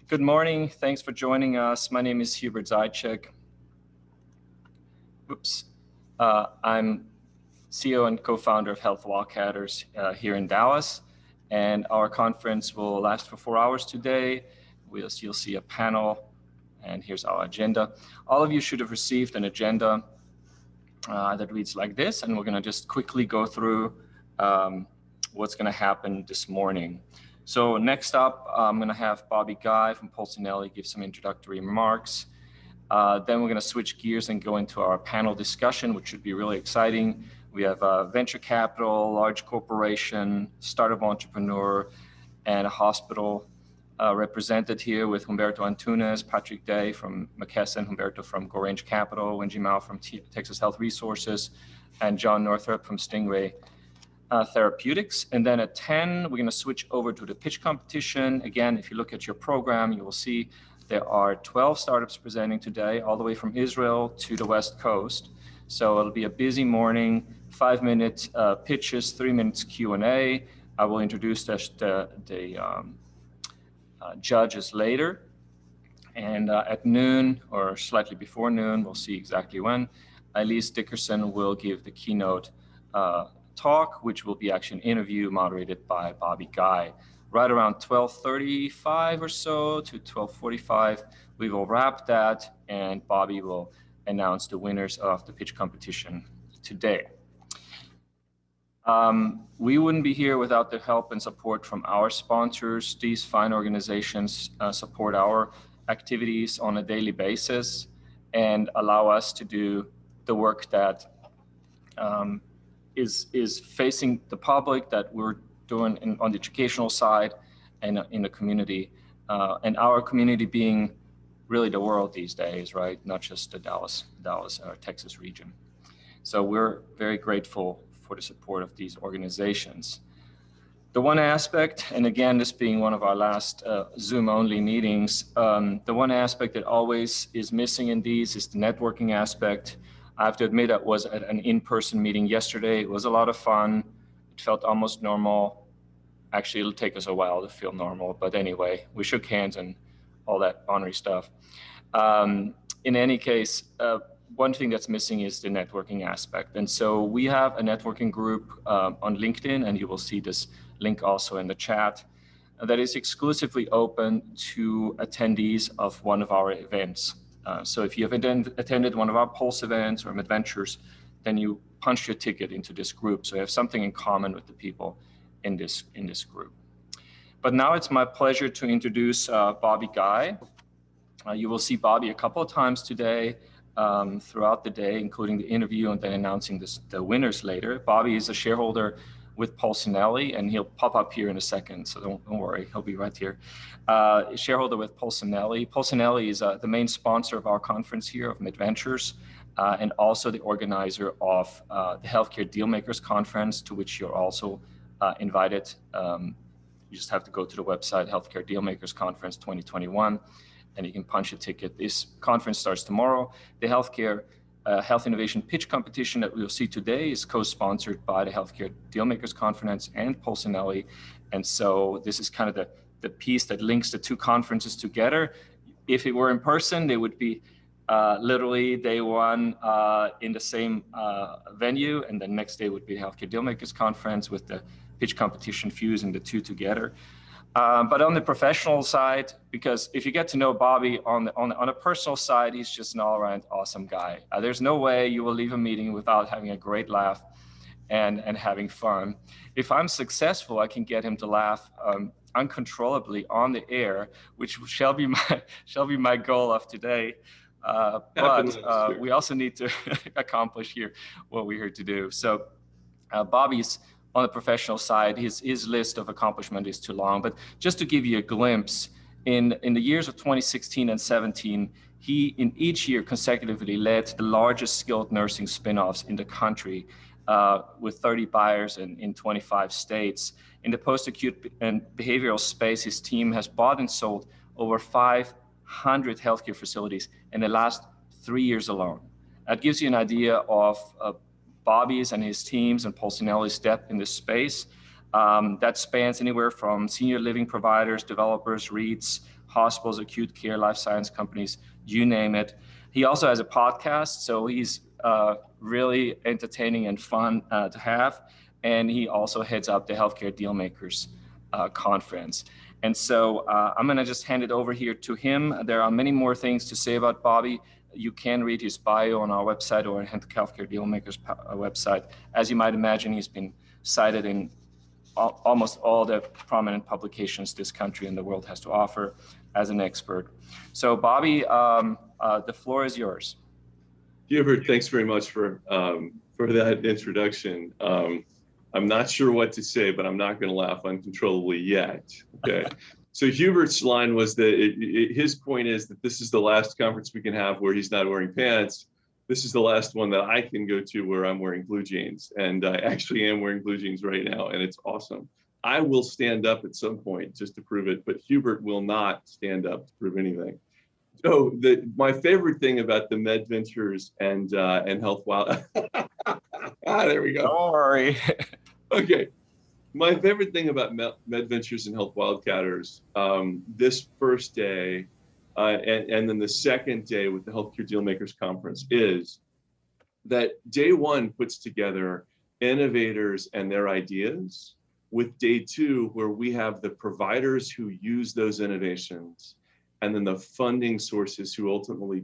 Good morning. Thanks for joining us. My name is Hubert Zaitchik. I'm CEO and co-founder of Health Wildcatters here in Dallas, and our conference will last for 4 hours today. You'll see a panel, and here's our agenda. All of you should have received an agenda that reads like this, and we're going to just quickly go through what's going to happen this morning. So next up, I'm going to have Bobby Guy from Polsinelli give some introductory remarks. Then we're going to switch gears and go into our panel discussion, which should be really exciting. We have venture capital, large corporation, startup entrepreneur, and a hospital represented here with Humberto Antones, Patrick Day from Mckesson, Humberto from Go Range Capital, Winxy Mao from Texas Health Resources, and John Northrup from Stingray Therapeutics. And then at 10, we're going to switch over to the pitch competition. Again, if you look at your program, you will see there are 12 startups presenting today, all the way from Israel to the West Coast. So it'll be a busy morning, 5-minute pitches, 3 minutes Q&A. I will introduce the judges later. And at noon, or slightly before noon, we'll see exactly when, Elise Dickerson will give the keynote talk, which will be actually an interview moderated by Bobby Guy. Right around 12:35 or so to 12:45, we will wrap that, and Bobby will announce the winners of the pitch competition today. We wouldn't be here without the help and support from our sponsors. These fine organizations support our activities on a daily basis and allow us to do the work that is facing the public, that we're doing on the educational side and in the community, and our community being really the world these days, right? Not just the Dallas or Texas region. So we're very grateful for the support of these organizations. The one aspect, and again, this being one of our last Zoom-only meetings, the one aspect that always is missing in these is the networking aspect. I have to admit, I was at an in-person meeting yesterday. It was a lot of fun. It felt almost normal. Actually, it'll take us a while to feel normal, but anyway, we shook hands and all that honorary stuff. In any case, one thing that's missing is the networking aspect. And so we have a networking group on LinkedIn, and you will see this link also in the chat, that is exclusively open to attendees of one of our events. So if you have attended one of our Pulse events or MedVentures, then you punch your ticket into this group. So you have something in common with the people in this group. But now it's my pleasure to introduce Bobby Guy. You will see Bobby a couple of times today throughout the day, including the interview and then announcing the winners later. Bobby is a shareholder with Polsinelli, and he'll pop up here in a second, so don't worry, he'll be right here. Shareholder with Polsinelli. Polsinelli is the main sponsor of our conference here, of MedVentures, and also the organizer of the Healthcare Dealmakers Conference, to which you're also invited. You just have to go to the website, Healthcare Dealmakers Conference 2021, and you can punch a ticket. This conference starts tomorrow. The Health Innovation Pitch Competition that we'll see today is co-sponsored by the Healthcare Dealmakers Conference and Polsinelli. And so this is kind of the piece that links the two conferences together. If it were in person, they would be literally day one in the same venue, and the next day would be the Healthcare Dealmakers Conference with the pitch competition fusing the two together. But on the professional side, because if you get to know Bobby on a personal side, he's just an all-around awesome guy. There's no way you will leave a meeting without having a great laugh and having fun. If I'm successful, I can get him to laugh uncontrollably on the air, which shall be my goal of today. But we also need to accomplish here what we're here to do. So Bobby's on the professional side, his list of accomplishment is too long, but just to give you a glimpse, in the years of 2016 and 17, he in each year consecutively led the largest skilled nursing spin-offs in the country with 30 buyers in 25 states. In the post-acute and behavioral space, his team has bought and sold over 500 healthcare facilities in the last 3 years alone. That gives you an idea of Bobby's and his teams and Polsinelli's depth in this space. That spans anywhere from senior living providers, developers, REITs, hospitals, acute care, life science companies, you name it. He also has a podcast, so he's really entertaining and fun to have. And he also heads up the Healthcare Dealmakers Conference. And so I'm going to just hand it over here to him. There are many more things to say about Bobby. You can read his bio on our website or on Healthcare Dealmakers website. As you might imagine, he's been cited in almost all the prominent publications this country and the world has to offer as an expert. So Bobby, the floor is yours. Hubert, thanks very much for that introduction. I'm not sure what to say, but I'm not going to laugh uncontrollably yet. Okay. So Hubert's line was that his point is that this is the last conference we can have where he's not wearing pants. This is the last one that I can go to where I'm wearing blue jeans. And I actually am wearing blue jeans right now, and it's awesome. I will stand up at some point just to prove it, but Hubert will not stand up to prove anything. So my favorite thing about the MedVentures and Health Wild, there we go. Don't worry. Okay. My favorite thing about MedVentures and Health Wildcatters, this first day, and then the second day with the Healthcare Dealmakers Conference, is that day one puts together innovators and their ideas, with day two, where we have the providers who use those innovations, and then the funding sources who ultimately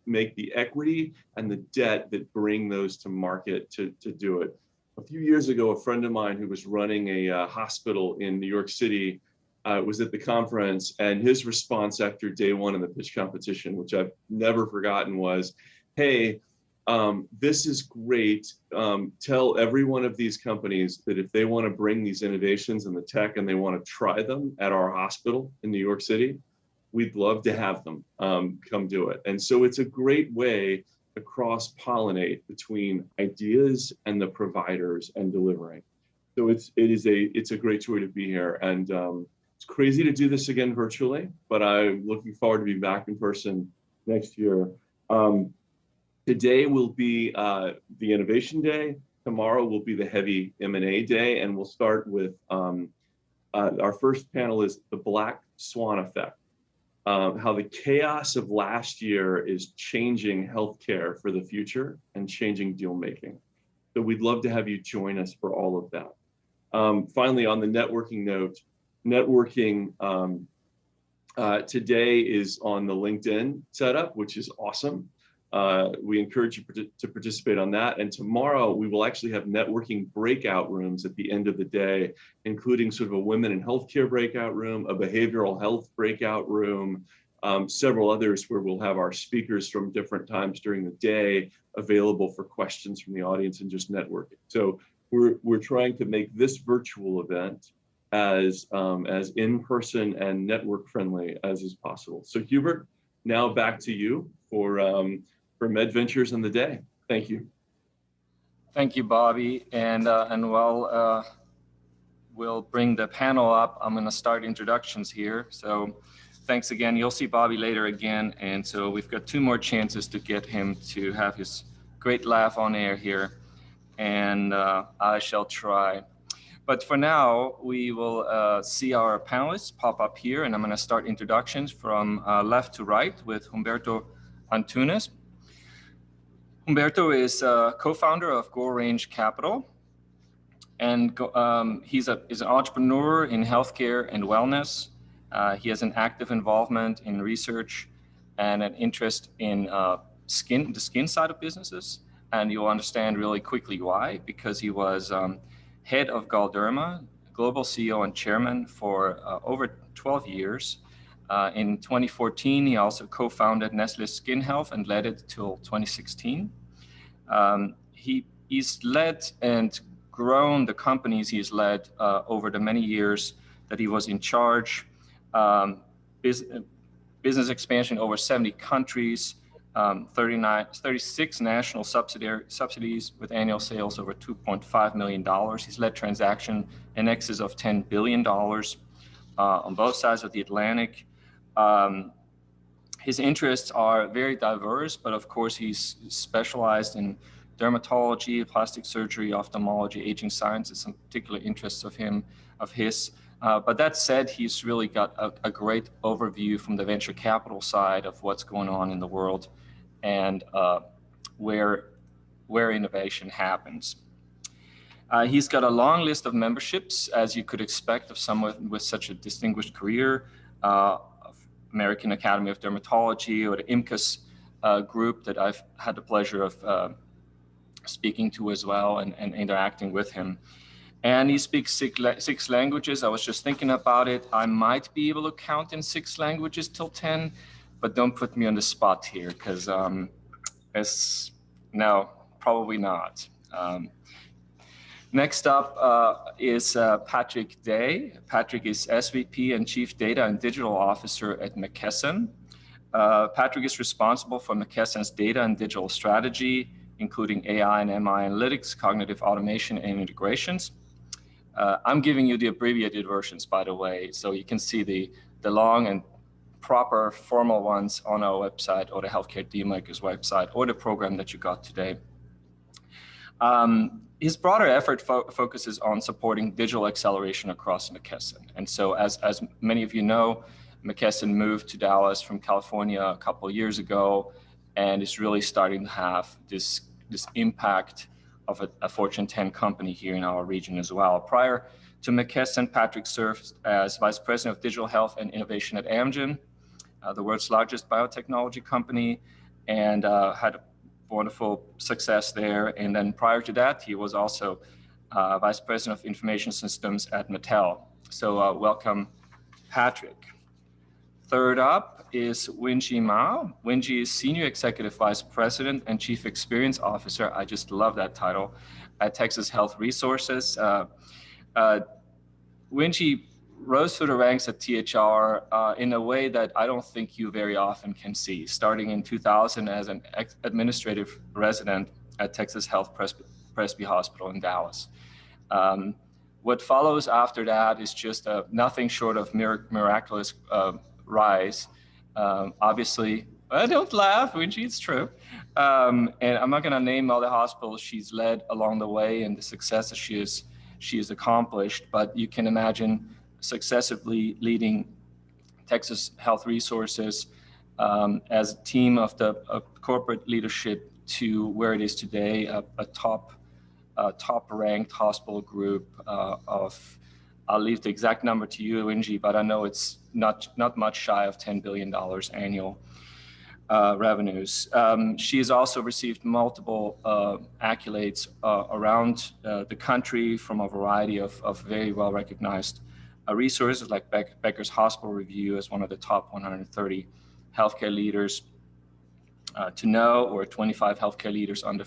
make the equity and the debt that bring those to market to do it. A few years ago, a friend of mine who was running a hospital in New York City was at the conference, and his response after day one in the pitch competition, which I've never forgotten, was, hey, this is great. Tell every one of these companies that if they want to bring these innovations and the tech and they want to try them at our hospital in New York City, we'd love to have them come do it. And so it's a great way to cross-pollinate between ideas and the providers and delivering. So it's a great joy to be here. And it's crazy to do this again virtually, but I'm looking forward to being back in person next year. Today will be the Innovation Day. Tomorrow will be the Heavy M&A Day, and we'll start with our first panel is the Black Swan Effect. How the chaos of last year is changing healthcare for the future and changing deal making. So we'd love to have you join us for all of that. Finally, on the networking note, today is on the LinkedIn setup, which is awesome. We encourage you to participate on that. And tomorrow we will actually have networking breakout rooms at the end of the day, including sort of a women in healthcare breakout room, a behavioral health breakout room, several others where we'll have our speakers from different times during the day available for questions from the audience and just networking. So we're trying to make this virtual event as in-person and network friendly as is possible. So Hubert, now back to you for MedVentures in the day. Thank you. Thank you, Bobby. And while we'll bring the panel up, I'm going to start introductions here. So thanks again. You'll see Bobby later again. And so we've got two more chances to get him to have his great laugh on air here. And I shall try. But for now, we will see our panelists pop up here. And I'm going to start introductions from left to right with Humberto Antones. Humberto is a co-founder of Go Range Capital, and he's an entrepreneur in healthcare and wellness. He has an active involvement in research and an interest in the skin side of businesses, and you'll understand really quickly why, because he was head of Galderma, global CEO and chairman for over 12 years. In 2014, he also co-founded Nestlé Skin Health and led it till 2016. He's led and grown the companies he's led over the many years that he was in charge. Business expansion over 70 countries, 36 national subsidies with annual sales over $2.5 million. He's led transaction in excess of $10 billion on both sides of the Atlantic. His interests are very diverse, but of course he's specialized in dermatology, plastic surgery, ophthalmology, aging sciences, some particular interests of his. But that said, he's really got a great overview from the venture capital side of what's going on in the world and where innovation happens. He's got a long list of memberships, as you could expect of someone with such a distinguished career, of American Academy of Dermatology, or the Mckesson group that I've had the pleasure of speaking to as well and interacting with him. And he speaks 6 languages. I was just thinking about it. I might be able to count in 6 languages till 10, but don't put me on the spot here, because no, probably not. Next up is Patrick Day. Patrick is SVP and Chief Data and Digital Officer at Mckesson. Patrick is responsible for Mckesson's data and digital strategy, including AI and MI analytics, cognitive automation, and integrations. I'm giving you the abbreviated versions, by the way, so you can see the long and proper formal ones on our website or the Healthcare Dealmakers website or the program that you got today. His broader effort focuses on supporting digital acceleration across Mckesson. And so as many of you know, Mckesson moved to Dallas from California a couple of years ago and is really starting to have this impact of a Fortune 10 company here in our region as well. Prior to Mckesson, Patrick served as Vice President of Digital Health and Innovation at Amgen, the world's largest biotechnology company, and had wonderful success there. And then prior to that, he was also Vice President of Information Systems at Mattel. So welcome, Patrick. Third up is Winxy Mao. Winxy is Senior Executive Vice President and Chief Experience Officer, I just love that title, at Texas Health Resources. Winxy rose through the ranks at THR in a way that I don't think you very often can see, starting in 2000 as an administrative resident at Texas Health Presby Hospital in Dallas. What follows after that is just nothing short of miraculous rise. Obviously, don't laugh, Winxy, it's true. And I'm not going to name all the hospitals she's led along the way and the success that she has accomplished, but you can imagine successively leading Texas Health Resources as a team of the corporate leadership to where it is today, a top-ranked hospital group of, I'll leave the exact number to you, Winxy, but I know it's not much shy of $10 billion annual revenues. She has also received multiple accolades around the country from a variety of very well-recognized resources like Becker's Hospital Review as one of the top 130 healthcare leaders to know, or 25 healthcare leaders under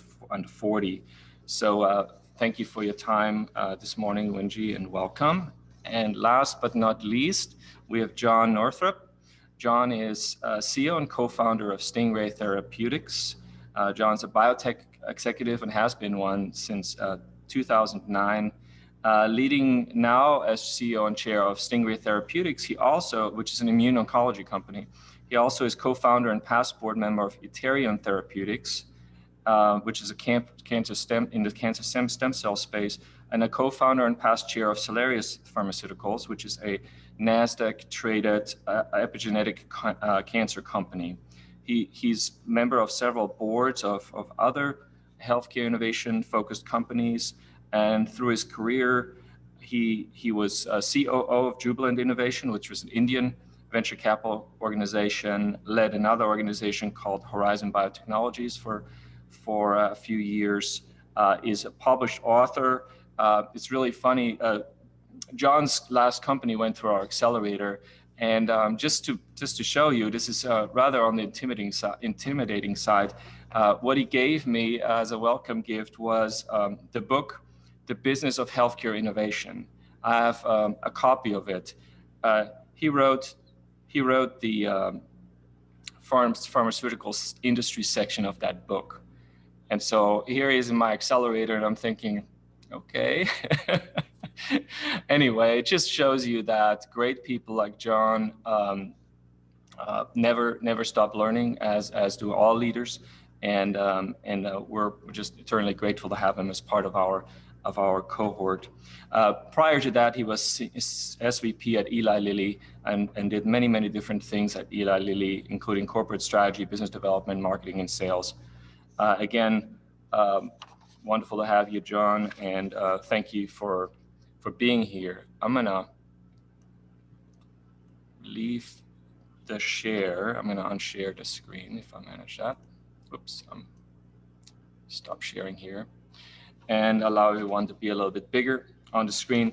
40. So thank you for your time this morning, Winxy, and welcome. And last but not least, we have John Northrup. John is CEO and co-founder of Stingray Therapeutics. John's a biotech executive and has been one since 2009. Leading now as CEO and chair of Stingray Therapeutics, he also, which is an immune oncology company, he also is co-founder and past board member of Panther Therapeutics, which is a cancer stem cell space, and a co-founder and past chair of Celerius Pharmaceuticals, which is a NASDAQ-traded epigenetic cancer company. He's member of several boards of other healthcare innovation-focused companies, and through his career, he was COO of Jubilant Innovation, which was an Indian venture capital organization, led another organization called Horizon Biotechnologies for a few years, is a published author. It's really funny. John's last company went through our accelerator, and just to show you, this is rather on the intimidating side. What he gave me as a welcome gift was the book, The Business of Healthcare Innovation. I have a copy of it. He wrote the pharmaceutical industry section of that book. And so here he is in my accelerator, and I'm thinking, okay. Anyway, it just shows you that great people like John never stop learning, as do all leaders. And we're just eternally grateful to have him as part of our of our cohort. Prior to that, he was SVP at Eli Lilly and did many, many different things at Eli Lilly, including corporate strategy, business development, marketing, and sales. Again, wonderful to have you, John, and thank you for being here. I'm gonna leave the share. I'm gonna unshare the screen if I manage that. Oops, stop sharing here and allow everyone to be a little bit bigger on the screen.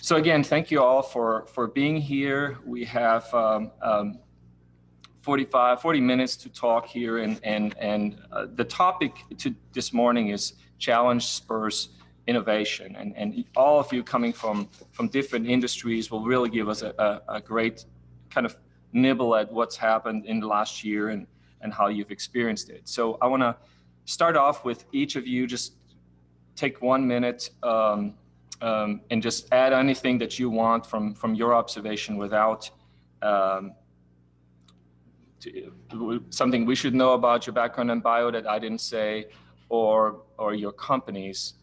So again, thank you all for being here. We have 40 minutes to talk here, and the topic this morning is challenge spurs innovation, and all of you coming from different industries will really give us a great kind of nibble at what's happened in the last year and how you've experienced it. So I want to start off with each of you, just take 1 minute and just add anything that you want from your observation without something we should know about your background and bio that I didn't say, or your company's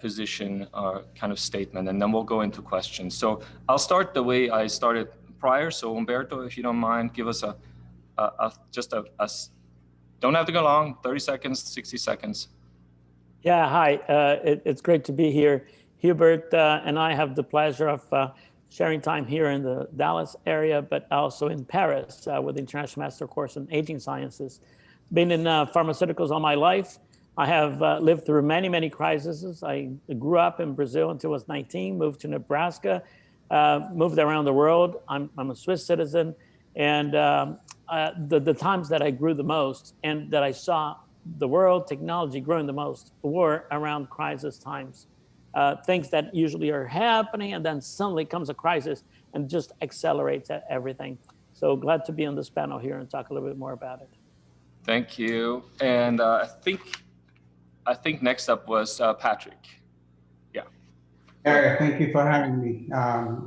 position or kind of statement, and then we'll go into questions. So I'll start the way I started prior. So Humberto, if you don't mind, give us don't have to go long, 30 seconds, 60 seconds. Yeah, hi, it's great to be here. Hubert and I have the pleasure of sharing time here in the Dallas area, but also in Paris with the International Master Course in Aging Sciences. Been in pharmaceuticals all my life. I have lived through many, many crises. I grew up in Brazil until I was 19, moved to Nebraska, moved around the world. I'm a Swiss citizen. And the times that I grew the most and that I saw the world, technology growing the most were around crisis times. Things that usually are happening and then suddenly comes a crisis and just accelerates everything. So glad to be on this panel here and talk a little bit more about it. Thank you. And I think next up was Patrick. Yeah. Thank you for having me.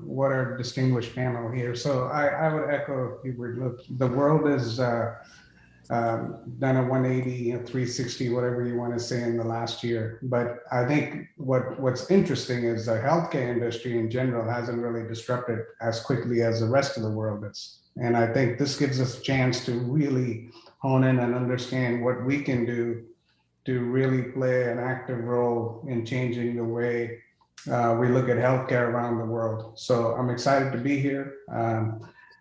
What a distinguished panel here. So I would echo Hubert. Look, the world is done a 180, 360, whatever you want to say in the last year. But I think what's interesting is the healthcare industry in general hasn't really disrupted as quickly as the rest of the world is. And I think this gives us a chance to really hone in and understand what we can do to really play an active role in changing the way we look at healthcare around the world. So I'm excited to be here.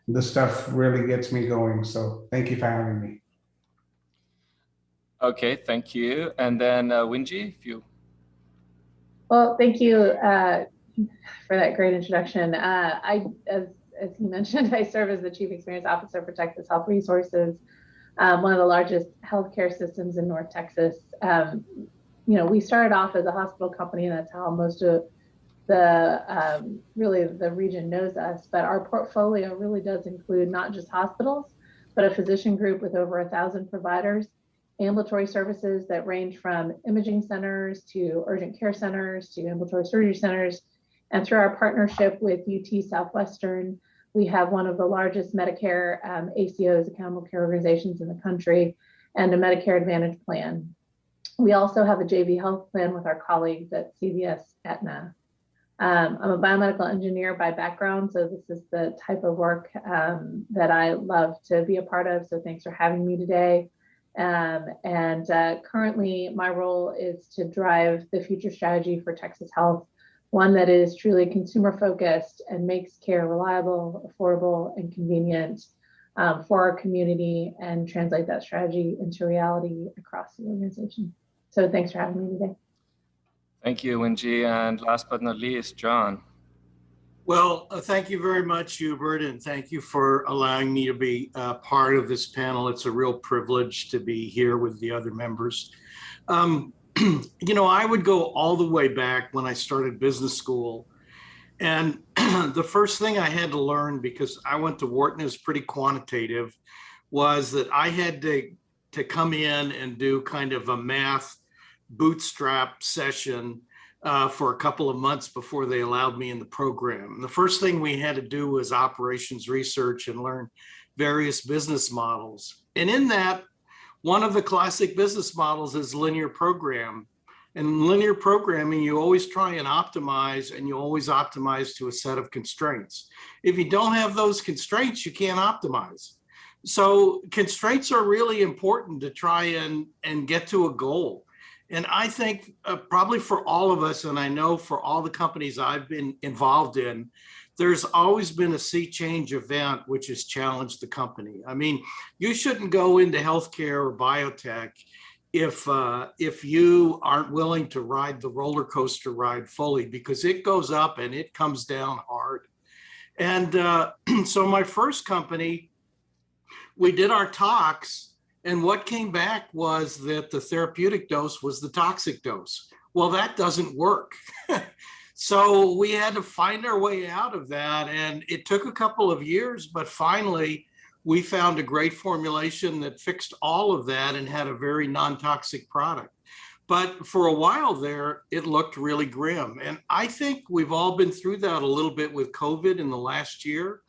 This stuff really gets me going. So thank you for having me. Okay, thank you. And then Winxy, if you. Well, thank you for that great introduction. As he mentioned, I serve as the Chief Experience Officer for Texas Health Resources, one of the largest healthcare systems in North Texas. We started off as a hospital company, and that's how most of the region knows us. But our portfolio really does include not just hospitals, but a physician group with over 1,000 providers, ambulatory services that range from imaging centers to urgent care centers to ambulatory surgery centers. And through our partnership with UT Southwestern, we have one of the largest Medicare ACOs, accountable care organizations in the country, and a Medicare Advantage plan. We also have a JV health plan with our colleagues at CVS Aetna. I'm a biomedical engineer by background, so this is the type of work that I love to be a part of. So thanks for having me today. Currently, my role is to drive the future strategy for Texas Health, one that is truly consumer focused and makes care reliable, affordable, and convenient for our community, and translate that strategy into reality across the organization. So thanks for having me today. Thank you, Winxy. And last but not least, John. Well, thank you very much, Hubert, and thank you for allowing me to be part of this panel. It's a real privilege to be here with the other members. I would go all the way back when I started business school. And the first thing I had to learn, because I went to Wharton, is pretty quantitative, was that I had to come in and do kind of a math bootstrap session for a couple of months before they allowed me in the program. And the first thing we had to do was operations research and learn various business models. And in that, one of the classic business models is linear program. And linear programming, you always try and optimize, and you always optimize to a set of constraints. If you don't have those constraints, you can't optimize. So constraints are really important to try and get to a goal. And I think probably for all of us, and I know for all the companies I've been involved in, there's always been a sea change event which has challenged the company. I mean, you shouldn't go into healthcare or biotech if you aren't willing to ride the roller coaster ride fully, because it goes up and it comes down hard. And so my first company, we did our tox, and what came back was that the therapeutic dose was the toxic dose. Well, that doesn't work. So we had to find our way out of that, and it took a couple of years, but finally we found a great formulation that fixed all of that and had a very non-toxic product. But for a while there, it looked really grim. And I think we've all been through that a little bit with COVID in the last year.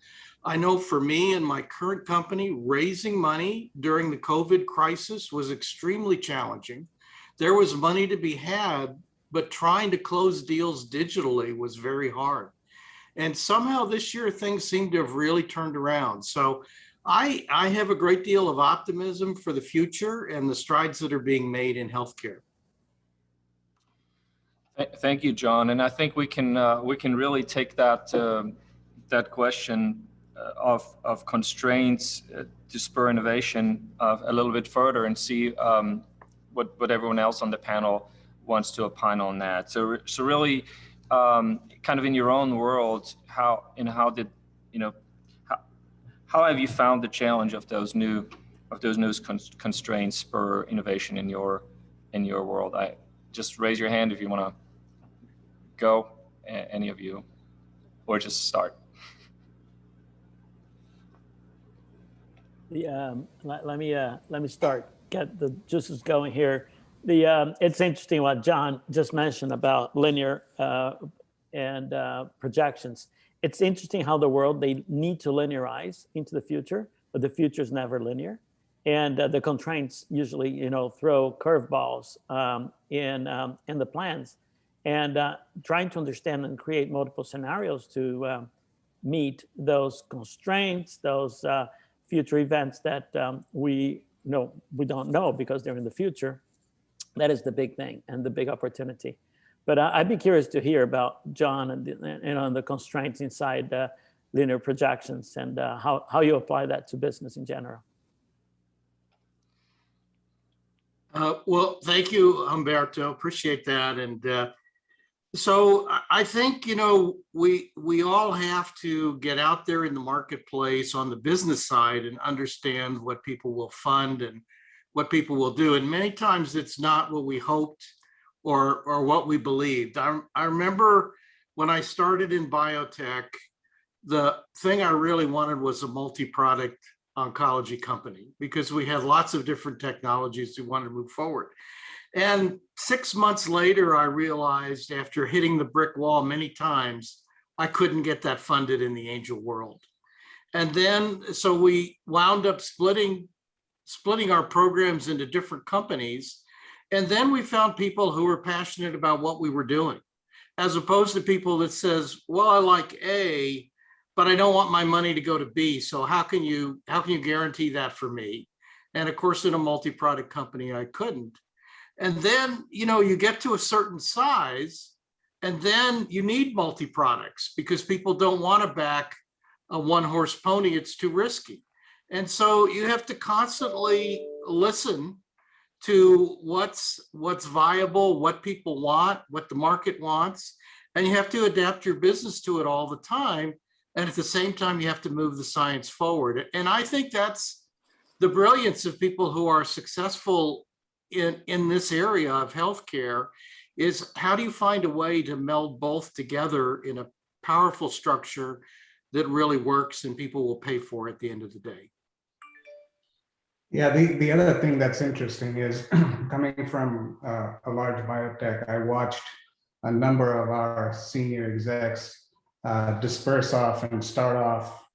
I know for me and my current company, raising money during the COVID crisis was extremely challenging. There was money to be had, but trying to close deals digitally was very hard. And somehow this year, things seem to have really turned around. So I have a great deal of optimism for the future and the strides that are being made in healthcare. Thank you, John. And I think we can really take that that question of constraints to spur innovation a little bit further and see what everyone else on the panel wants to opine on that. So really, kind of in your own world, how have you found the challenge of those new constraints spur innovation in your world? Just raise your hand if you want to go, any of you, or just start. Let me start. Get the juices going here. It's interesting what John just mentioned about linear and projections. It's interesting how the world, they need to linearize into the future, but the future is never linear. And the constraints usually, throw curveballs in the plans. And trying to understand and create multiple scenarios to meet those constraints, those future events that we don't know because they're in the future. That is the big thing and the big opportunity. But I'd be curious to hear about John and the constraints inside linear projections and how you apply that to business in general. Well, thank you, Humberto. Appreciate that. And so I think, we all have to get out there in the marketplace on the business side and understand what people will fund and what people will do. And many times it's not what we hoped or what we believed. I remember when I started in biotech, the thing I really wanted was a multi-product oncology company because we had lots of different technologies we wanted to move forward. And 6 months later, I realized after hitting the brick wall many times, I couldn't get that funded in the angel world. And then, so we wound up splitting our programs into different companies. And then we found people who were passionate about what we were doing, as opposed to people that says, well, I like A, but I don't want my money to go to B. So how can you guarantee that for me? And of course, in a multi-product company, I couldn't. And then, you get to a certain size and then you need multi-products because people don't want to back a one-horse pony. It's too risky. And so you have to constantly listen to what's viable, what people want, what the market wants, and you have to adapt your business to it all the time. And at the same time, you have to move the science forward. And I think that's the brilliance of people who are successful in this area of healthcare is how do you find a way to meld both together in a powerful structure that really works and people will pay for at the end of the day. Yeah, the other thing that's interesting is coming from a large biotech, I watched a number of our senior execs disperse off and start off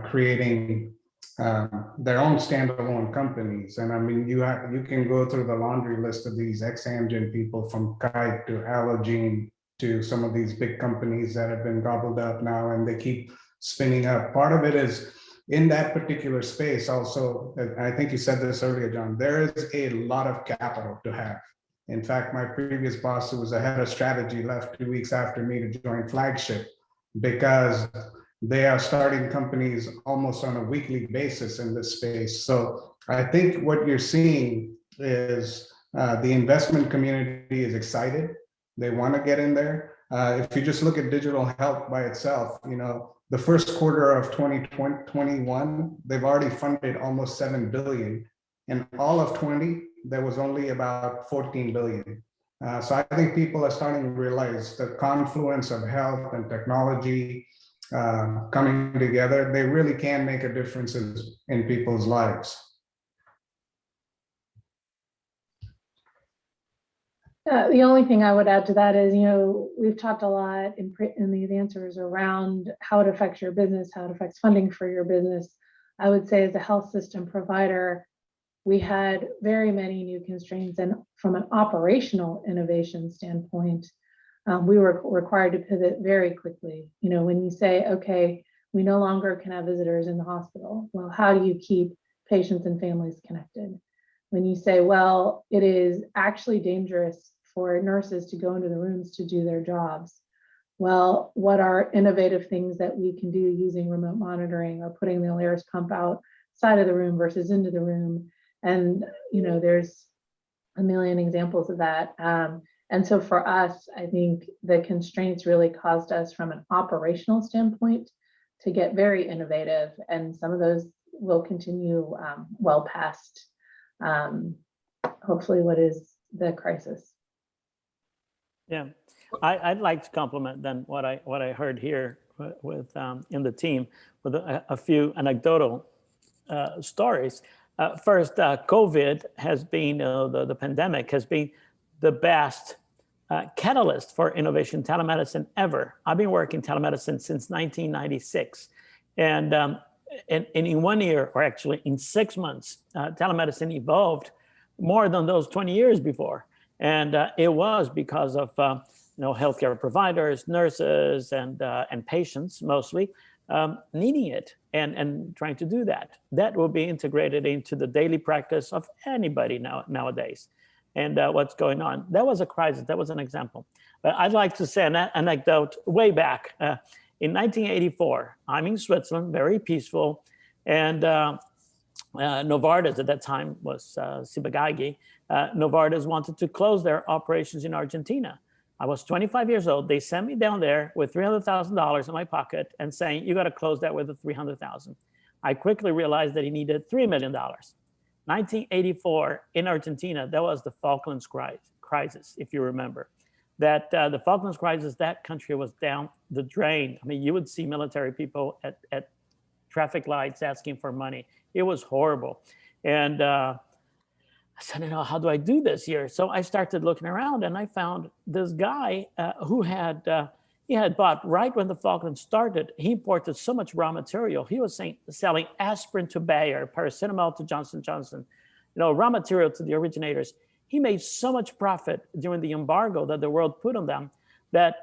creating their own standalone companies. And I mean, you can go through the laundry list of these ex-Amgen people, from Kite to Allogene to some of these big companies that have been gobbled up now, and they keep spinning up. Part of it is in that particular space also, I think you said this earlier, John, there is a lot of capital to have. In fact, my previous boss, who was the head of strategy, left 2 weeks after me to join Flagship, because they are starting companies almost on a weekly basis in this space. So I think what you're seeing is the investment community is excited. They want to get in there. If you just look at digital health by itself, you know, the first quarter of 2021, they've already funded almost 7 billion. In all of 20, there was only about 14 billion. So I think people are starting to realize the confluence of health and technology coming together, they really can make a difference in people's lives. The only thing I would add to that is, you know, we've talked a lot in these answers around how it affects your business, how it affects funding for your business. I would say as a health system provider, we had very many new constraints, and from an operational innovation standpoint, we were required to pivot very quickly. You know, when you say, okay, we no longer can have visitors in the hospital, well, how do you keep patients and families connected? When you say, well, it is actually dangerous for nurses to go into the rooms to do their jobs. Well, what are innovative things that we can do using remote monitoring, or putting the Alaris pump outside of the room versus into the room? And, you know, there's a million examples of that. And so for us, I think the constraints really caused us, from an operational standpoint, to get very innovative. And some of those will continue well past, hopefully, what is the crisis. Yeah, I'd like to compliment then what I heard here with in the team with a few anecdotal stories. First, COVID has been, the pandemic has been the best catalyst for innovation telemedicine ever. I've been working telemedicine since 1996. And in 1 year, or actually in 6 months, telemedicine evolved more than those 20 years before. And it was because of healthcare providers, nurses, and patients mostly needing it and trying to do that. That will be integrated into the daily practice of anybody nowadays. And what's going on. That was a crisis. That was an example. But I'd like to say an anecdote way back. In 1984, I'm in Switzerland, very peaceful. And Novartis at that time was Ciba-Geigy. Novartis wanted to close their operations in Argentina. I was 25 years old. They sent me down there with $300,000 in my pocket and saying, you got to close that with the $300,000. I quickly realized that he needed $3 million. 1984 in Argentina, that was the Falklands crisis, if you remember. That the Falklands crisis, that country was down the drain. I mean, you would see military people at traffic lights asking for money. It was horrible. And I said, how do I do this here? So I started looking around, and I found this guy who had he had bought, right when the Falklands started, he imported so much raw material. He was selling aspirin to Bayer, paracetamol to Johnson & Johnson, raw material to the originators. He made so much profit during the embargo that the world put on them that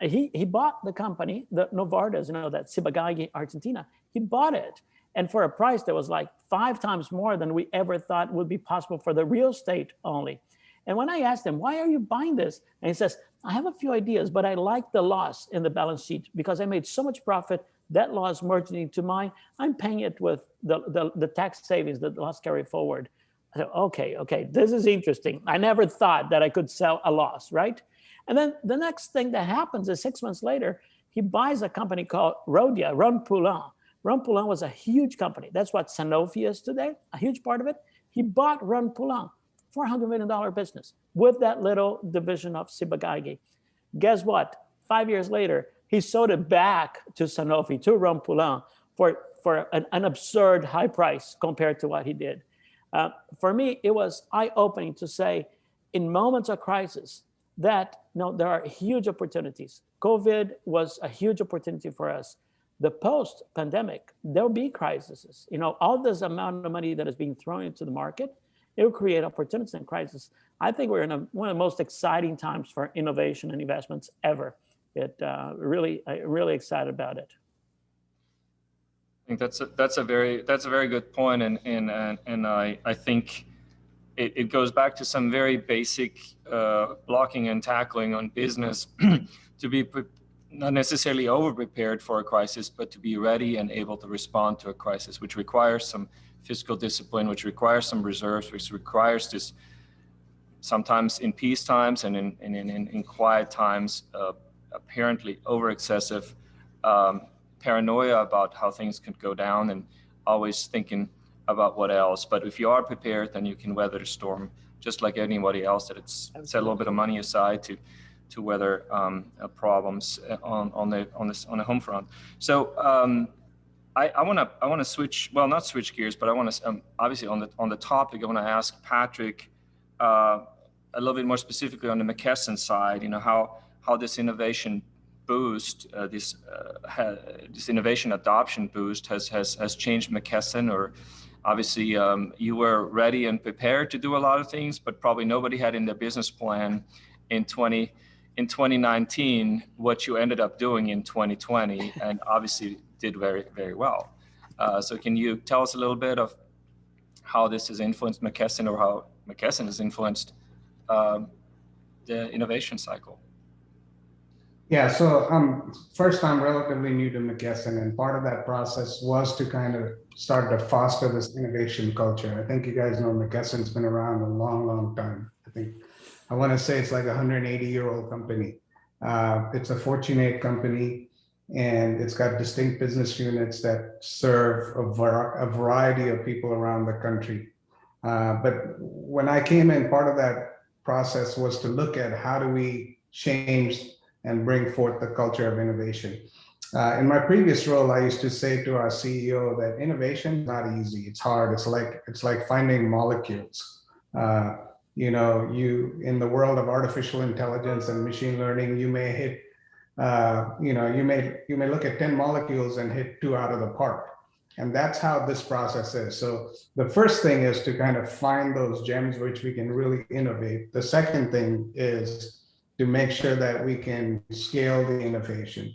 he bought the company, the Novartis, that Ciba-Geigy Argentina. He bought it. And for a price that was like 5 times more than we ever thought would be possible for the real estate only. And when I asked him, why are you buying this? And he says, I have a few ideas, but I like the loss in the balance sheet because I made so much profit. That loss merged into mine. I'm paying it with the tax savings that loss carry forward. I said, okay, this is interesting. I never thought that I could sell a loss, right? And then the next thing that happens is 6 months later, he buys a company called Rhodia, Rhône-Poulenc. Rhône-Poulenc was a huge company. That's what Sanofi is today, a huge part of it. He bought Rhône-Poulenc, $400 million business with that little division of Ciba-Geigy. Guess what? 5 years later, he sold it back to Sanofi, to Rhône-Poulenc, for an absurd high price compared to what he did. For me, it was eye-opening to say, in moments of crisis, that there are huge opportunities. COVID was a huge opportunity for us. the post-pandemic, there'll be crises. You know, all this amount of money that is being thrown into the market, it will create opportunities and crises. I think we're in one of the most exciting times for innovation and investments ever. I'm really excited about it. I think that's a very good point, and I think it goes back to some very basic blocking and tackling on business to be not necessarily over prepared for a crisis, but to be ready and able to respond to a crisis, which requires some fiscal discipline, which requires some reserves, which requires this sometimes in peace times and in quiet times, apparently over excessive paranoia about how things could go down and always thinking about what else. But if you are prepared, then you can weather the storm just like anybody else. That it's set a little bit of money aside to weather problems on the home front. So I want to switch, well, not switch gears, but I want to obviously on the topic, I want to ask Patrick a little bit more specifically on the Mckesson side. You know, how this innovation boost, this innovation adoption boost has changed Mckesson. Or obviously you were ready and prepared to do a lot of things, but probably nobody had in their business plan in 2019 what you ended up doing in 2020, and obviously did very, very well. So can you tell us a little bit of how this has influenced Mckesson, or how Mckesson has influenced the innovation cycle? Yeah, so first, I'm relatively new to Mckesson, and part of that process was to kind of start to foster this innovation culture. I think you guys know Mckesson's been around a long, long time. I want to say it's like a 180-year-old company. It's a Fortune 8 company, and it's got distinct business units that serve a variety of people around the country. But when I came in, part of that process was to look at how do we change and bring forth the culture of innovation. In my previous role, I used to say to our CEO that innovation is not easy. It's hard. It's like finding molecules. You know, in the world of artificial intelligence and machine learning, you may hit, you may look at 10 molecules and hit 2 out of the park. And that's how this process is. So the first thing is to kind of find those gems which we can really innovate. The second thing is to make sure that we can scale the innovation.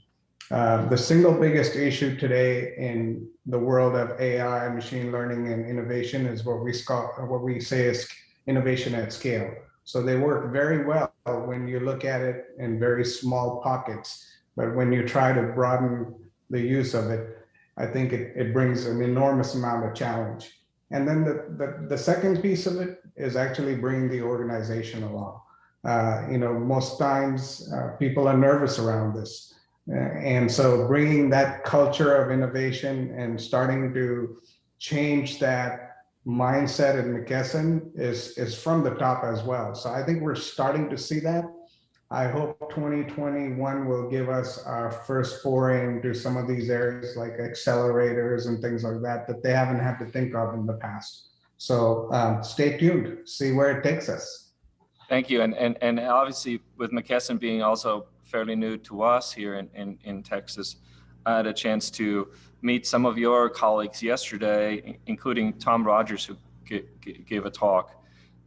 The single biggest issue today in the world of AI, machine learning, and innovation is what we say is innovation at scale. So they work very well when you look at it in very small pockets, but when you try to broaden the use of it, I think it brings an enormous amount of challenge. And then the second piece of it is actually bringing the organization along. You know, most times people are nervous around this. And so bringing that culture of innovation and starting to change that mindset at Mckesson is from the top as well. So I think we're starting to see that. I hope 2021 will give us our first foray into some of these areas like accelerators and things like that they haven't had to think of in the past. So stay tuned, see where it takes us. Thank you. And obviously with Mckesson being also fairly new to us here in Texas, I had a chance to meet some of your colleagues yesterday, including Tom Rogers, who gave a talk.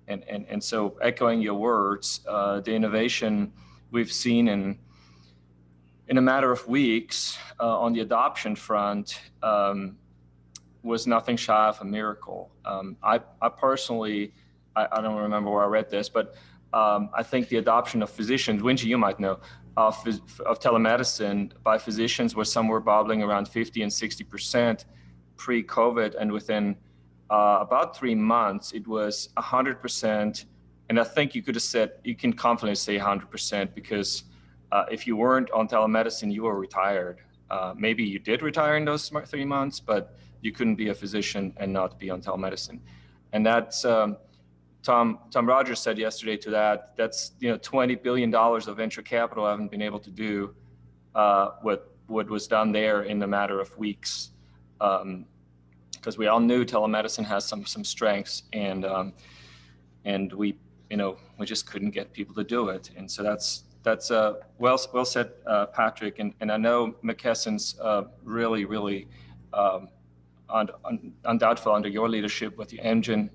And so echoing your words, the innovation we've seen in a matter of weeks on the adoption front was nothing shy of a miracle. I personally, I don't remember where I read this, but I think the adoption of physicians, Winxy, you might know, of telemedicine by physicians was somewhere bobbling around 50 and 60% pre-COVID, and within about 3 months, it was 100%. And I think you could have said, you can confidently say 100%, because if you weren't on telemedicine, you were retired. Maybe you did retire in those 3 months, but you couldn't be a physician and not be on telemedicine. And that's, Tom Rogers said yesterday to that's $20 billion of venture capital I haven't been able to do what was done there in a matter of weeks. Because we all knew telemedicine has some strengths, and we just couldn't get people to do it. And so That's well said, Patrick. And I know Mckesson's really undoubtedly under your leadership with the engine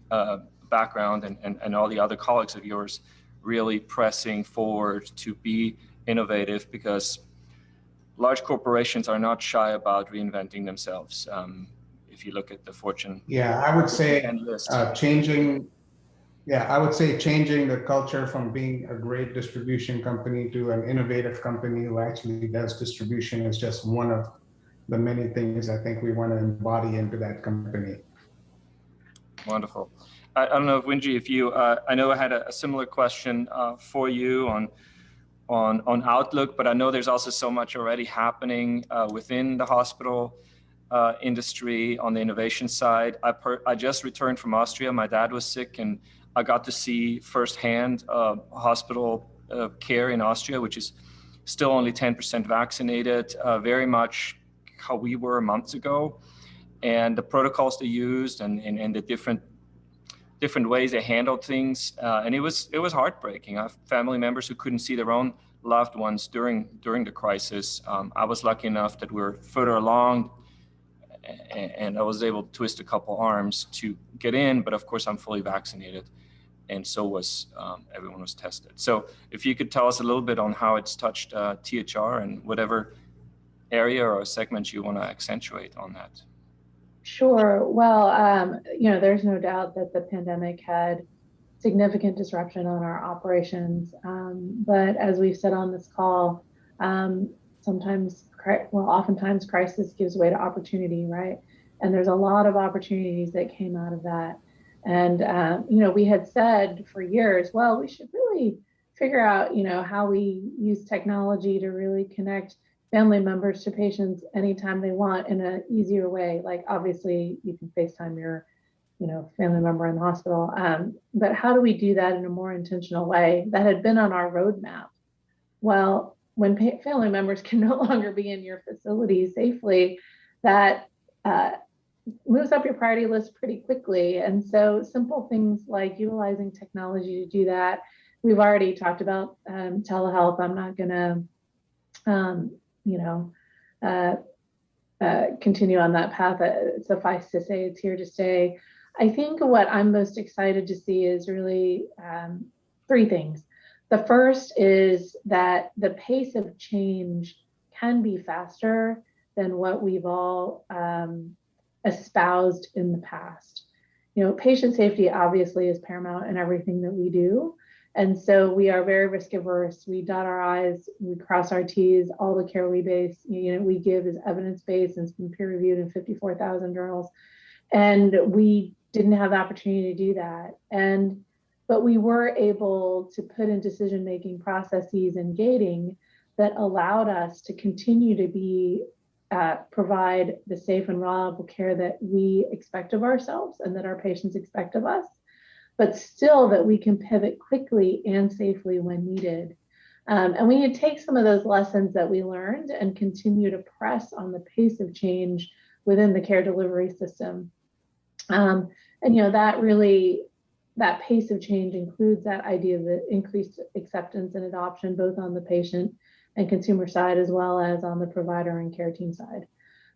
background and all the other colleagues of yours really pressing forward to be innovative, because large corporations are not shy about reinventing themselves. If you look at the Fortune, Yeah, I would say list. changing the culture from being a great distribution company to an innovative company who actually does distribution is just one of the many things I think we want to embody into that company. Wonderful. I don't know if Winxy, if you, I know I had a similar question for you on Outlook, but I know there's also so much already happening within the hospital industry on the innovation side. I just returned from Austria. My dad was sick, and I got to see firsthand hospital care in Austria, which is still only 10% vaccinated, very much how we were months ago. And the protocols they used and the different ways they handled things. And it was heartbreaking. I have family members who couldn't see their own loved ones during the crisis. I was lucky enough that we were further along, and I was able to twist a couple arms to get in, but of course I'm fully vaccinated, and so was everyone was tested. So if you could tell us a little bit on how it's touched THR and whatever area or segment you want to accentuate on that. Sure. Well, there's no doubt that the pandemic had significant disruption on our operations. But as we've said on this call, oftentimes crisis gives way to opportunity, right? And there's a lot of opportunities that came out of that. And, we had said for years, well, we should really figure out, how we use technology to really connect family members to patients anytime they want in an easier way. Like, obviously you can FaceTime your, family member in the hospital. But how do we do that in a more intentional way? That had been on our roadmap. Well, when family members can no longer be in your facility safely, that moves up your priority list pretty quickly. And so simple things like utilizing technology to do that. We've already talked about telehealth. I'm not going to, continue on that path. Suffice to say, it's here to stay. I think what I'm most excited to see is really three things. The first is that the pace of change can be faster than what we've all espoused in the past. Patient safety obviously is paramount in everything that we do. And so we are very risk averse. We dot our I's, we cross our T's. All the care we give is evidence-based and it's been peer reviewed in 54,000 journals. And we didn't have the opportunity to do that. But we were able to put in decision-making processes and gating that allowed us to continue to provide the safe and reliable care that we expect of ourselves and that our patients expect of us, but still that we can pivot quickly and safely when needed. And we need to take some of those lessons that we learned and continue to press on the pace of change within the care delivery system. That pace of change includes that idea of the increased acceptance and adoption, both on the patient and consumer side, as well as on the provider and care team side.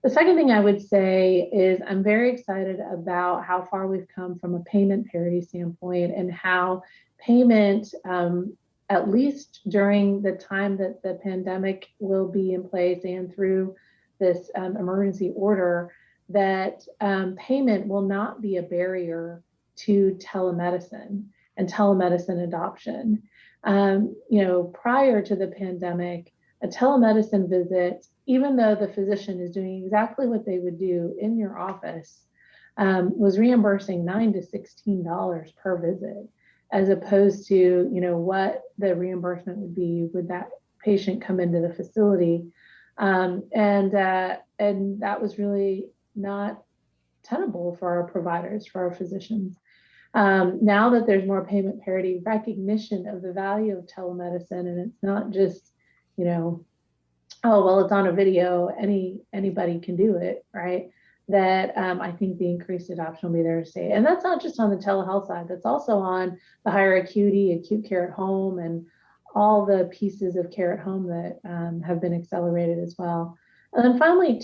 The second thing I would say is I'm very excited about how far we've come from a payment parity standpoint, and how payment, at least during the time that the pandemic will be in place and through this emergency order, that payment will not be a barrier to telemedicine and telemedicine adoption. Prior to the pandemic, a telemedicine visit, even though the physician is doing exactly what they would do in your office, was reimbursing $9 to $16 per visit, as opposed to what the reimbursement would be would that patient come into the facility, and that was really not tenable for our providers, for our physicians. Now that there's more payment parity, recognition of the value of telemedicine, and it's not just, oh, well, it's on a video, anybody can do it, right? That I think the increased adoption will be there to stay. And that's not just on the telehealth side, that's also on the higher acuity, acute care at home, and all the pieces of care at home that have been accelerated as well. And then finally,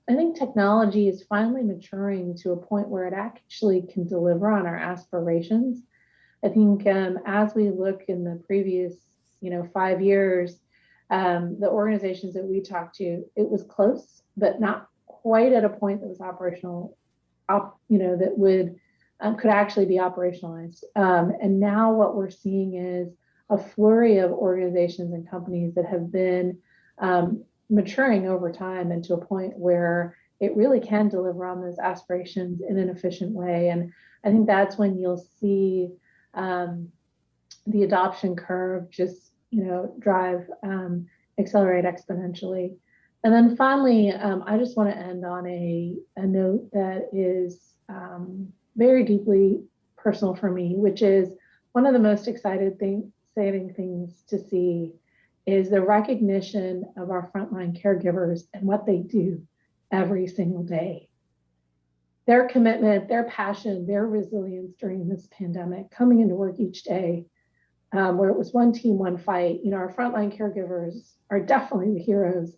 I think technology is finally maturing to a point where it actually can deliver on our aspirations. I think as we look in the previous, 5 years, the organizations that we talked to, it was close, but not quite at a point that was operational, that would could actually be operationalized. And now what we're seeing is a flurry of organizations and companies that have been maturing over time and to a point where it really can deliver on those aspirations in an efficient way. And I think that's when you'll see the adoption curve just, drive, accelerate exponentially. And then finally, I just want to end on a note that is very deeply personal for me, which is one of the most exciting things to see is the recognition of our frontline caregivers and what they do every single day. Their commitment, their passion, their resilience during this pandemic, coming into work each day, where it was one team, one fight. Our frontline caregivers are definitely the heroes.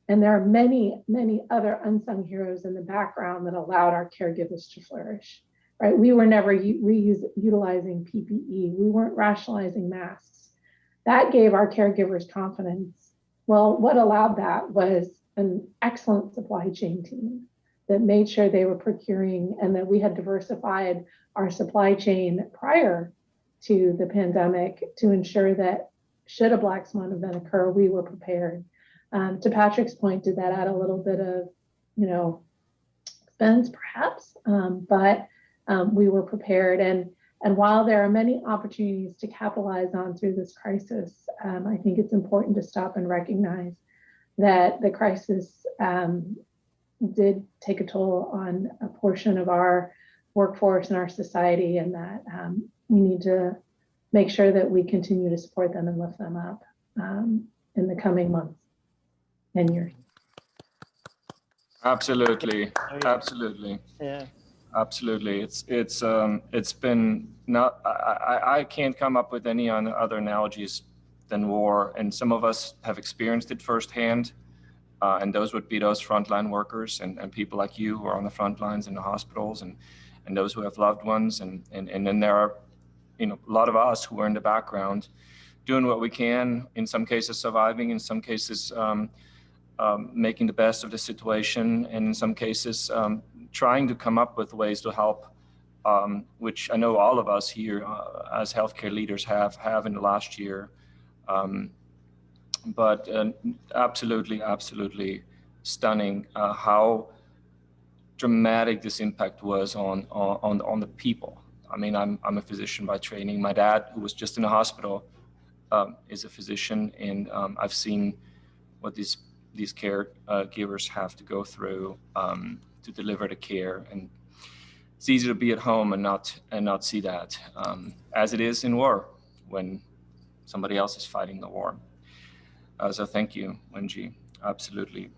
And there are many, many other unsung heroes in the background that allowed our caregivers to flourish, right? We were never utilizing PPE. We weren't rationalizing masks. That gave our caregivers confidence. Well, what allowed that was an excellent supply chain team that made sure they were procuring and that we had diversified our supply chain prior to the pandemic to ensure that should a black swan event occur, we were prepared. To Patrick's point, did that add a little bit of, expense perhaps, but we were prepared. And while there are many opportunities to capitalize on through this crisis, I think it's important to stop and recognize that the crisis did take a toll on a portion of our workforce and our society, and that we need to make sure that we continue to support them and lift them up in the coming months and years. Absolutely, absolutely. Yeah. Absolutely. It's been not, I can't come up with any other analogies than war. And some of us have experienced it firsthand. And those would be those frontline workers and people like you who are on the front lines in the hospitals and those who have loved ones. And then there are, a lot of us who are in the background doing what we can, in some cases surviving, in some cases making the best of the situation, and in some cases trying to come up with ways to help, which I know all of us here as healthcare leaders have in the last year. But absolutely stunning how dramatic this impact was on the people. I mean, I'm a physician by training. My dad, who was just in the hospital, is a physician, and I've seen what these caregivers have to go through to deliver the care. And it's easy to be at home and not see that, as it is in war when somebody else is fighting the war. So thank you, Winxy. Absolutely.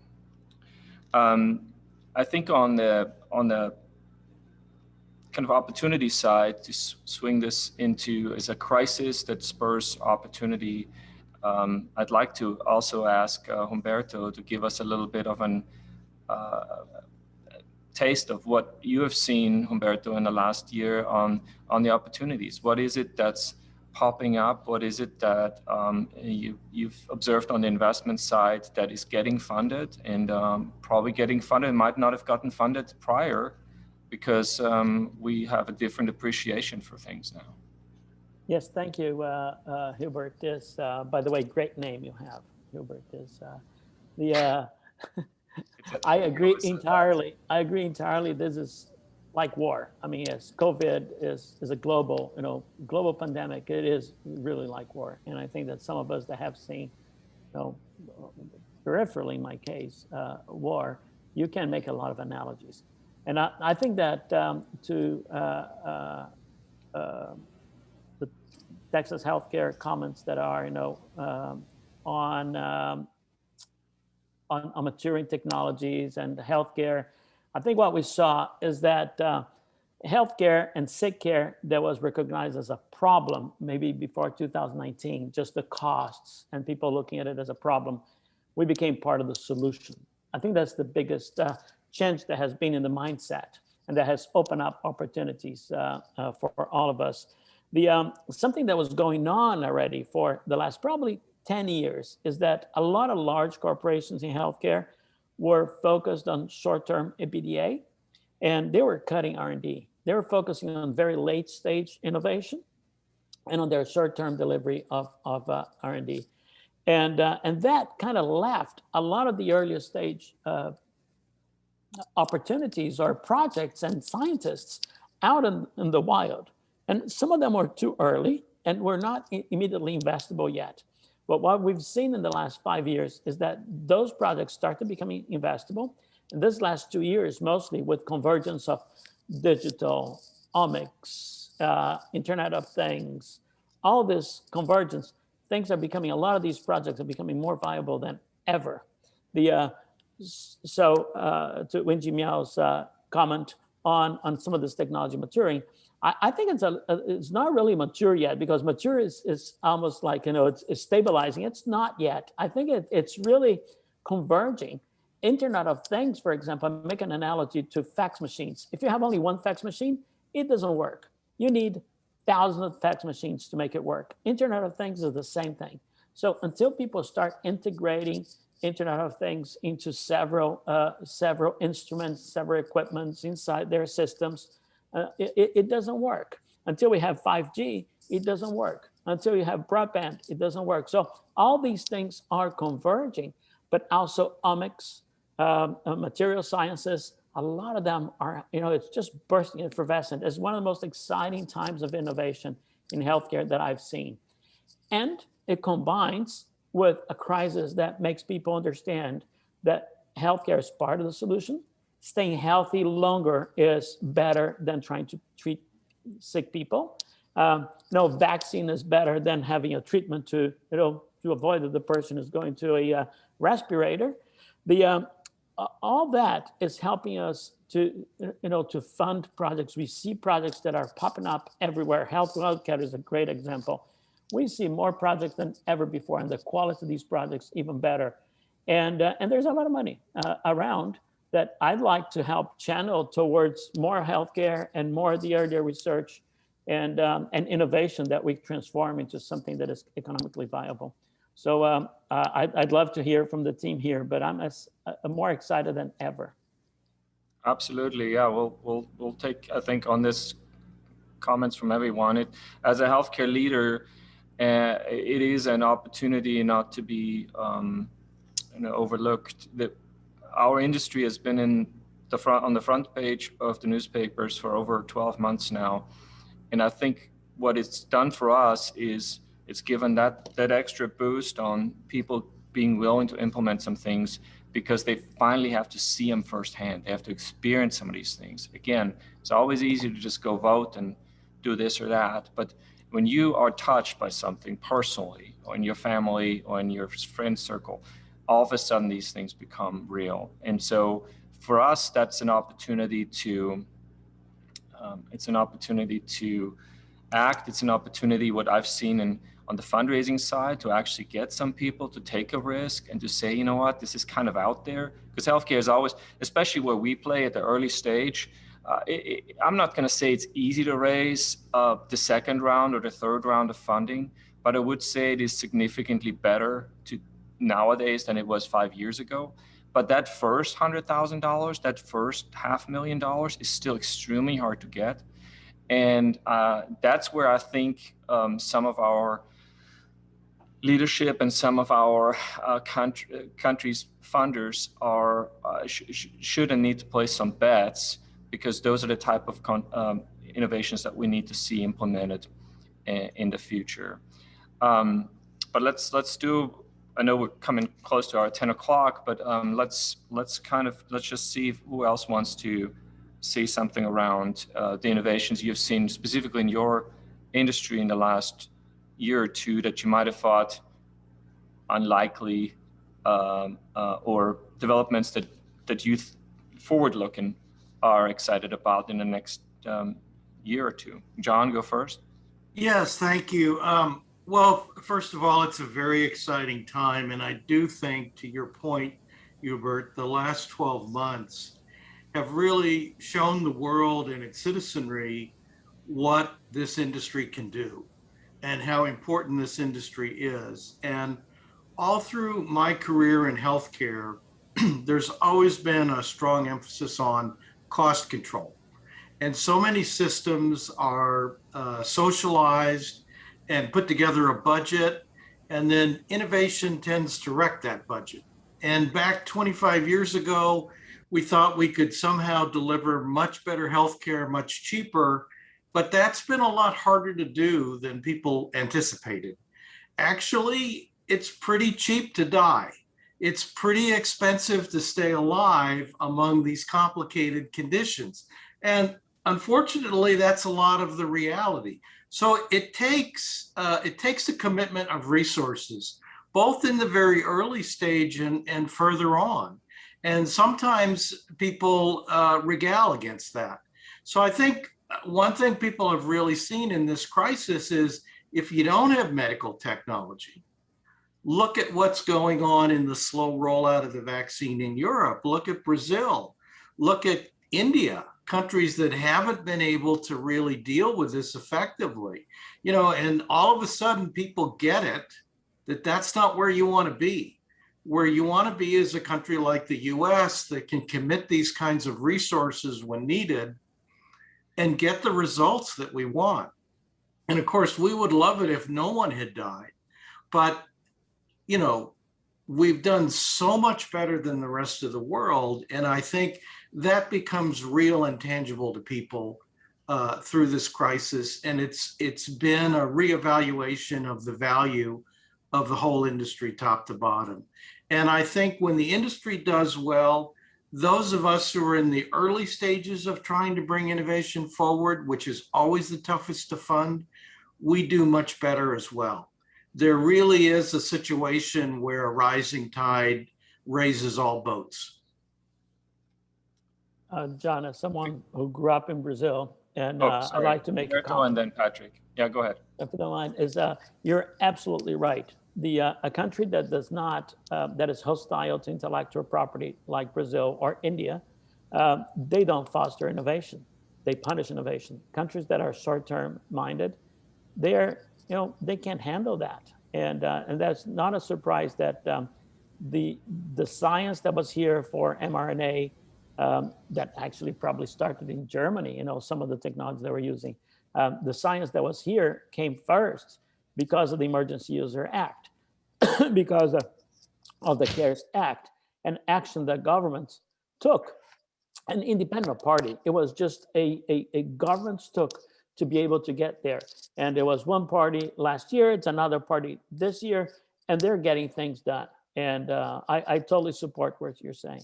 I think on the kind of opportunity side, to swing this into as a crisis that spurs opportunity, I'd like to also ask Humberto to give us a little bit of an taste of what you have seen, Humberto, in the last year on the opportunities. What is it that's popping up? What is it that you've observed on the investment side that is getting funded and probably getting funded, might not have gotten funded prior because we have a different appreciation for things now? Yes, thank you, Hubert. Is by the way, great name you have, Hubert. Is I agree entirely. I agree entirely. This is like war. I mean, yes, COVID is a global pandemic. It is really like war, and I think that some of us that have seen, peripherally, in my case, war, you can make a lot of analogies, and I think that the Texas healthcare comments that are, on maturing technologies and healthcare, I think what we saw is that healthcare and sick care that was recognized as a problem maybe before 2019, just the costs and people looking at it as a problem, we became part of the solution. I think that's the biggest change that has been in the mindset, and that has opened up opportunities for all of us. Something that was going on already for the last probably 10 years is that a lot of large corporations in healthcare were focused on short-term EBITDA, and they were cutting R&D. They were focusing on very late stage innovation and on their short-term delivery of R&D. And that kind of left a lot of the earlier stage opportunities or projects and scientists out in the wild. And some of them were too early and were not immediately investable yet. But what we've seen in the last 5 years is that those projects started becoming investable. And this last 2 years, mostly with convergence of digital, omics, Internet of Things, all this convergence, things are becoming, a lot of these projects are becoming more viable than ever. To Winxy Mao's comment on some of this technology maturing, I think it's not really mature yet, because mature is almost like, it's stabilizing. It's not yet. I think it's really converging. Internet of Things, for example, I make an analogy to fax machines. If you have only one fax machine, it doesn't work. You need thousands of fax machines to make it work. Internet of Things is the same thing. So until people start integrating Internet of Things into several instruments, several equipments inside their systems, it doesn't work. Until we have 5G, it doesn't work. Until you have broadband, it doesn't work. So all these things are converging, but also omics, material sciences, a lot of them are, it's just bursting effervescent. It's one of the most exciting times of innovation in healthcare that I've seen. And it combines with a crisis that makes people understand that healthcare is part of the solution. Staying healthy longer is better than trying to treat sick people. No vaccine is better than having a treatment to avoid that the person is going to a respirator. All that is helping us to fund projects. We see projects that are popping up everywhere. Healthcare is a great example. We see more projects than ever before, and the quality of these projects even better. And there's a lot of money around that I'd like to help channel towards more healthcare and more of the earlier research and innovation that we transform into something that is economically viable. So I'd love to hear from the team here, but I'm more excited than ever. Absolutely, yeah. We'll take, I think, on this comments from everyone. As a healthcare leader, it is an opportunity not to be overlooked. Our industry has been on the front page of the newspapers for over 12 months now, and I think what it's done for us is it's given that extra boost on people being willing to implement some things, because they finally have to see them firsthand. They have to experience some of these things. Again, it's always easy to just go vote and do this or that, but when you are touched by something personally, or in your family, or in your friend circle, all of a sudden these things become real. And so for us, that's an opportunity to, act. It's an opportunity, what I've seen on the fundraising side, to actually get some people to take a risk and to say, you know what, this is kind of out there. Because healthcare is always, especially where we play at the early stage, I'm not going to say it's easy to raise the second round or the third round of funding, but I would say it is significantly better nowadays than it was 5 years ago. But that first $100,000, that first $500,000 is still extremely hard to get. And that's where I think some of our leadership and some of our country's funders are should and need to place some bets, because those are the type of innovations that we need to see implemented in the future. But let's do. I know we're coming close to our 10 o'clock, but let's just see who else wants to say something around the innovations you've seen specifically in your industry in the last year or two that you might have thought unlikely, or developments that you forward-looking are excited about in the next year or two. John, go first. Yes, thank you. Well, first of all, it's a very exciting time. And I do think, to your point, Hubert, the last 12 months have really shown the world and its citizenry what this industry can do and how important this industry is. And all through my career in healthcare, there's always been a strong emphasis on cost control. And so many systems are socialized and put together a budget, and then innovation tends to wreck that budget. And back 25 years ago, we thought we could somehow deliver much better healthcare, much cheaper, but that's been a lot harder to do than people anticipated. Actually, it's pretty cheap to die. It's pretty expensive to stay alive among these complicated conditions. And unfortunately, that's a lot of the reality. So it takes a commitment of resources, both in the very early stage and further on. And sometimes people regale against that. So I think one thing people have really seen in this crisis is if you don't have medical technology, look at what's going on in the slow rollout of the vaccine in Europe. Look at Brazil. Look at India, countries that haven't been able to really deal with this effectively. You know, and all of a sudden people get it that that's not where you want to be. Where you want to be is a country like the US that can commit these kinds of resources when needed and get the results that we want. And of course, we would love it if no one had died. But, you know, we've done so much better than the rest of the world. And I think that becomes real and tangible to people through this crisis. And it's been a reevaluation of the value of the whole industry, top to bottom. And I think when the industry does well, those of us who are in the early stages of trying to bring innovation forward, which is always the toughest to fund, we do much better as well. There really is a situation where a rising tide raises all boats. John, as someone who grew up in Brazil, and I'd like to make a Humberto comment. and then Patrick. Yeah, go ahead. If you don't mind, is you're absolutely right. A country that does not, that is hostile to intellectual property like Brazil or India, they don't foster innovation. They punish innovation. Countries that are short-term minded, they can't handle that. And that's not a surprise that the science that was here for mRNA, that actually probably started in Germany, some of the technology they were using, the science that was here came first because of the Emergency User Act, because of the CARES Act, and action that governments took. An independent party, it was just a governments took to be able to get there. And there was one party last year, it's another party this year, and they're getting things done. And I totally support what you're saying.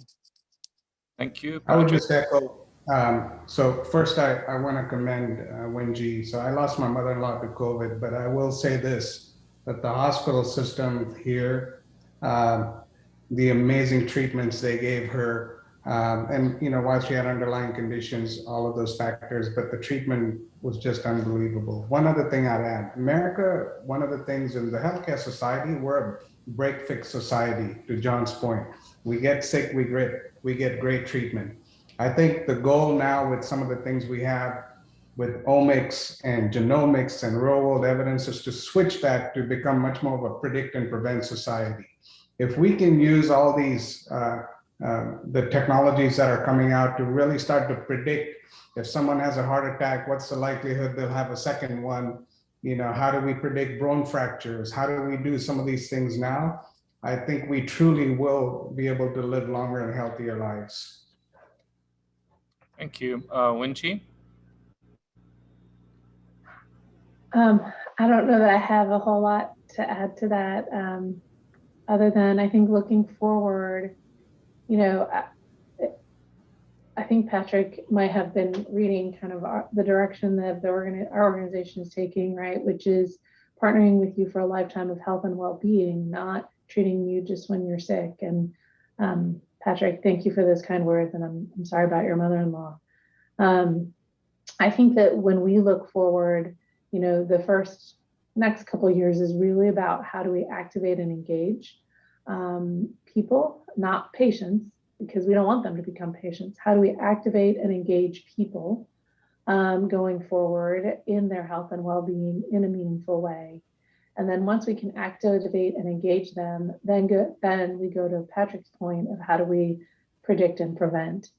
Thank you, Patrick. I would just echo. So first, I want to commend Winxy. So I lost my mother-in-law to COVID, but I will say this, that the hospital system here, the amazing treatments they gave her, and while she had underlying conditions, all of those factors, but the treatment was just unbelievable. One other thing I'd add, America, one of the things in the healthcare society, we're a break-fix society, to John's point. We get sick, we get great treatment. I think the goal now with some of the things we have with omics and genomics and real-world evidence is to switch that to become much more of a predict and prevent society. If we can use all these, the technologies that are coming out to really start to predict if someone has a heart attack, what's the likelihood they'll have a second one? How do we predict bone fractures? How do we do some of these things now? I think we truly will be able to live longer and healthier lives. Thank you. Winxy? I don't know that I have a whole lot to add to that, other than I think looking forward, I think Patrick might have been reading kind of the direction that our organization is taking, right? Which is partnering with you for a lifetime of health and well-being, not treating you just when you're sick. And Patrick, thank you for those kind words, and I'm sorry about your mother-in-law. I think that when we look forward, the next couple of years is really about how do we activate and engage people, not patients, because we don't want them to become patients. How do we activate and engage people going forward in their health and well-being in a meaningful way? And then once we can activate and engage them, then we go to Patrick's point of how do we predict and prevent,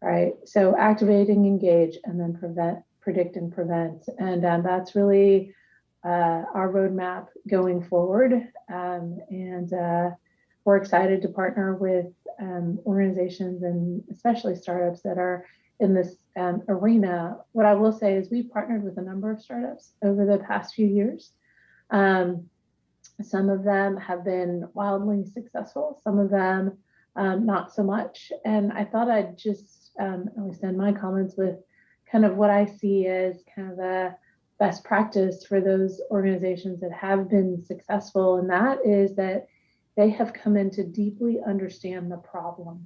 right? So activating, engage, and then predict and prevent. And that's really our roadmap going forward. And we're excited to partner with organizations and especially startups that are in this arena. What I will say is we've partnered with a number of startups over the past few years. Some of them have been wildly successful, some of them not so much. And I thought I'd just always end my comments with kind of what I see as kind of a best practice for those organizations that have been successful. And that is that they have come in to deeply understand the problem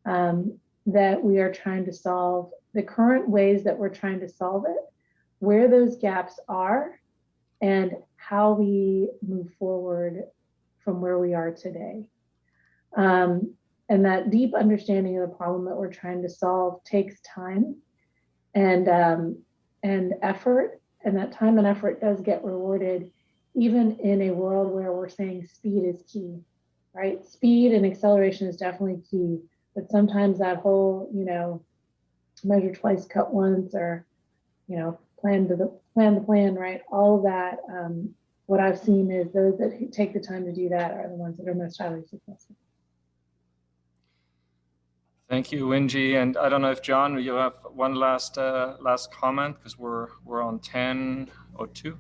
that we are trying to solve, the current ways that we're trying to solve it, where those gaps are, and how we move forward from where we are today. And that deep understanding of the problem that we're trying to solve takes time and effort, and that time and effort does get rewarded even in a world where we're saying speed is key, right? Speed and acceleration is definitely key, but sometimes that whole, measure twice, cut once, or, plan the plan, right? All of that, what I've seen is those that take the time to do that are the ones that are most highly successful. Thank you, Winxy. And I don't know if John, you have one last comment, because we're on 10:02.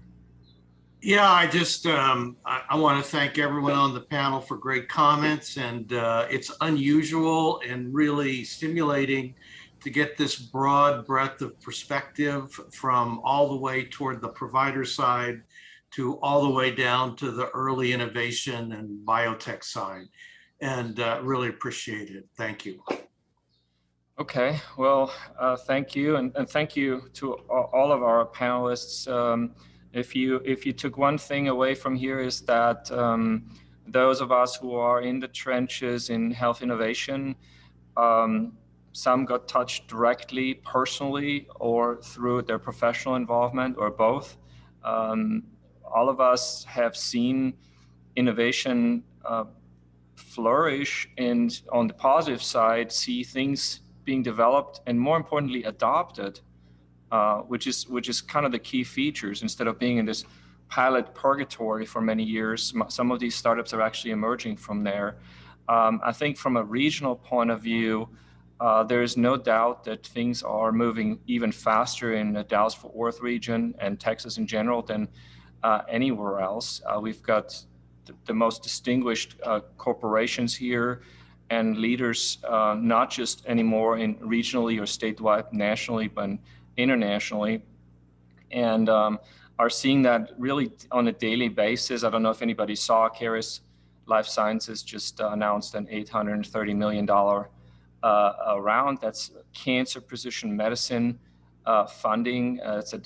Yeah, I just I want to thank everyone on the panel for great comments, and it's unusual and really stimulating to get this broad breadth of perspective from all the way toward the provider side to all the way down to the early innovation and biotech side, and really appreciate it. Thank you. Okay, well, thank you, and thank you to all of our panelists. If you took one thing away from here, is that those of us who are in the trenches in health innovation, some got touched directly, personally, or through their professional involvement, or both. All of us have seen innovation flourish, and on the positive side, see things being developed and, more importantly, adopted, which is kind of the key features. Instead of being in this pilot purgatory for many years, some of these startups are actually emerging from there. I think from a regional point of view, there is no doubt that things are moving even faster in the Dallas-Fort Worth region and Texas in general than anywhere else. We've got the most distinguished corporations here, and leaders, not just anymore in regionally or statewide, nationally, but internationally, and are seeing that really on a daily basis. I don't know if anybody saw, Caris Life Sciences just announced an $830 million round. That's cancer precision medicine funding. It's a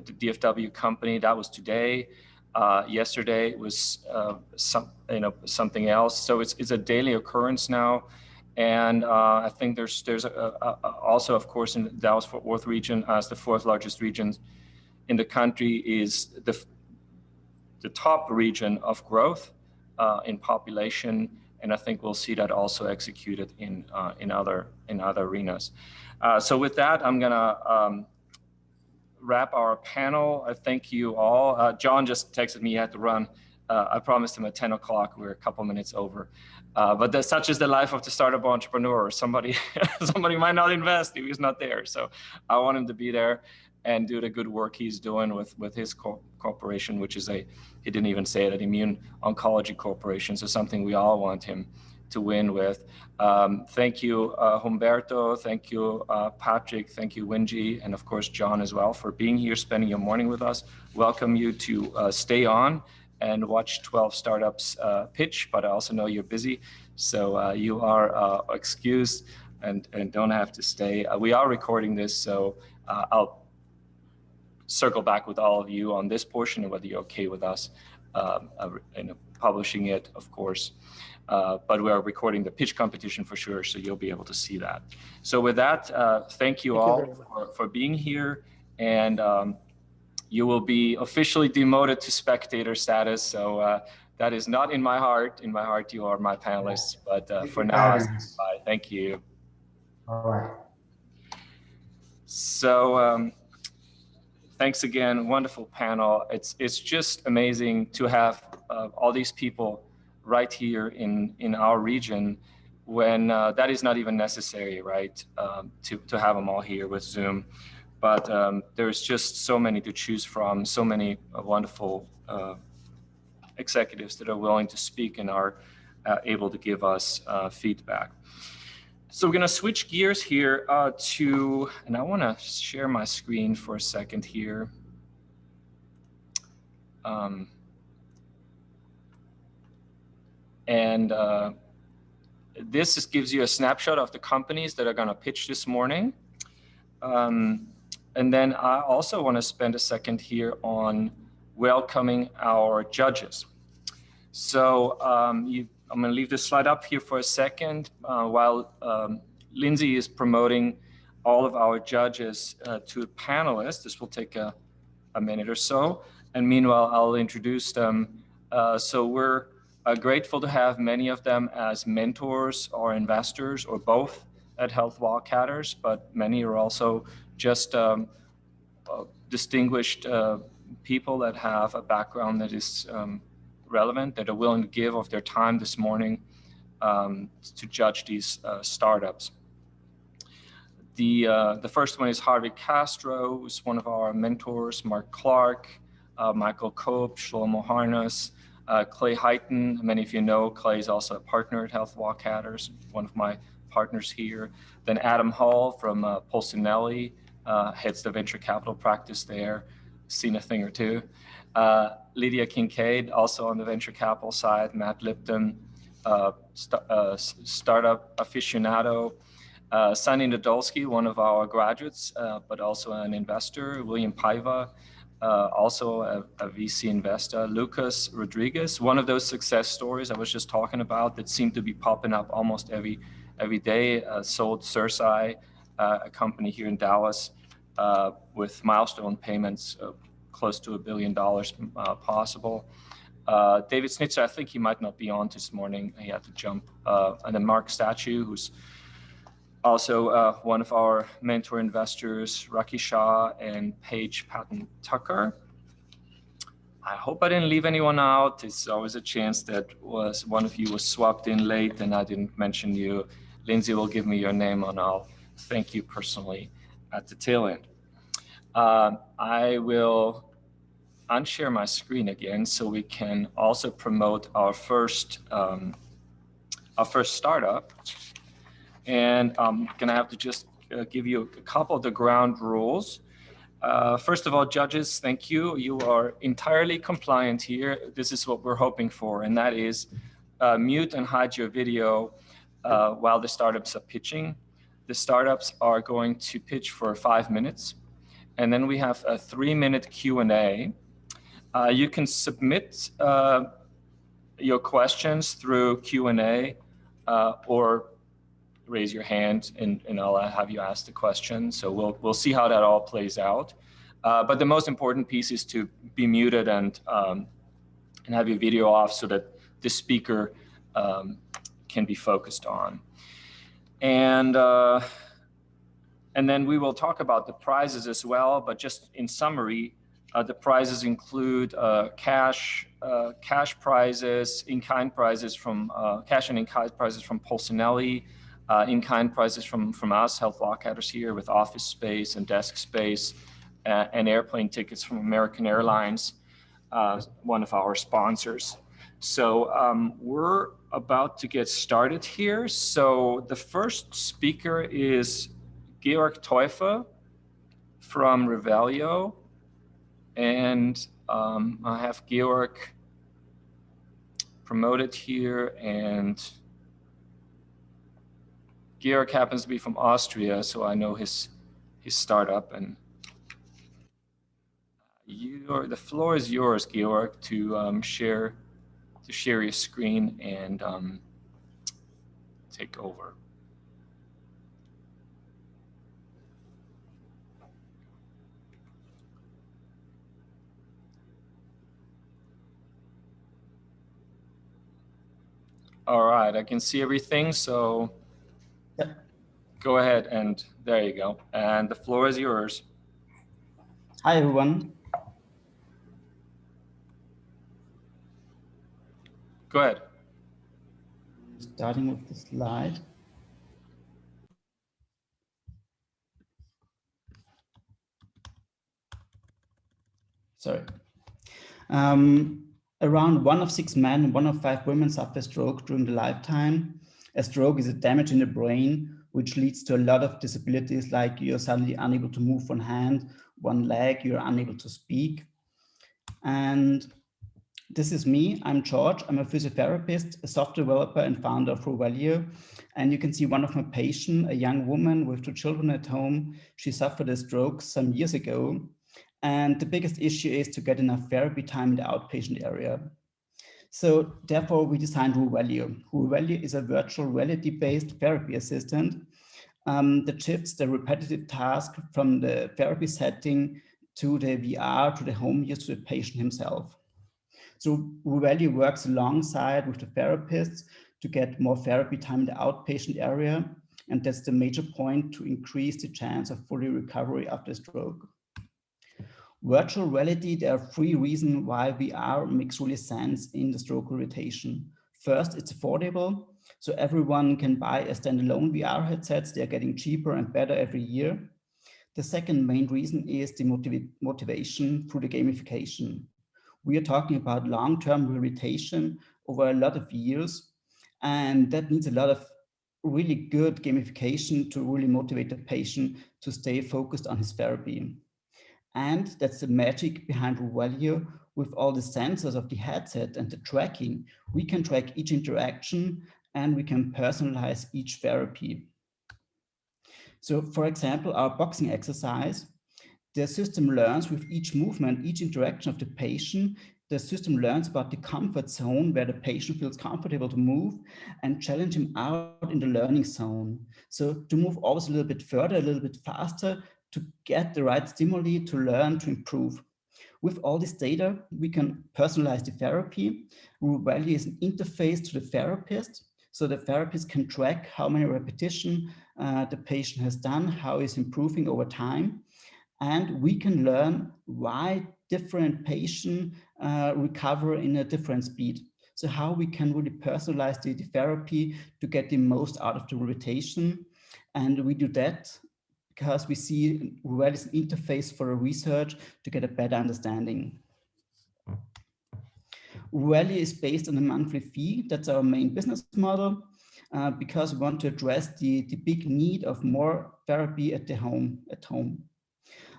DFW company. That was today. Yesterday it was something else. So it's a daily occurrence now, and I think there's also, of course, in the Dallas-Fort Worth region, as the fourth largest region in the country, is the top region of growth in population, and I think we'll see that also executed in other arenas. So with that, I'm gonna wrap our panel. I thank you all. John just texted me he had to run. I promised him at 10 o'clock. We're a couple minutes over. But such is the life of the startup entrepreneur. Somebody might not invest if he's not there. So I want him to be there and do the good work he's doing with his corporation, which is he didn't even say it, an immune oncology corporation. So something we all want him to win with. Thank you, Humberto. Thank you, Patrick. Thank you, Winxy, and of course, John as well, for being here, spending your morning with us. Welcome you to stay on and watch 12 startups pitch, but I also know you're busy, so you are excused and don't have to stay. We are recording this, so I'll circle back with all of you on this portion and whether you're okay with us publishing it, of course. But we are recording the pitch competition for sure, so you'll be able to see that. So with that, thank you all for being here, and you will be officially demoted to spectator status. So that is not in my heart. In my heart, you are my panelists, but for now, bye. Thank you. All right. So thanks again, wonderful panel. It's just amazing to have all these people right here in our region when that is not even necessary, right? To have them all here with Zoom. But there's just so many to choose from, so many wonderful executives that are willing to speak and are able to give us feedback. So we're going to switch gears here and I want to share my screen for a second here. This just gives you a snapshot of the companies that are going to pitch this morning. And then I also want to spend a second here on welcoming our judges. So I'm going to leave this slide up here for a second while Lindsay is promoting all of our judges to panelists. This will take a minute or so. And meanwhile, I'll introduce them. So we're grateful to have many of them as mentors or investors or both at Health Wildcatters, but many are also just distinguished people that have a background that is relevant, that are willing to give of their time this morning to judge these startups. The first one is Harvey Castro, who's one of our mentors, Mark Clark, Michael Cope, Shlomo Harness, Clay Heighton. Many of you know Clay is also a partner at Health Wildcatters, one of my partners here. Then Adam Hall from Polsinelli, heads the venture capital practice there, seen a thing or two. Lydia Kincaid, also on the venture capital side. Matt Lipton, startup aficionado. Sunny Nadolsky, one of our graduates, but also an investor. William Paiva, also a VC investor. Lucas Rodriguez, one of those success stories I was just talking about that seem to be popping up almost every day. Sold Cersei, a company here in Dallas, with milestone payments close to $1 billion possible. David Snitzer, I think he might not be on this morning. He had to jump. And then Mark Statue, who's also one of our mentor investors, Rocky Shah and Paige Patton Tucker. I hope I didn't leave anyone out. It's always a chance that one of you was swapped in late and I didn't mention you. Lindsay will give me your name and I'll thank you personally at the tail end. I will unshare my screen again so we can also promote our first startup. And I'm gonna have to just give you a couple of the ground rules. First of all, judges, thank you. You are entirely compliant here. This is what we're hoping for, and that is mute and hide your video while the startups are pitching. The startups are going to pitch for 5 minutes, and then we have a 3-minute Q&A. You can submit your questions through Q&A or raise your hand and I'll have you ask the question. So we'll see how that all plays out. But the most important piece is to be muted and have your video off so that the speaker can be focused on. And then we will talk about the prizes as well, but just in summary, the prizes include cash prizes, in-kind prizes from cash and in-kind prizes from Polsinelli, in-kind prizes from us, Health Wildcatters here, with office space and desk space, and airplane tickets from American Airlines, one of our sponsors. So we're about to get started here. So the first speaker is Georg Teufel from Revelio. And I have Georg promoted here, and Georg happens to be from Austria, so I know his start up, and the floor is yours, Georg, to share your screen and take over. All right, I can see everything, so go ahead, and there you go. And the floor is yours. Hi, everyone. Go ahead. Starting with the slide. Sorry. Around 1 of 6 men and 1 of 5 women suffer stroke during their lifetime. A stroke is a damage in the brain, which leads to a lot of disabilities, like you're suddenly unable to move one hand, one leg, you're unable to speak. And this is me. I'm George. I'm a physiotherapist, a software developer, and founder of RuValue. And you can see one of my patients, a young woman with 2 children at home. She suffered a stroke some years ago. And the biggest issue is to get enough therapy time in the outpatient area. So therefore, we designed RuValue. RuValue is a virtual reality-based therapy assistant that shifts the repetitive task from the therapy setting to the VR, to the home use, to the patient himself. So RuValue works alongside with the therapists to get more therapy time in the outpatient area. And that's the major point to increase the chance of fully recovery after stroke. Virtual reality, there are 3 reasons why VR makes really sense in the stroke rehabilitation. First, it's affordable. So everyone can buy a standalone VR headsets. They're getting cheaper and better every year. The second main reason is the motivation through the gamification. We are talking about long-term rehabilitation over a lot of years. And that needs a lot of really good gamification to really motivate the patient to stay focused on his therapy. And that's the magic behind RuValue. With all the sensors of the headset and the tracking, we can track each interaction and we can personalize each therapy. So for example, our boxing exercise, the system learns with each movement, each interaction of the patient, the system learns about the comfort zone where the patient feels comfortable to move and challenge him out in the learning zone. So to move always a little bit further, a little bit faster, to get the right stimuli to learn, to improve. With all this data, we can personalize the therapy. RuValue is an interface to the therapist. So the therapist can track how many repetitions the patient has done, how he's improving over time. And we can learn why different patients recover in a different speed. So how we can really personalize the therapy to get the most out of the rehabilitation. And we do that because we see RuValue as an interface for research to get a better understanding. RuValue is based on a monthly fee. That's our main business model because we want to address the big need of more therapy at home.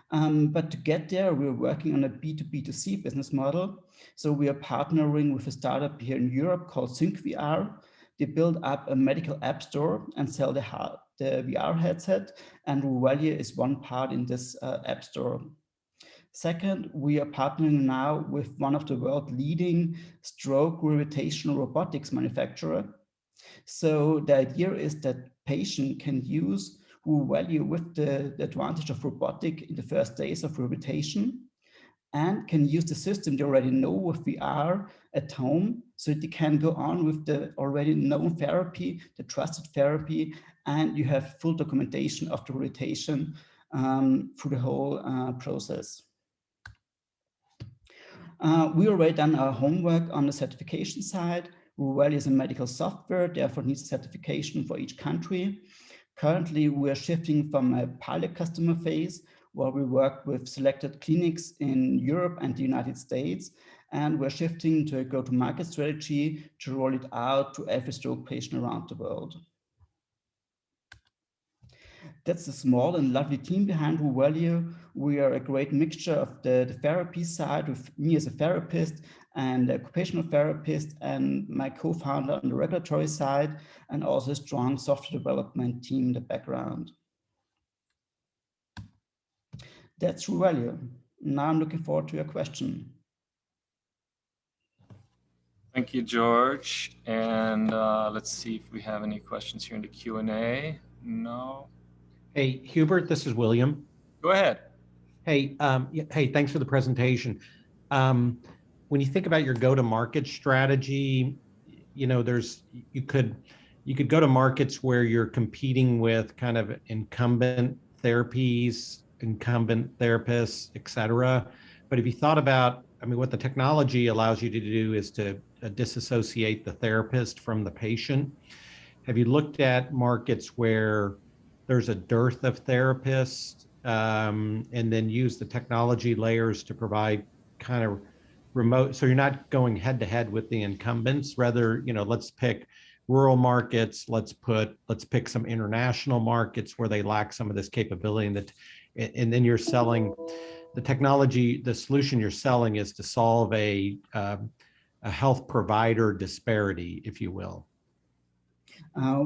But to get there, we're working on a B2B2C business model. So we are partnering with a startup here in Europe called SyncVR. They build up a medical app store and sell the VR headset, and RuValue is one part in this app store. Second, we are partnering now with one of the world leading stroke rehabilitation robotics manufacturer. So the idea is that patient can use RuValue with the advantage of robotic in the first days of rehabilitation and can use the system they already know with VR at home, so they can go on with the already known therapy, the trusted therapy, and you have full documentation of the rehabilitation through the whole process. We already done our homework on the certification side. RuValue is a medical software, therefore needs certification for each country. Currently, we are shifting from a pilot customer phase where we work with selected clinics in Europe and the United States, and we're shifting to a go-to-market strategy to roll it out to every stroke patient around the world. That's the small and lovely team behind RuValue. We are a great mixture of the therapy side with me as a therapist and the occupational therapist and my co-founder on the regulatory side, and also a strong software development team in the background. That's true value. Now I'm looking forward to your question. Thank you, George. And let's see if we have any questions here in the Q&A. No. Hey, Hubert, this is William. Go ahead. Hey, hey, thanks for the presentation. When you think about your go-to-market strategy, you know, you could go to markets where you're competing with kind of incumbent therapies, incumbent therapists, et cetera. But if you thought about, I mean, what the technology allows you to do is to disassociate the therapist from the patient. Have you looked at markets where there's a dearth of therapists, and then use the technology layers to provide kind of remote, so you're not going head to head with the incumbents, rather, you know, let's pick rural markets, let's pick some international markets where they lack some of this capability, and then you're selling the technology, the solution you're selling is to solve a health provider disparity, if you will.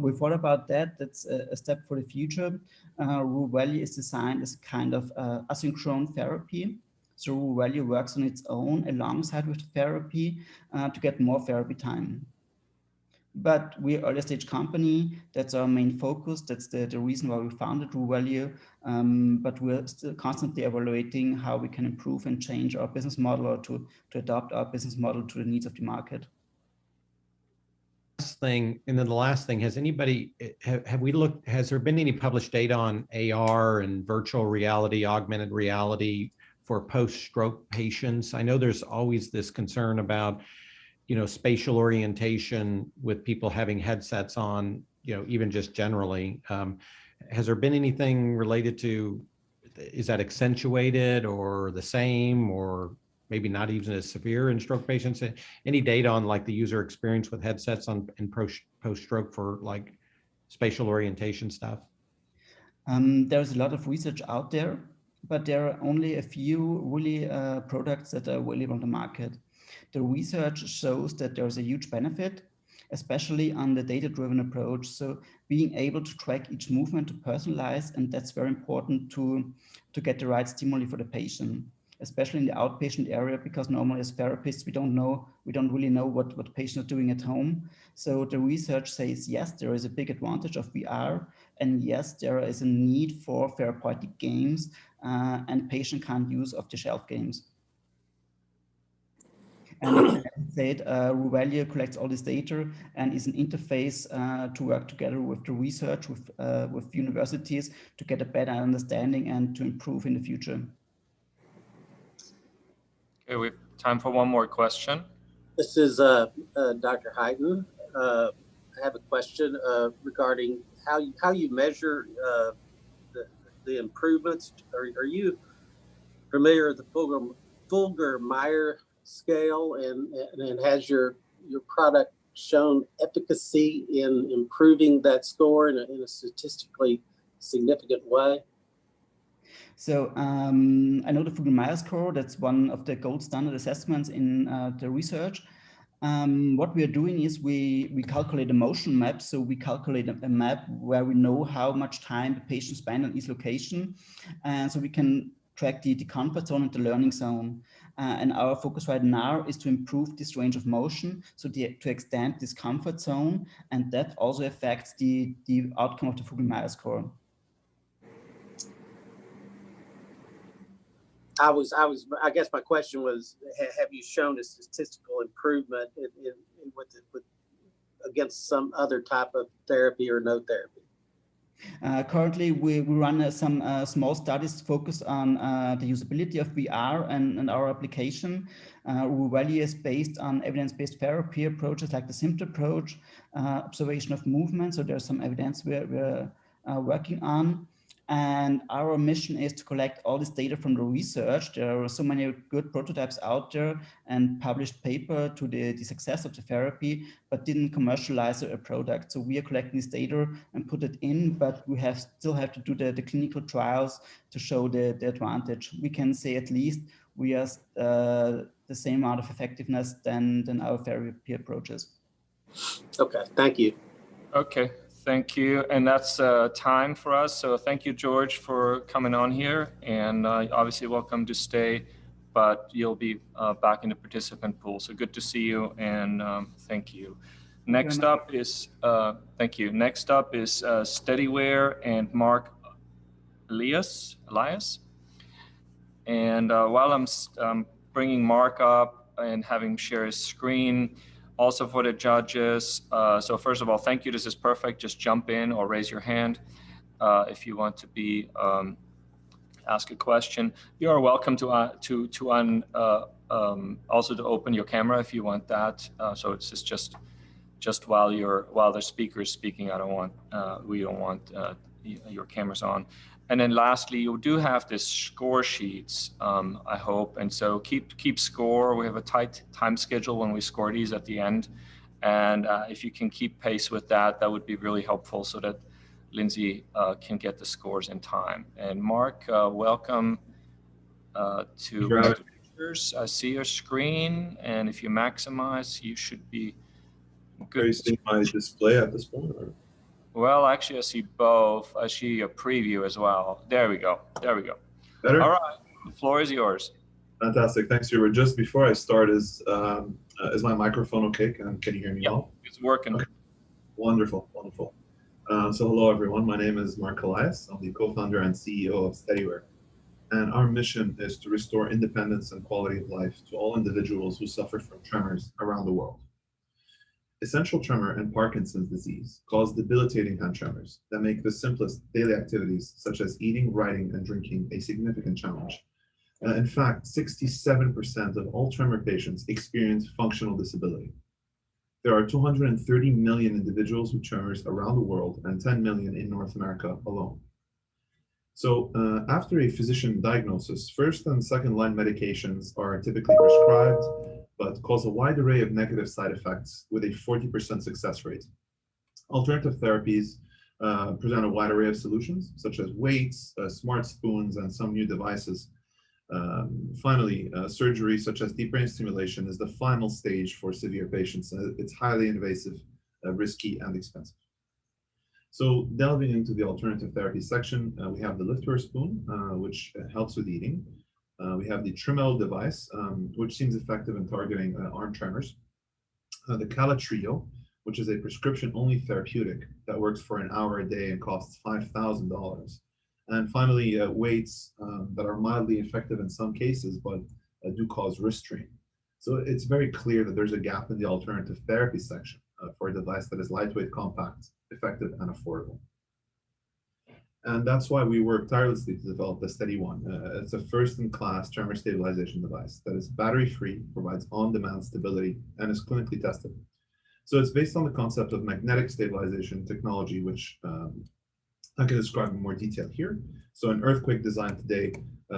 We thought about that. That's a step for the future. Rural Value is designed as a kind of asynchronous therapy. So Rural Value works on its own alongside with therapy to get more therapy time. But we're an early stage company. That's our main focus. That's the reason why we founded Rural Value. But we're still constantly evaluating how we can improve and change our business model, or to adopt our business model to the needs of the market. Thing, and then the last thing, has anybody, have we looked, has there been any published data on AR and virtual reality, augmented reality for post-stroke patients? I know there's always this concern about, you know, spatial orientation with people having headsets on, you know, even just generally. Has there been anything related to, is that accentuated or the same, or maybe not even as severe in stroke patients? Any data on like the user experience with headsets on in post-stroke for like spatial orientation stuff? There's a lot of research out there, but there are only a few really products that are available on the market. The research shows that there's a huge benefit, especially on the data-driven approach. So being able to track each movement to personalize, and that's very important to get the right stimuli for the patient, especially in the outpatient area, because normally as therapists, we don't really know what patients are doing at home. So the research says, yes, there is a big advantage of VR, and yes, there is a need for therapeutic games, and patient can't use off-the-shelf games. And as I said, Rural Value collects all this data and is an interface to work together with the research, with universities, to get a better understanding and to improve in the future. Okay, we have time for one more question. This is Dr. Hayden. I have a question regarding how you measure the improvements. Are you familiar with the Fulger-Meyer scale, and has your product shown efficacy in improving that score in a statistically significant way? So I know the Fulger-Meyer score, that's one of the gold standard assessments in the research. What we are doing is we calculate a motion map. So we calculate a map where we know how much time the patient spent on each location. And so we can track the comfort zone and the learning zone. And our focus right now is to improve this range of motion, so to extend this comfort zone. And that also affects the outcome of the Fulger-Meyer score. I guess my question was, have you shown a statistical improvement against some other type of therapy or no therapy? Currently, we run some small studies focused on the usability of VR and our application. Rural Value is based on evidence-based therapy approaches like the SIMT approach, observation of movement. So there's some evidence we're working on. And our mission is to collect all this data from the research. There are so many good prototypes out there and published paper to the success of the therapy, but didn't commercialize a product. So we are collecting this data and put it in, but we still have to do the clinical trials to show the advantage. We can say at least we are the same amount of effectiveness than our therapy approaches. Okay, thank you. Okay, Thank you. And that's time for us. So thank you, George, for coming on here. And obviously welcome to stay, but you'll be back in the participant pool. So good to see you, and thank you. Next up is, thank you. Next up is Steadyware and Mark Elias. And while I'm bringing Mark up and having him share his screen, also for the judges. So first of all, thank you. This is perfect. Just jump in or raise your hand if you want to be ask a question. You are welcome to also to open your camera if you want that. So it's just while the speaker is speaking. We don't want your cameras on. And then lastly, you do have this score sheets, I hope. And so keep score. We have a tight time schedule when we score these at the end. And if you can keep pace with that, that would be really helpful so that Lindsay can get the scores in time. And Mark, welcome to MedVentures. I see your screen. And if you maximize, you should be good. Are you seeing my display at this point? Or? Well, actually, I see both. I see a preview as well. There we go. Better? All right. The floor is yours. Fantastic. Thanks, Hubert. Just before I start, is my microphone okay? Can you hear me well? It's working. Okay. Wonderful. So hello, everyone. My name is Mark Elias. I'm the co-founder and CEO of Steadyware. And our mission is to restore independence and quality of life to all individuals who suffer from tremors around the world. Essential tremor and Parkinson's disease cause debilitating hand tremors that make the simplest daily activities, such as eating, writing, and drinking, a significant challenge. In fact, 67% of all tremor patients experience functional disability. There are 230 million individuals with tremors around the world and 10 million in North America alone. So after a physician diagnosis, first and second line medications are typically prescribed, but cause a wide array of negative side effects with a 40% success rate. Alternative therapies present a wide array of solutions, such as weights, smart spoons, and some new devices. Finally, surgery such as deep brain stimulation is the final stage for severe patients. It's highly invasive, risky, and expensive. So delving into the alternative therapy section, we have the Lifter spoon, which helps with eating. We have the Trimel device, which seems effective in targeting arm tremors. The Cala Trio, which is a prescription-only therapeutic that works for an hour a day and costs $5,000. And finally, weights that are mildly effective in some cases, but do cause wrist strain. So it's very clear that there's a gap in the alternative therapy section for a device that is lightweight, compact, effective, and affordable. And that's why we work tirelessly to develop the Steady One. It's a first-in-class tremor stabilization device that is battery-free, provides on-demand stability, and is clinically tested. So it's based on the concept of magnetic stabilization technology, which I can describe in more detail here. So in earthquake design today,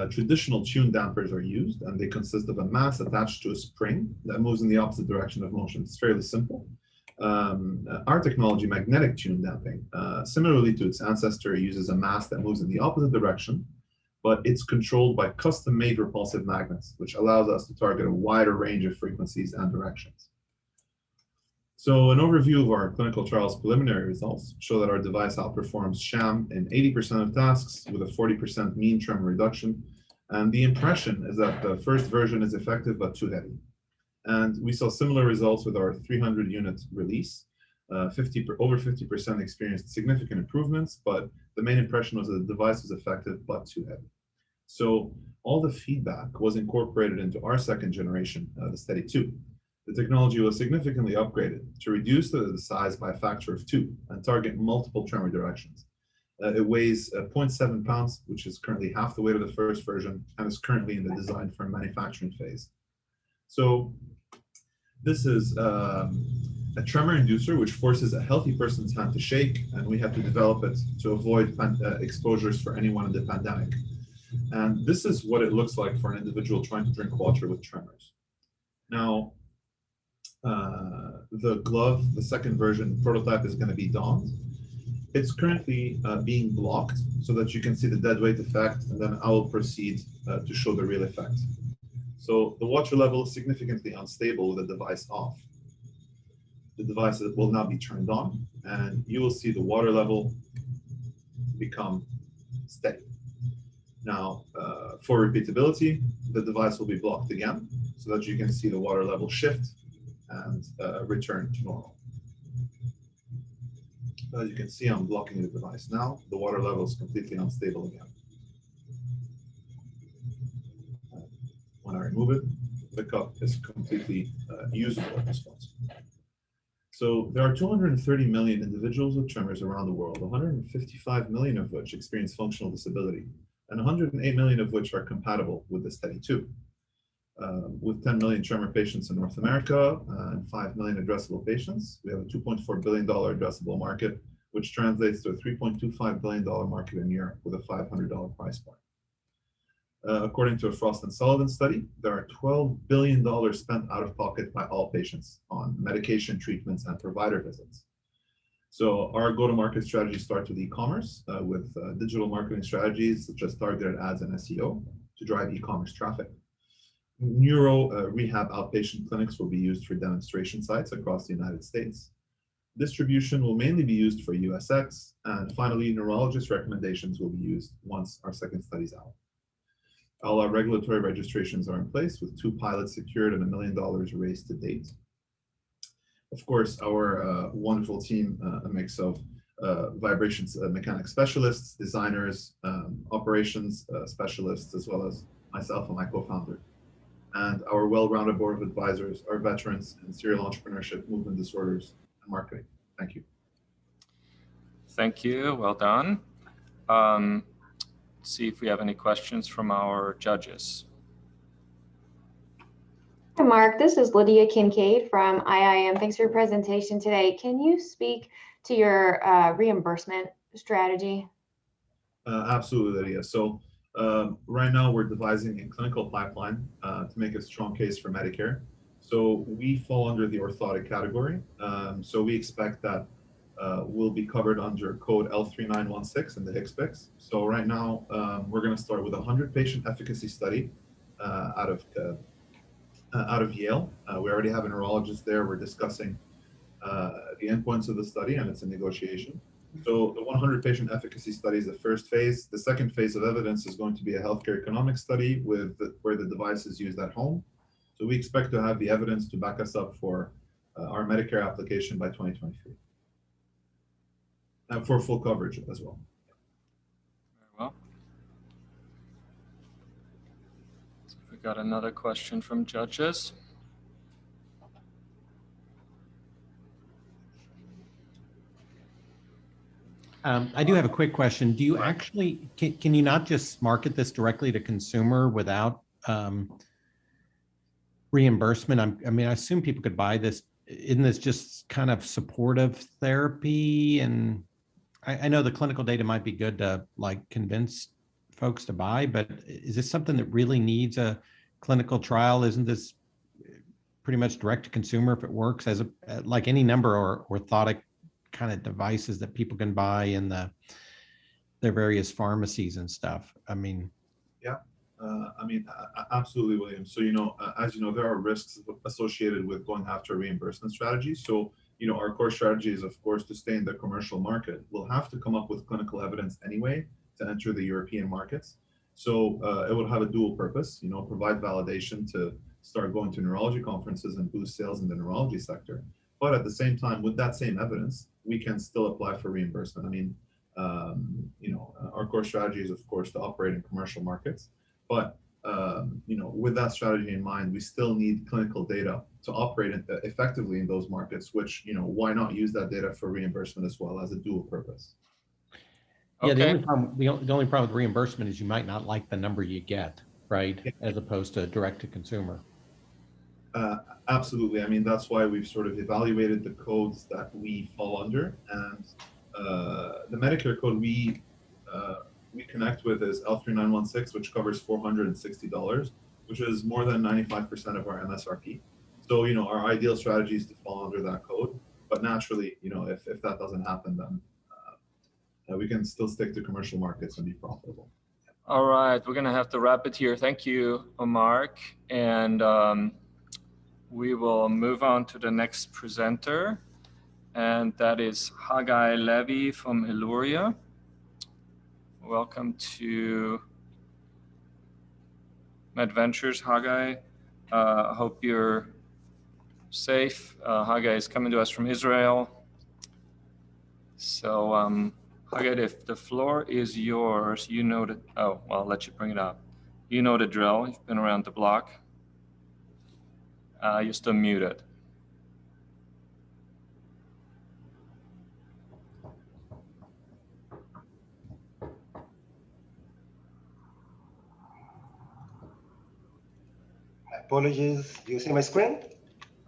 traditional tune dampers are used, and they consist of a mass attached to a spring that moves in the opposite direction of motion. It's fairly simple. Our technology, magnetic tune damping, similarly to its ancestor, uses a mass that moves in the opposite direction, but it's controlled by custom-made repulsive magnets, which allows us to target a wider range of frequencies and directions. So an overview of our clinical trials preliminary results show that our device outperforms sham in 80% of tasks with a 40% mean tremor reduction. And the impression is that the first version is effective but too heavy. And we saw similar results with our 300-unit release. Over 50% experienced significant improvements, but the main impression was that the device was effective but too heavy. So all the feedback was incorporated into our second generation, the Steady 2. The technology was significantly upgraded to reduce the size by a factor of 2 and target multiple tremor directions. It weighs 0.7 pounds, which is currently half the weight of the first version, and is currently in the design for manufacturing phase. So this is a tremor inducer which forces a healthy person's hand to shake, and we had to develop it to avoid exposures for anyone in the pandemic. And this is what it looks like for an individual trying to drink water with tremors. Now, the glove, the second version prototype, is going to be donned. It's currently being blocked so that you can see the dead weight effect, and then I will proceed to show the real effect. So the water level is significantly unstable with the device off. the device will now be turned on, and you will see the water level become steady. Now, for repeatability, the device will be blocked again so that you can see the water level shift and return to normal. As you can see, I'm blocking the device now. The water level is completely unstable again. When I remove it, the cup is completely usable at this point. So there are 230 million individuals with tremors around the world, 155 million of which experience functional disability, and 108 million of which are compatible with the study too. With 10 million tremor patients in North America and 5 million addressable patients, we have a $2.4 billion addressable market, which translates to a $3.25 billion market in Europe with a $500 price point. According to a Frost and Sullivan study, there are $12 billion spent out of pocket by all patients on medication, treatments, and provider visits. So our go-to-market strategy starts with e-commerce, with digital marketing strategies such as targeted ads and SEO to drive e-commerce traffic. Neuro rehab outpatient clinics will be used for demonstration sites across the United States. Distribution will mainly be used for USX, and finally, neurologist recommendations will be used once our second study is out. All our regulatory registrations are in place with 2 pilots secured and $1 million raised to date. Of course, our wonderful team, a mix of vibrations mechanics specialists, designers, operations specialists, as well as myself and my co-founder. And our well-rounded board of advisors are veterans in serial entrepreneurship, movement disorders, and marketing. Thank you. Thank you. Well done. Let's see if we have any questions from our judges. Hi, Mark. This is Lydia Kincaid from IIM. Thanks for your presentation today. Can you speak to your reimbursement strategy? Absolutely, Lydia. So right now we're devising a clinical pipeline to make a strong case for Medicare. So we fall under the orthotic category. So we expect that we'll be covered under code L3916 in the HCPCS. So right now we're going to start with a 100-patient efficacy study out of Yale. We already have a neurologist there. We're discussing the endpoints of the study, and it's a negotiation. So the 100-patient efficacy study is the first phase. The second phase of evidence is going to be a healthcare economic study where the device is used at home. So we expect to have the evidence to back us up for our Medicare application by 2023. And for full coverage as well. Very well. So we got another question from judges. I do have a quick question. Do you actually, can you not just market this directly to consumer without reimbursement? I mean, I assume people could buy this. Isn't this just kind of supportive therapy? And I know the clinical data might be good to like convince folks to buy, but is this something that really needs a clinical trial? Isn't this pretty much direct to consumer if it works as like any number or orthotic kind of devices that people can buy in their various pharmacies and stuff? I mean, yeah, absolutely, William. So, as you know, there are risks associated with going after a reimbursement strategy. So, our core strategy is, of course, to stay in the commercial market. We'll have to come up with clinical evidence anyway to enter the European markets. So it will have a dual purpose, provide validation to start going to neurology conferences and boost sales in the neurology sector. But at the same time, with that same evidence, we can still apply for reimbursement. I mean, our core strategy is, of course, to operate in commercial markets. But, with that strategy in mind, we still need clinical data to operate effectively in those markets, which, why not use that data for reimbursement as well as a dual purpose? Yeah, Okay. the only problem with reimbursement is you might not like the number you get, right? Yeah. As opposed to direct to consumer. Absolutely. I mean, that's why we've sort of evaluated the codes that we fall under, and the Medicare code we connect with is L3916, which covers $460, which is more than 95% of our MSRP. So, our ideal strategy is to fall under that code, but naturally, if that doesn't happen, then we can still stick to commercial markets and be profitable. All right, we're gonna have to wrap it here. Thank you, Mark, and we will move on to the next presenter. and that is Haggai Levy from Illuria. Welcome to MedVentures, Haggai. I hope you're safe. Haggai is coming to us from Israel. So, Haggai, if the floor is yours, you know that, oh, well, I'll let you bring it up. You know the drill. You've been around the block. You're still muted. Apologies. Do you see my screen?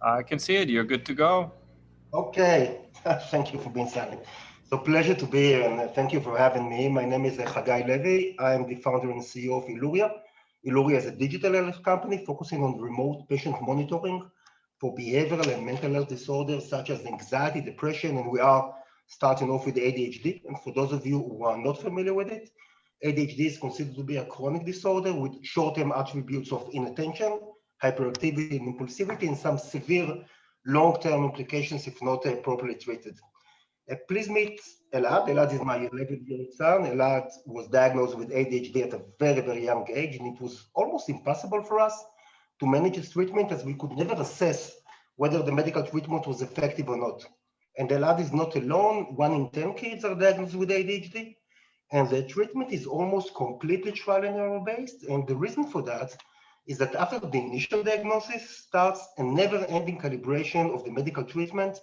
I can see it. You're good to go. Okay. Thank you for being silent. So pleasure to be here, and thank you for having me. My name is Haggai Levy. I am the founder and CEO of Illuria. Illuria is a digital health company focusing on remote patient monitoring for behavioral and mental health disorders such as anxiety, depression, and we are starting off with ADHD. And for those of you who are not familiar with it, ADHD is considered to be a chronic disorder with short-term attributes of inattention, hyperactivity, and impulsivity, and some severe long-term implications if not properly treated. Please meet Elad. Elad is my 11-year-old son. Elad was diagnosed with ADHD at a very, very young age, and it was almost impossible for us to manage his treatment as we could never assess whether the medical treatment was effective or not. And Elad is not alone. 1 in 10 kids are diagnosed with ADHD, and the treatment is almost completely trial and error based. And the reason for that is that after the initial diagnosis starts a never-ending calibration of the medical treatment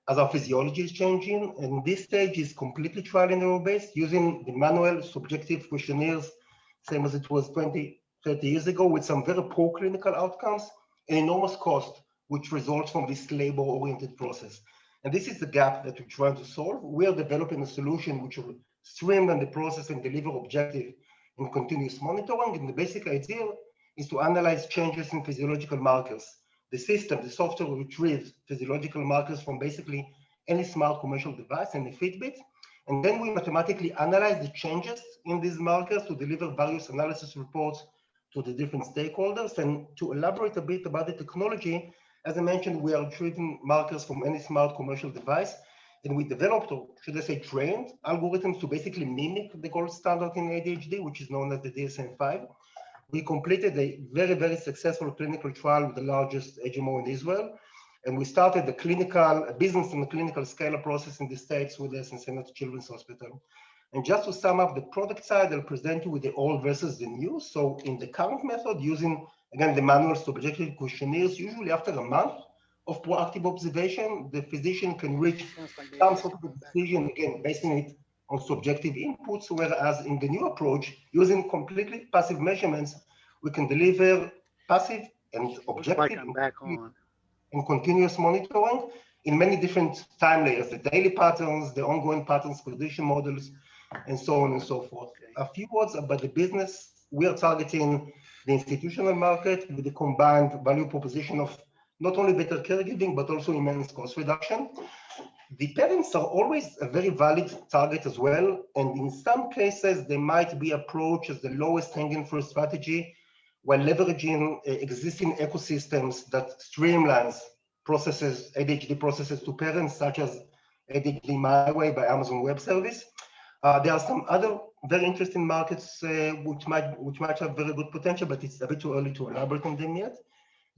as our physiology is changing. And this stage is completely trial and error based using the manual subjective questionnaires, same as it was 20, 30 years ago, with some very poor clinical outcomes and enormous cost, which results from this labor-oriented process. And this is the gap that we're trying to solve. We are developing a solution which will streamline the process and deliver objective and continuous monitoring. And the basic idea is to analyze changes in physiological markers. The system, the software retrieves physiological markers from basically any smart commercial device and a Fitbit. And then we mathematically analyze the changes in these markers to deliver various analysis reports to the different stakeholders. And to elaborate a bit about the technology, as I mentioned, we are retrieving markers from any smart commercial device. And we developed, or should I say trained, algorithms to basically mimic the gold standard in ADHD, which is known as the DSM-5. We completed a very, very successful clinical trial with the largest HMO in Israel. And we started the clinical business and the clinical scale-up process in the States with the Cincinnati Children's Hospital. And just to sum up the product side, I'll present you with the old versus the new. So in the current method, using, again, the manual subjective questionnaires, usually after a month of proactive observation, the physician can reach some sort of a decision, again, basing it on subjective inputs, whereas in the new approach, using completely passive measurements, we can deliver passive and objective and continuous monitoring in many different time layers, the daily patterns, the ongoing patterns, condition models, and so on and so forth. A few words about the business. We are targeting the institutional market with the combined value proposition of not only better caregiving, but also immense cost reduction. The parents are always a very valid target as well. And in some cases, they might be approached as the lowest hanging fruit strategy while leveraging existing ecosystems that streamlines processes, ADHD processes to parents, such as ADHD My Way by Amazon Web Service. There are some other very interesting markets which might have very good potential, but it's a bit too early to elaborate on them yet.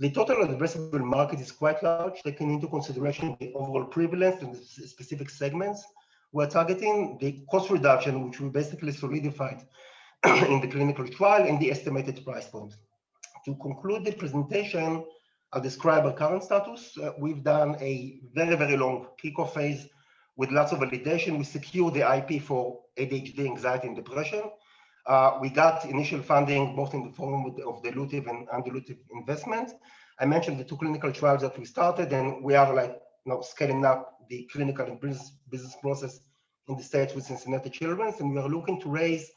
The total addressable market is quite large, taking into consideration the overall prevalence and the specific segments we're targeting, the cost reduction, which we basically solidified in the clinical trial, and the estimated price point. To conclude the presentation, I'll describe our current status. We've done a very, very long kickoff phase with lots of validation. We secured the IP for ADHD, anxiety, and depression. We got initial funding both in the form of dilutive and undilutive investment. I mentioned the 2 clinical trials that we started, and we are scaling up the clinical and business process in the States with Cincinnati Children's, and we are looking to raise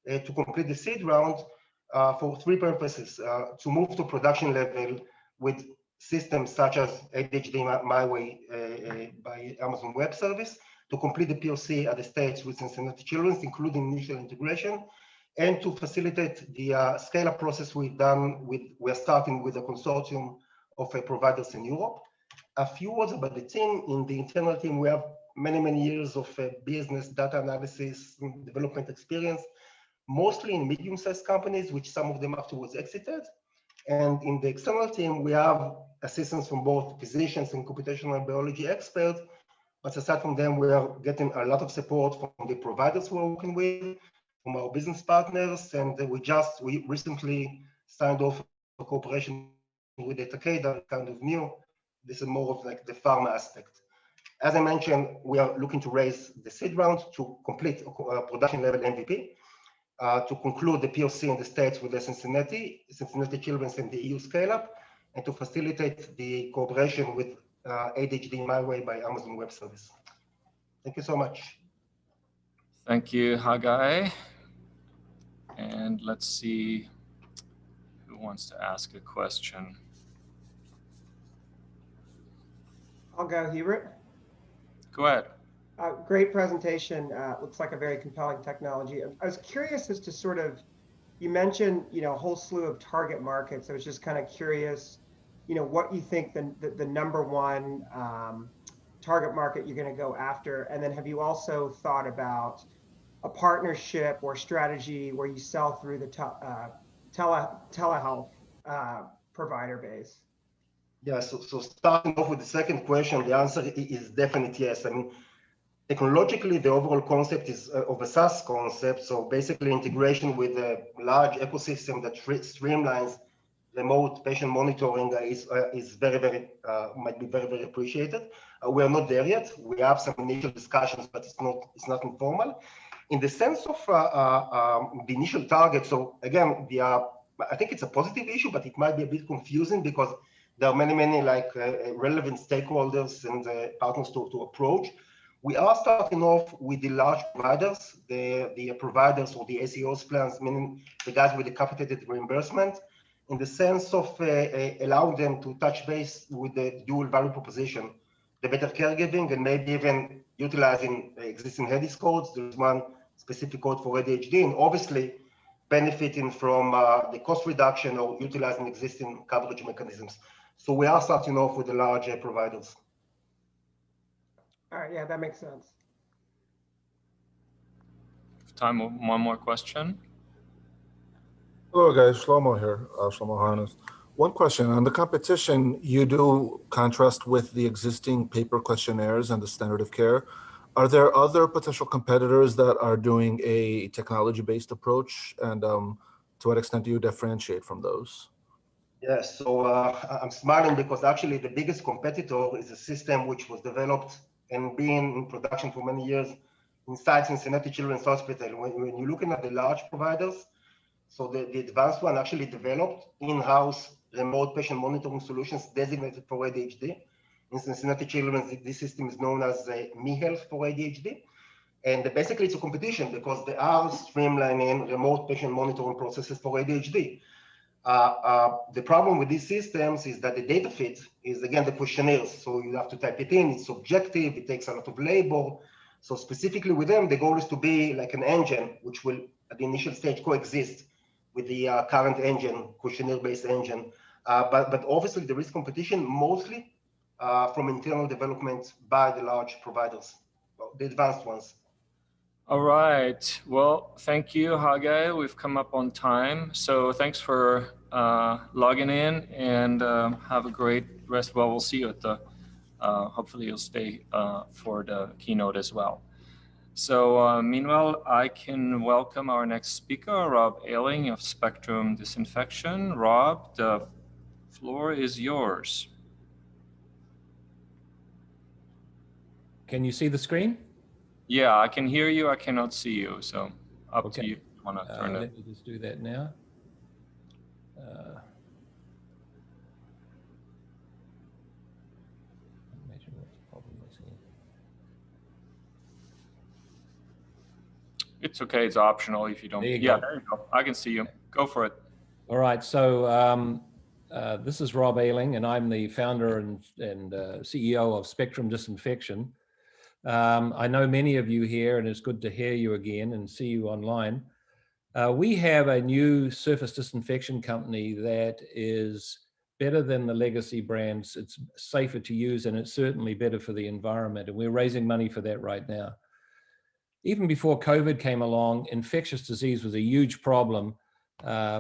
to complete the seed round for 3 purposes: to move to production level with systems such as ADHD My Way by Amazon Web Service, to complete the POC at the States with Cincinnati Children's, including initial integration, and to facilitate the scale-up process we're starting with a consortium of providers in Europe. A few words about the team. In the internal team, we have many years of business data analysis and development experience, mostly in medium-sized companies, which some of them afterwards exited. And in the external team, we have assistants from both physicians and computational biology experts. But aside from them, we are getting a lot of support from the providers we're working with, from our business partners, and we recently signed off a cooperation with the Takeda, kind of new. This is more of like the pharma aspect. As I mentioned, we are looking to raise the seed round to complete production level MVP, to conclude the POC in the States with the Cincinnati Children's and the EU scale-up, and to facilitate the cooperation with ADHD My Way by Amazon Web Service. Thank you so much. Thank you, Haggai. And let's see who wants to ask a question. I'll go, Hubert. Go ahead. Great presentation. Looks like a very compelling technology. I was curious as to sort of, you mentioned, a whole slew of target markets. I was just kind of curious, what you think the number one target market you're going to go after. And then have you also thought about a partnership or strategy where you sell through the telehealth provider base? Yeah, so starting off with the second question, the answer is definitely yes. I mean, technologically, the overall concept is of a SaaS concept. So basically integration with a large ecosystem that streamlines remote patient monitoring is might be very appreciated. We are not there yet. We have some initial discussions, but it's not informal. In the sense of the initial target, so again, I think it's a positive issue, but it might be a bit confusing because there are many like relevant stakeholders and partners to approach. We are starting off with the large providers, the providers or the ACOs plans, meaning the guys with the capitated reimbursement, in the sense of allowing them to touch base with the dual value proposition, the better caregiving, and maybe even utilizing existing HEDIS codes. There's one specific code for ADHD, and obviously benefiting from the cost reduction or utilizing existing coverage mechanisms. So we are starting off with the larger providers. All right, yeah, that makes sense. Time for one more question. Hello guys, Shlomo here, Shlomo Harness. One question on the competition, you do contrast with the existing paper questionnaires and the standard of care. Are there other potential competitors that are doing a technology-based approach? And to what extent do you differentiate from those? Yes, so I'm smiling because actually the biggest competitor is a system which was developed and been in production for many years inside Cincinnati Children's Hospital. When you're looking at the large providers, so the advanced one actually developed in-house remote patient monitoring solutions designated for ADHD. In Cincinnati Children's, this system is known as MeHealth for ADHD. And basically it's a competition because they are streamlining remote patient monitoring processes for ADHD. The problem with these systems is that the data fit is, again, the questionnaires. So you have to type it in, it's subjective, it takes a lot of labor. So specifically with them, the goal is to be like an engine, which will at the initial stage coexist with the current engine, questionnaire-based engine. But obviously there is competition mostly from internal development by the large providers, the advanced ones. All right. Well, thank you, Haggai. We've come up on time. So thanks for logging in and have a great rest. Well, we'll see you at the, hopefully you'll stay for the keynote as well. So meanwhile, I can welcome our next speaker, Rob Ayling of Spectrum Disinfection. Rob, the floor is yours. Can you see the screen? Yeah, I can hear you. I cannot see you. So up to you. Want to turn it? Let me just do that now. Imagine what the problem is here. It's okay. It's optional if you don't. There you go. I can see you. Go for it. All right. So this is Rob Ayling, and I'm the founder and CEO of Spectrum Disinfection. I know many of you here, and it's good to hear you again and see you online. We have a new surface disinfection company that is better than the legacy brands. It's safer to use, and it's certainly better for the environment. And we're raising money for that right now. Even before COVID came along, infectious disease was a huge problem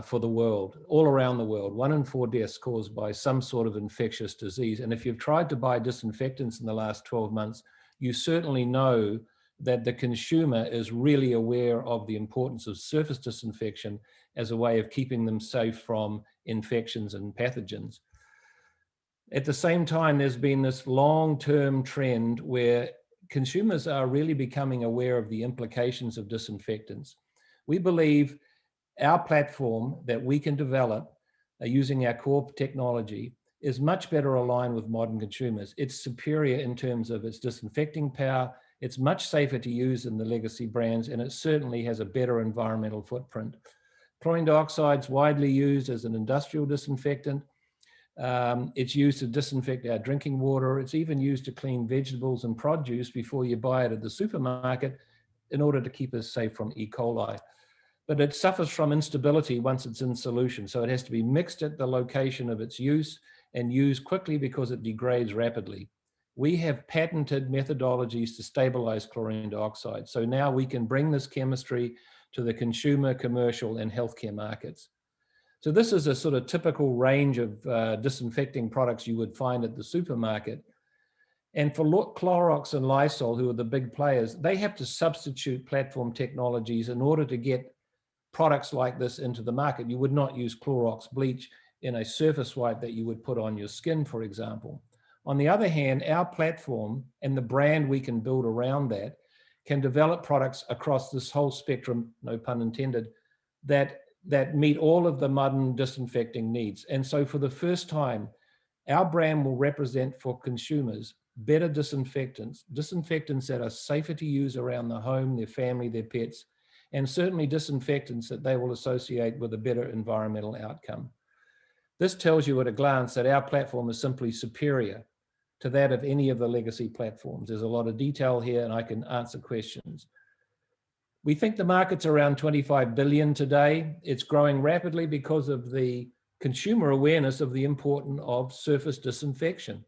for the world, all around the world. 1 in 4 deaths caused by some sort of infectious disease. And if you've tried to buy disinfectants in the last 12 months, you certainly know that the consumer is really aware of the importance of surface disinfection as a way of keeping them safe from infections and pathogens. At the same time, there's been this long-term trend where consumers are really becoming aware of the implications of disinfectants. We believe our platform that we can develop using our core technology is much better aligned with modern consumers. It's superior in terms of its disinfecting power. It's much safer to use than the legacy brands, and it certainly has a better environmental footprint. Chlorine dioxide is widely used as an industrial disinfectant. It's used to disinfect our drinking water. It's even used to clean vegetables and produce before you buy it at the supermarket in order to keep us safe from E. coli. But it suffers from instability once it's in solution. So it has to be mixed at the location of its use and used quickly because it degrades rapidly. We have patented methodologies to stabilize chlorine dioxide. So now we can bring this chemistry to the consumer, commercial, and healthcare markets. So this is a sort of typical range of disinfecting products you would find at the supermarket. And for Clorox and Lysol, who are the big players, they have to substitute platform technologies in order to get products like this into the market. You would not use Clorox bleach in a surface wipe that you would put on your skin, for example. On the other hand, our platform and the brand we can build around that can develop products across this whole spectrum, no pun intended, that meet all of the modern disinfecting needs. And so for the first time, our brand will represent for consumers better disinfectants that are safer to use around the home, their family, their pets, and certainly disinfectants that they will associate with a better environmental outcome. This tells you at a glance that our platform is simply superior to that of any of the legacy platforms. There's a lot of detail here and I can answer questions. We think the market's around 25 billion today. It's growing rapidly because of the consumer awareness of the importance of surface disinfection.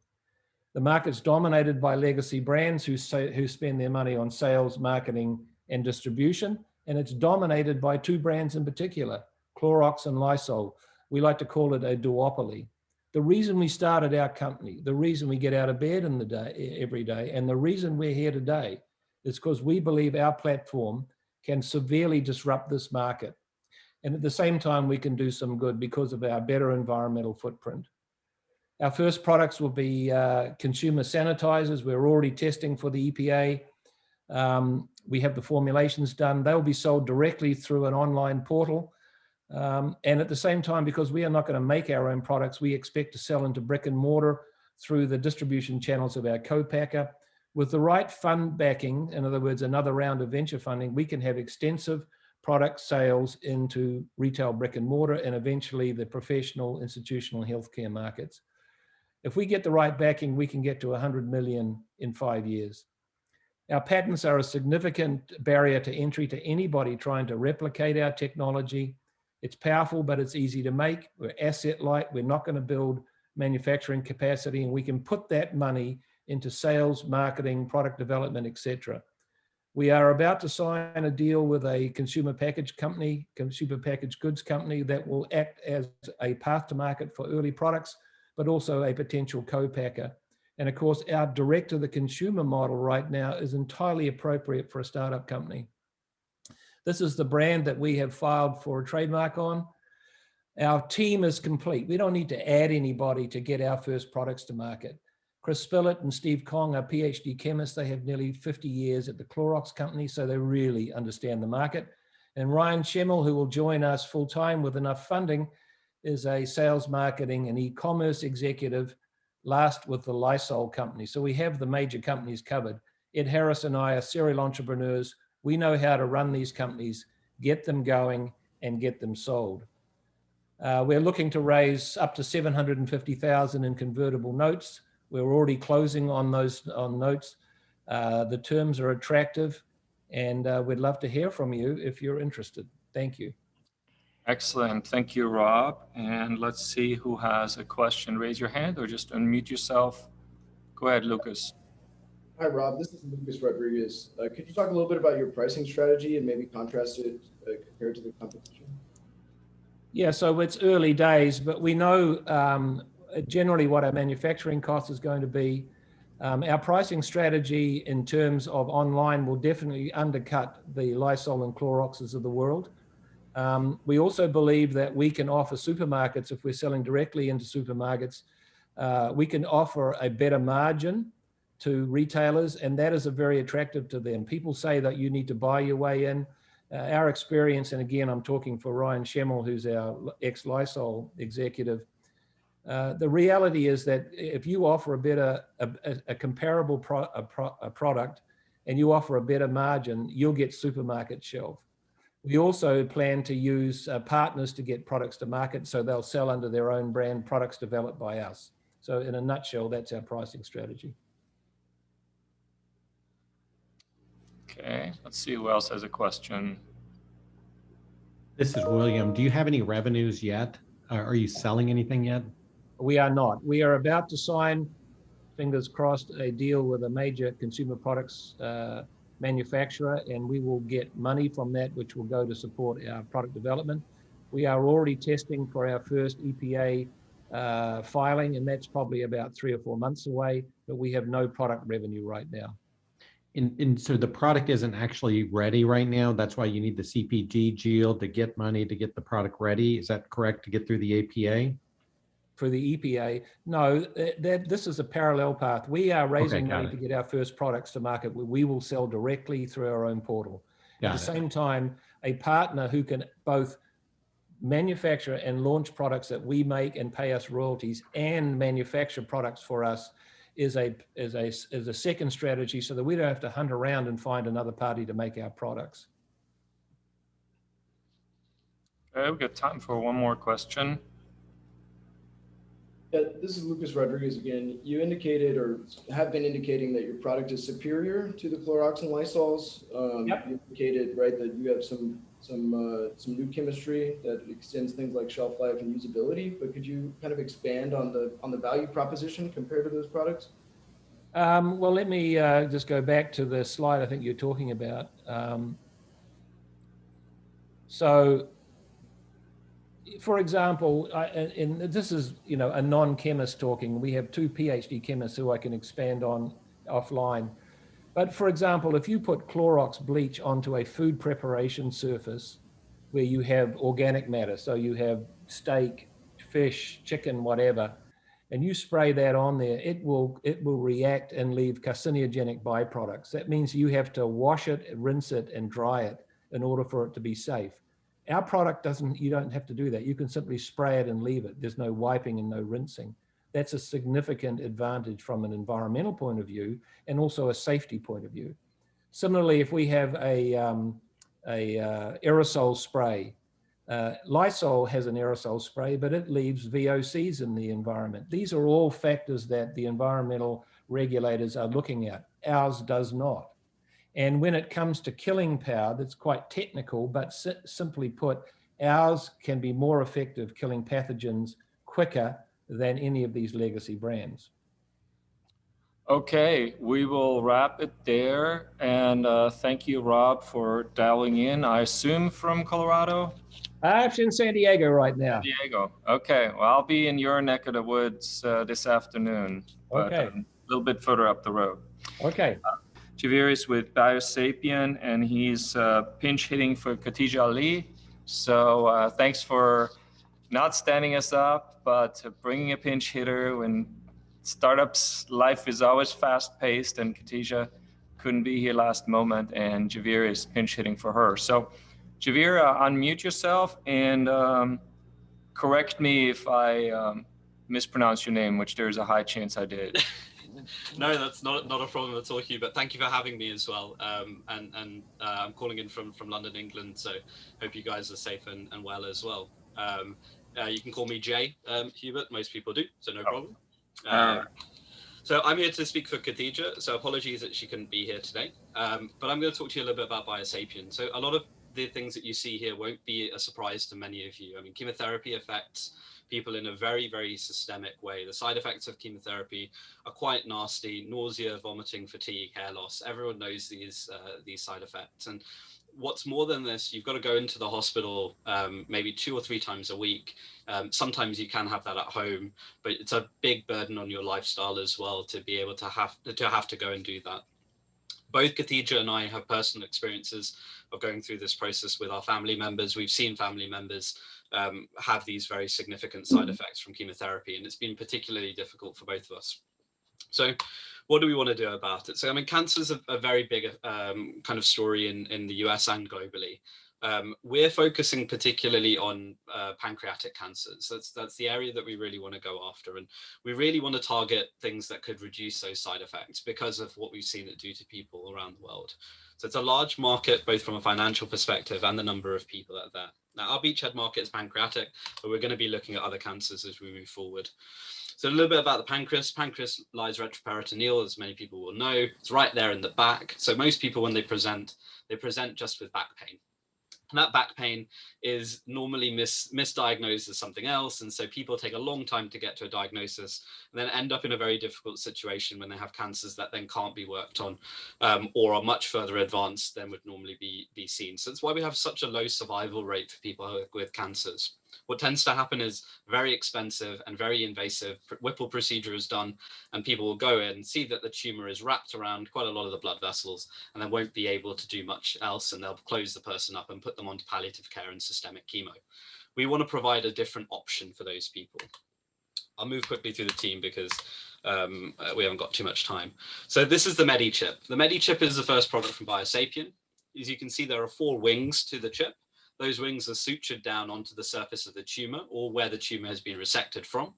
The market's dominated by legacy brands who spend their money on sales, marketing, and distribution. And it's dominated by 2 brands in particular, Clorox and Lysol. We like to call it a duopoly. The reason we started our company, the reason we get out of bed every day, and the reason we're here today is because we believe our platform can severely disrupt this market. And at the same time, we can do some good because of our better environmental footprint. Our first products will be consumer sanitizers. We're already testing for the EPA. We have the formulations done. They'll be sold directly through an online portal. And at the same time, because we are not going to make our own products, we expect to sell into brick and mortar through the distribution channels of our co-packer. With the right fund backing, in other words, another round of venture funding, we can have extensive product sales into retail brick and mortar and eventually the professional institutional healthcare markets. If we get the right backing, we can get to 100 million in 5 years. Our patents are a significant barrier to entry to anybody trying to replicate our technology. It's powerful, but it's easy to make. We're asset light. We're not going to build manufacturing capacity, and we can put that money into sales, marketing, product development, etc. We are about to sign a deal with a consumer packaged goods company that will act as a path to market for early products, but also a potential co-packer. And of course, our direct to the consumer model right now is entirely appropriate for a startup company. This is the brand that we have filed for a trademark on. Our team is complete. We don't need to add anybody to get our first products to market. Chris Spillett and Steve Kong are PhD chemists. They have nearly 50 years at the Clorox company, so they really understand the market. And Ryan Schemmel, who will join us full-time with enough funding, is a sales, marketing, and e-commerce executive, last with the Lysol company. So we have the major companies covered. Ed Harris and I are serial entrepreneurs. We know how to run these companies, get them going, and get them sold. We're looking to raise up to 750,000 in convertible notes. We're already closing on those notes. The terms are attractive, and we'd love to hear from you if you're interested. Thank you. Excellent. Thank you, Rob. And let's see who has a question. Raise your hand or just unmute yourself. Go ahead, Lucas. Hi, Rob. This is Lucas Rodriguez. Could you talk a little bit about your pricing strategy and maybe contrast it compared to the competition? Yeah, so it's early days, but we know generally what our manufacturing cost is going to be. Our pricing strategy in terms of online will definitely undercut the Lysol and Cloroxes of the world. We also believe that we can offer supermarkets, if we're selling directly into supermarkets, we can offer a better margin to retailers, and that is very attractive to them. People say that you need to buy your way in. Our experience, and again, I'm talking for Ryan Schemmel, who's our ex-Lysol executive, the reality is that if you offer a comparable product and you offer a better margin, you'll get supermarket shelf. We also plan to use partners to get products to market, so they'll sell under their own brand products developed by us. So in a nutshell, that's our pricing strategy. Okay, let's see who else has a question. This is William. Do you have any revenues yet? Are you selling anything yet? We are not. We are about to sign, fingers crossed, a deal with a major consumer products manufacturer, and we will get money from that, which will go to support our product development. We are already testing for our first EPA filing, and that's probably about 3 or 4 months away, but we have no product revenue right now. And so the product isn't actually ready right now. That's why you need the CPG deal to get money to get the product ready. Is that correct, to get through the APA? For the EPA, no, this is a parallel path. We are raising money to get our first products to market. We will sell directly through our own portal. At the same time, a partner who can both manufacture and launch products that we make and pay us royalties and manufacture products for us is a second strategy, so that we don't have to hunt around and find another party to make our products. Okay, we've got time for one more question. Yeah, this is Lucas Rodriguez again. You indicated, or have been indicating, that your product is superior to the Clorox and Lysols. Yep. You indicated, right, that you have some new chemistry that extends things like shelf life and usability. But could you kind of expand on the value proposition compared to those products? Well, let me just go back to the slide I think you're talking about. So, for example, and this is, a non-chemist talking. We have 2 PhD chemists who I can expand on offline. But for example, if you put Clorox bleach onto a food preparation surface where you have organic matter, so you have steak, fish, chicken, whatever, and you spray that on there, it will react and leave carcinogenic byproducts. That means you have to wash it, rinse it, and dry it in order for it to be safe. Our product you don't have to do that. You can simply spray it and leave it. There's no wiping and no rinsing. That's a significant advantage from an environmental point of view and also a safety point of view. Similarly, if we have a aerosol spray, Lysol has an aerosol spray, but it leaves VOCs in the environment. These are all factors that the environmental regulators are looking at. Ours does not. And when it comes to killing power, that's quite technical, but simply put, ours can be more effective killing pathogens quicker than any of these legacy brands. Okay, we will wrap it there. And thank you, Rob, for dialing in. I assume from Colorado? I'm in San Diego right now. San Diego. Okay, well, I'll be in your neck of the woods this afternoon, but okay. A little bit further up the road. Okay. Javier is with Biosapien, and he's pinch hitting for Khadija Ali. So thanks for not standing us up, but bringing a pinch hitter when startups' life is always fast-paced, and Khadija couldn't be here last moment, and Javier is pinch hitting for her. So Javier, unmute yourself and correct me if I mispronounce your name, which there's a high chance I did. No, that's not a problem at all, Hubert. Thank you for having me as well. I'm calling in from London, England, so hope you guys are safe and well as well. You can call me Jay, Hubert. Most people do, so no problem. So I'm here to speak for Khadija, so apologies that she couldn't be here today. But I'm going to talk to you a little bit about Biosapien. So a lot of the things that you see here won't be a surprise to many of you. I mean, chemotherapy affects people in a very, very systemic way. The side effects of chemotherapy are quite nasty: nausea, vomiting, fatigue, hair loss. Everyone knows these side effects. And what's more than this, you've got to go into the hospital maybe 2 or 3 times a week. Sometimes you can have that at home, but it's a big burden on your lifestyle as well to be able to have to go and do that. Both Khadija and I have personal experiences of going through this process with our family members. We've seen family members have these very significant side effects from chemotherapy, and it's been particularly difficult for both of us. So what do we want to do about it? So, I mean, cancer is a very big kind of story in the US and globally. We're focusing particularly on pancreatic cancers. That's the area that we really want to go after. And we really want to target things that could reduce those side effects because of what we've seen it do to people around the world. So it's a large market, both from a financial perspective and the number of people that are there. Now, our beachhead market is pancreatic, but we're going to be looking at other cancers as we move forward. So a little bit about the pancreas. Pancreas lies retroperitoneal, as many people will know. It's right there in the back. So most people, when they present just with back pain. And that back pain is normally misdiagnosed as something else. And so people take a long time to get to a diagnosis and then end up in a very difficult situation when they have cancers that then can't be worked on or are much further advanced than would normally be seen. So that's why we have such a low survival rate for people with cancers. What tends to happen is very expensive and very invasive Whipple procedure is done, and people will go in and see that the tumor is wrapped around quite a lot of the blood vessels, and they won't be able to do much else, and they'll close the person up and put them onto palliative care and systemic chemo. We want to provide a different option for those people. I'll move quickly through the team because we haven't got too much time. So this is the Medi Chip. The Medi Chip is the first product from Biosapien. As you can see, there are 4 wings to the chip. Those wings are sutured down onto the surface of the tumor or where the tumor has been resected from.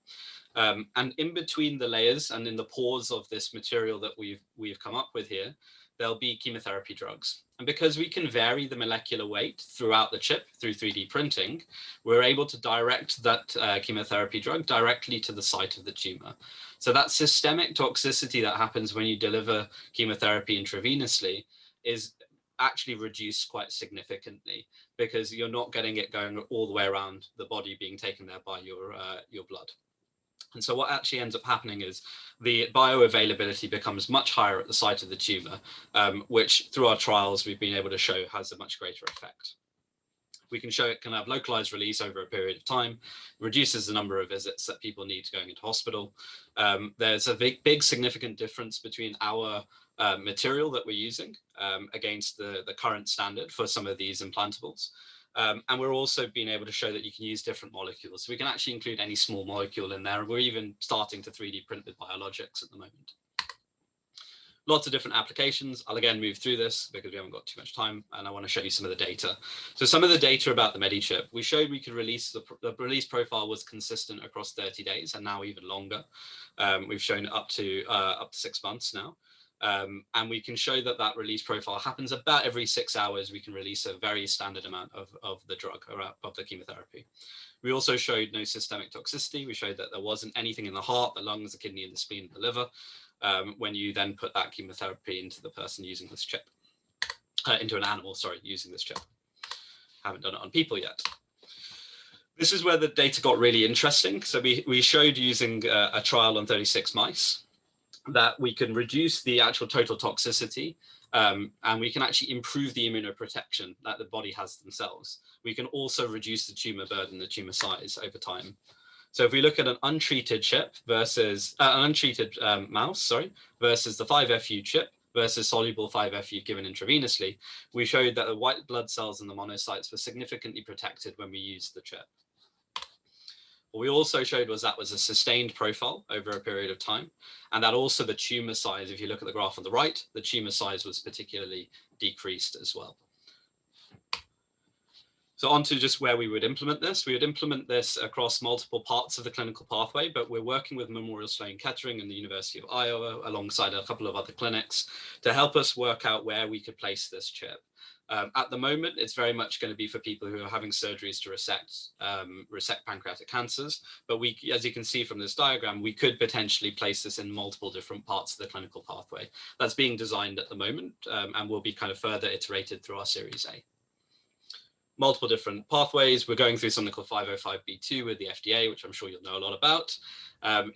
And in between the layers and in the pores of this material that we've come up with here, there'll be chemotherapy drugs. And because we can vary the molecular weight throughout the chip through 3D printing, we're able to direct that chemotherapy drug directly to the site of the tumor. So that systemic toxicity that happens when you deliver chemotherapy intravenously is actually reduced quite significantly because you're not getting it going all the way around the body being taken there by your blood. And so what actually ends up happening is the bioavailability becomes much higher at the site of the tumor, which through our trials we've been able to show has a much greater effect. We can show it can have localized release over a period of time, reduces the number of visits that people need going into hospital. There's a big significant difference between our material that we're using against the current standard for some of these implantables. And we're also being able to show that you can use different molecules. So we can actually include any small molecule in there. And we're even starting to 3D print with biologics at the moment. Lots of different applications. I'll again move through this because we haven't got too much time and I want to show you some of the data. So some of the data about the Medi Chip, we showed we could release, the release profile was consistent across 30 days and now even longer. We've shown up to 6 months now. And we can show that that release profile happens about every 6 hours. We can release a very standard amount of the drug or of the chemotherapy. We also showed no systemic toxicity. We showed that there wasn't anything in the heart, the lungs, the kidney, and the spleen, and the liver. When you then put that chemotherapy into the person using this chip, into an animal, sorry, using this chip. Haven't done it on people yet. This is where the data got really interesting. So we showed using a trial on 36 mice that we can reduce the actual total toxicity and we can actually improve the immunoprotection that the body has themselves. We can also reduce the tumor burden, the tumor size over time. So if we look at an untreated chip versus an untreated mouse, sorry, versus the 5FU chip versus soluble 5FU given intravenously, we showed that the white blood cells and the monocytes were significantly protected when we used the chip. What we also showed was that was a sustained profile over a period of time, and that also the tumor size, if you look at the graph on the right, the tumor size was particularly decreased as well. So on to just where we would implement this. We would implement this across multiple parts of the clinical pathway, but we're working with Memorial Sloan Kettering and the University of Iowa alongside a couple of other clinics to help us work out where we could place this chip. At the moment, it's very much going to be for people who are having surgeries to resect pancreatic cancers. But we, as you can see from this diagram, we could potentially place this in multiple different parts of the clinical pathway. That's being designed at the moment and will be kind of further iterated through our Series A. multiple different pathways. We're going through something called 505(b)(2) with the FDA, which I'm sure you'll know a lot about,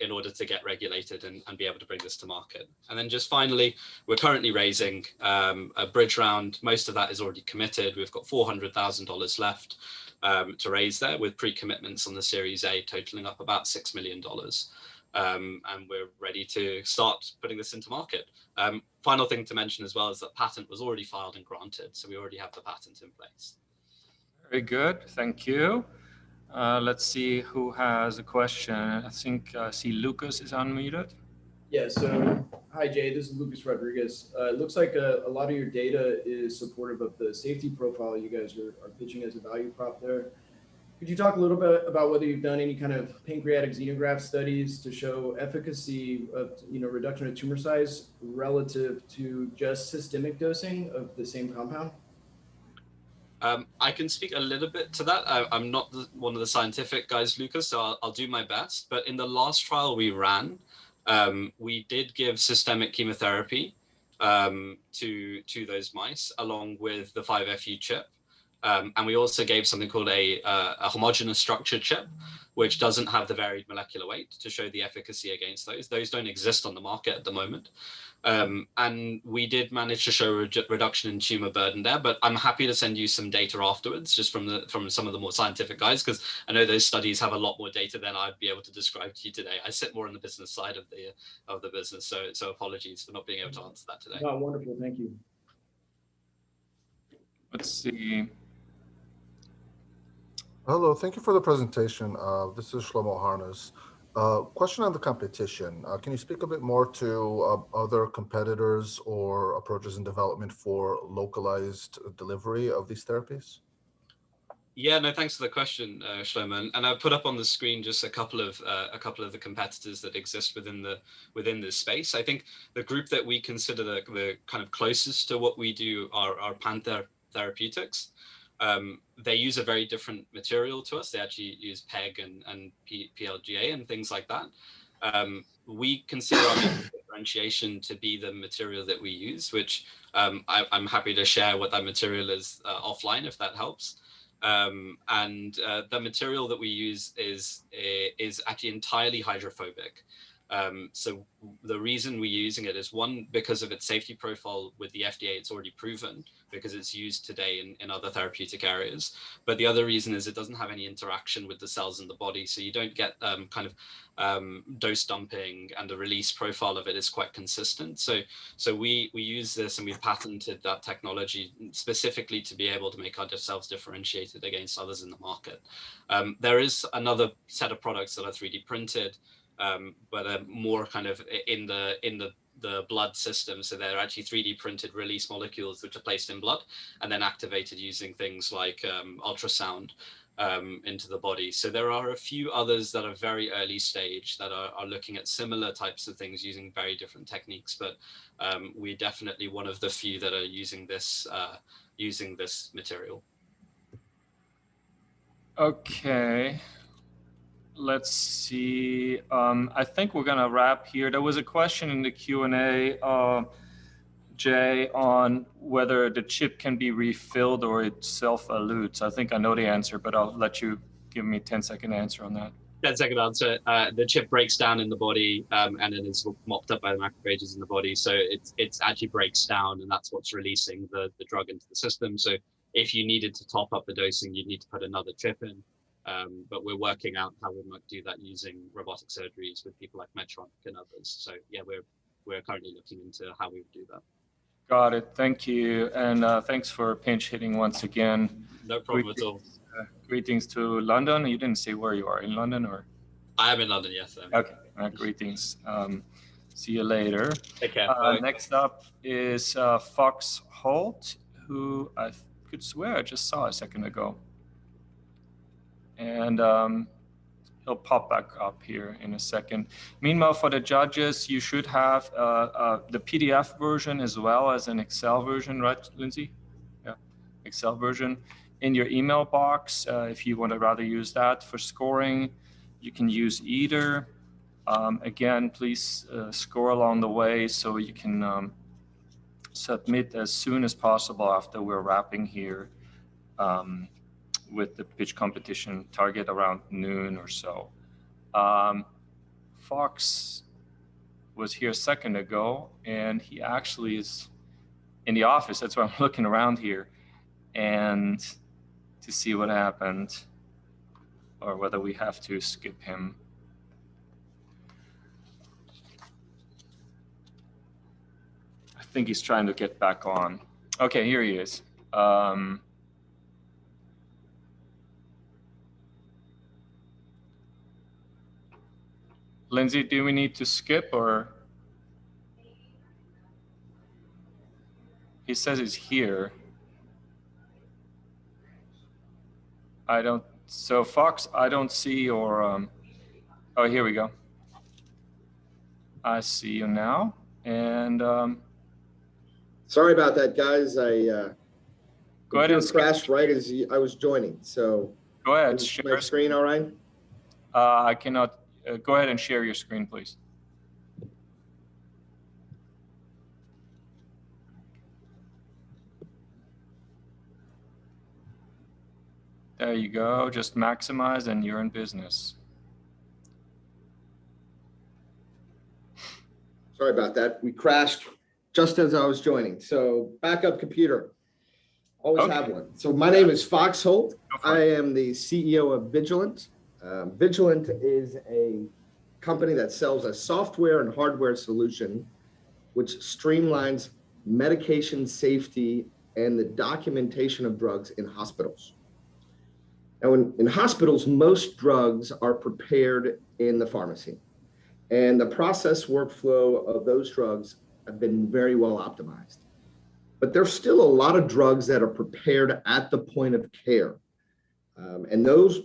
in order to get regulated and be able to bring this to market. And then just finally, we're currently raising a bridge round. Most of that is already committed. We've got $400,000 left to raise there, with pre-commitments on the Series A totaling up about $6 million. And we're ready to start putting this into market. Final thing to mention as well is that patent was already filed and granted, so we already have the patent in place. Very good, thank you. Let's see who has a question. I think I see Lucas is unmuted. Yeah, so hi Jay, this is Lucas Rodriguez. It looks like a lot of your data is supportive of the safety profile you guys are pitching as a value prop there. Could you talk a little bit about whether you've done any kind of pancreatic xenograft studies to show efficacy of reduction of tumor size relative to just systemic dosing of the same compound? I can speak a little bit to that. I'm not one of the scientific guys, Lucas, so I'll do my best. But in the last trial we ran, we did give systemic chemotherapy to those mice along with the 5FU chip. And we also gave something called a homogeneous structure chip, which doesn't have the varied molecular weight to show the efficacy against those. Those don't exist on the market at the moment. And we did manage to show a reduction in tumor burden there, but I'm happy to send you some data afterwards, just from some of the more scientific guys, because I know those studies have a lot more data than I'd be able to describe to you today. I sit more on the business side of the business, so apologies for not being able to answer that today. Oh, wonderful, thank you. Let's see. Hello, thank you for the presentation. This is Shlomo Harness. Question on the competition. Can you speak a bit more to other competitors or approaches in development for localized delivery of these therapies? Yeah, no, thanks for the question, Shlomo. And I've put up on the screen just a couple of the competitors that exist within this space. I think the group that we consider the kind of closest to what we do are Panther Therapeutics. They use a very different material to us. They actually use PEG and PLGA and things like that. We consider our differentiation to be the material that we use, which I'm happy to share what that material is offline, if that helps. And the material that we use is actually entirely hydrophobic. So the reason we're using it is, one, because of its safety profile with the FDA. It's already proven because it's used today in other therapeutic areas. But the other reason is it doesn't have any interaction with the cells in the body. So you don't get dose dumping, and the release profile of it is quite consistent. So we use this, and we've patented that technology specifically to be able to make ourselves differentiated against others in the market. There is another set of products that are 3D printed, but are more kind of in the blood system. So they're actually 3D printed release molecules which are placed in blood and then activated using things like ultrasound into the body. So there are a few others that are very early stage that are looking at similar types of things using very different techniques. But we're definitely one of the few that are using this material. Okay. Let's see. I think we're gonna wrap here. There was a question in the Q&A, Jay, on whether the chip can be refilled or it self-elutes. I think I know the answer, but I'll let you give me a 10-second answer on that. 10-second answer. The chip breaks down in the body, and then it's mopped up by the macrophages in the body. So it actually breaks down, and that's what's releasing the drug into the system. So if you needed to top up the dosing, you'd need to put another chip in. But we're working out how we might do that using robotic surgeries with people like Medtronic and others. So yeah, we're currently looking into how we would do that. Got it. Thank you. And thanks for pinch hitting once again. No problem at all. Greetings to London. You didn't say where you are, in London or? I am in London, yes. Okay. Greetings. See you later. Take care. Next up is Fox Holt, who I could swear I just saw a second ago. And he'll pop back up here in a second. Meanwhile, for the judges, you should have the PDF version as well as an Excel version, right, Lindsay? Yeah, Excel version in your email box. If you want to rather use that for scoring, you can use either. Again, please score along the way so you can submit as soon as possible after we're wrapping here. with the pitch competition target around noon or so. Fox was here a second ago, and he actually is in the office. That's why I'm looking around here and to see what happened or whether we have to skip him. I think he's trying to get back on. Okay, here he is. Lindsay, do we need to skip or? He says he's here. I don't, so Fox, I don't see your, oh, here we go. I see you now. And sorry about that, guys. Go ahead and crashed right as I was joining. So go ahead, share my screen. All right. I cannot. Go ahead and share your screen, please. There you go. Just maximize, and you're in business. Sorry about that. We crashed just as I was joining. So backup computer. Always have one. So my name is Fox Holt. I am the CEO of Vigilant. Vigilant is a company that sells a software and hardware solution which streamlines medication safety and the documentation of drugs in hospitals. Now, in hospitals, most drugs are prepared in the pharmacy, and the process workflow of those drugs have been very well optimized. But there's still a lot of drugs that are prepared at the point of care, and those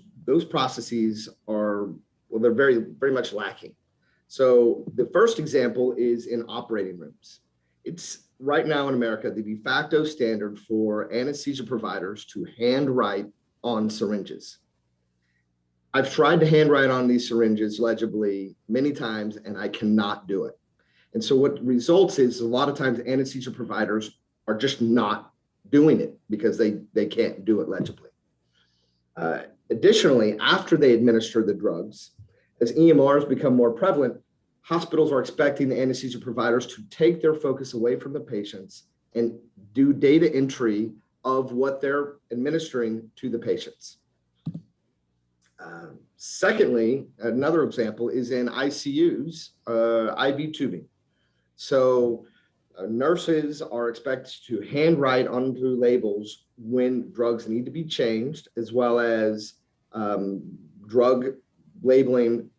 processes are, well, they're very much lacking. So the first example is in operating rooms. It's right now in America the de facto standard for anesthesia providers to handwrite on syringes. I've tried to handwrite on these syringes legibly many times, and I cannot do it. And so what results is a lot of times anesthesia providers are just not doing it because they can't do it legibly. Additionally, after they administer the drugs, as EMRs become more prevalent, hospitals are expecting the anesthesia providers to take their focus away from the patients and do data entry of what they're administering to the patients. Secondly, another example is in ICUs, IV tubing. So nurses are expected to handwrite onto labels when drugs need to be changed, as well as drug labeling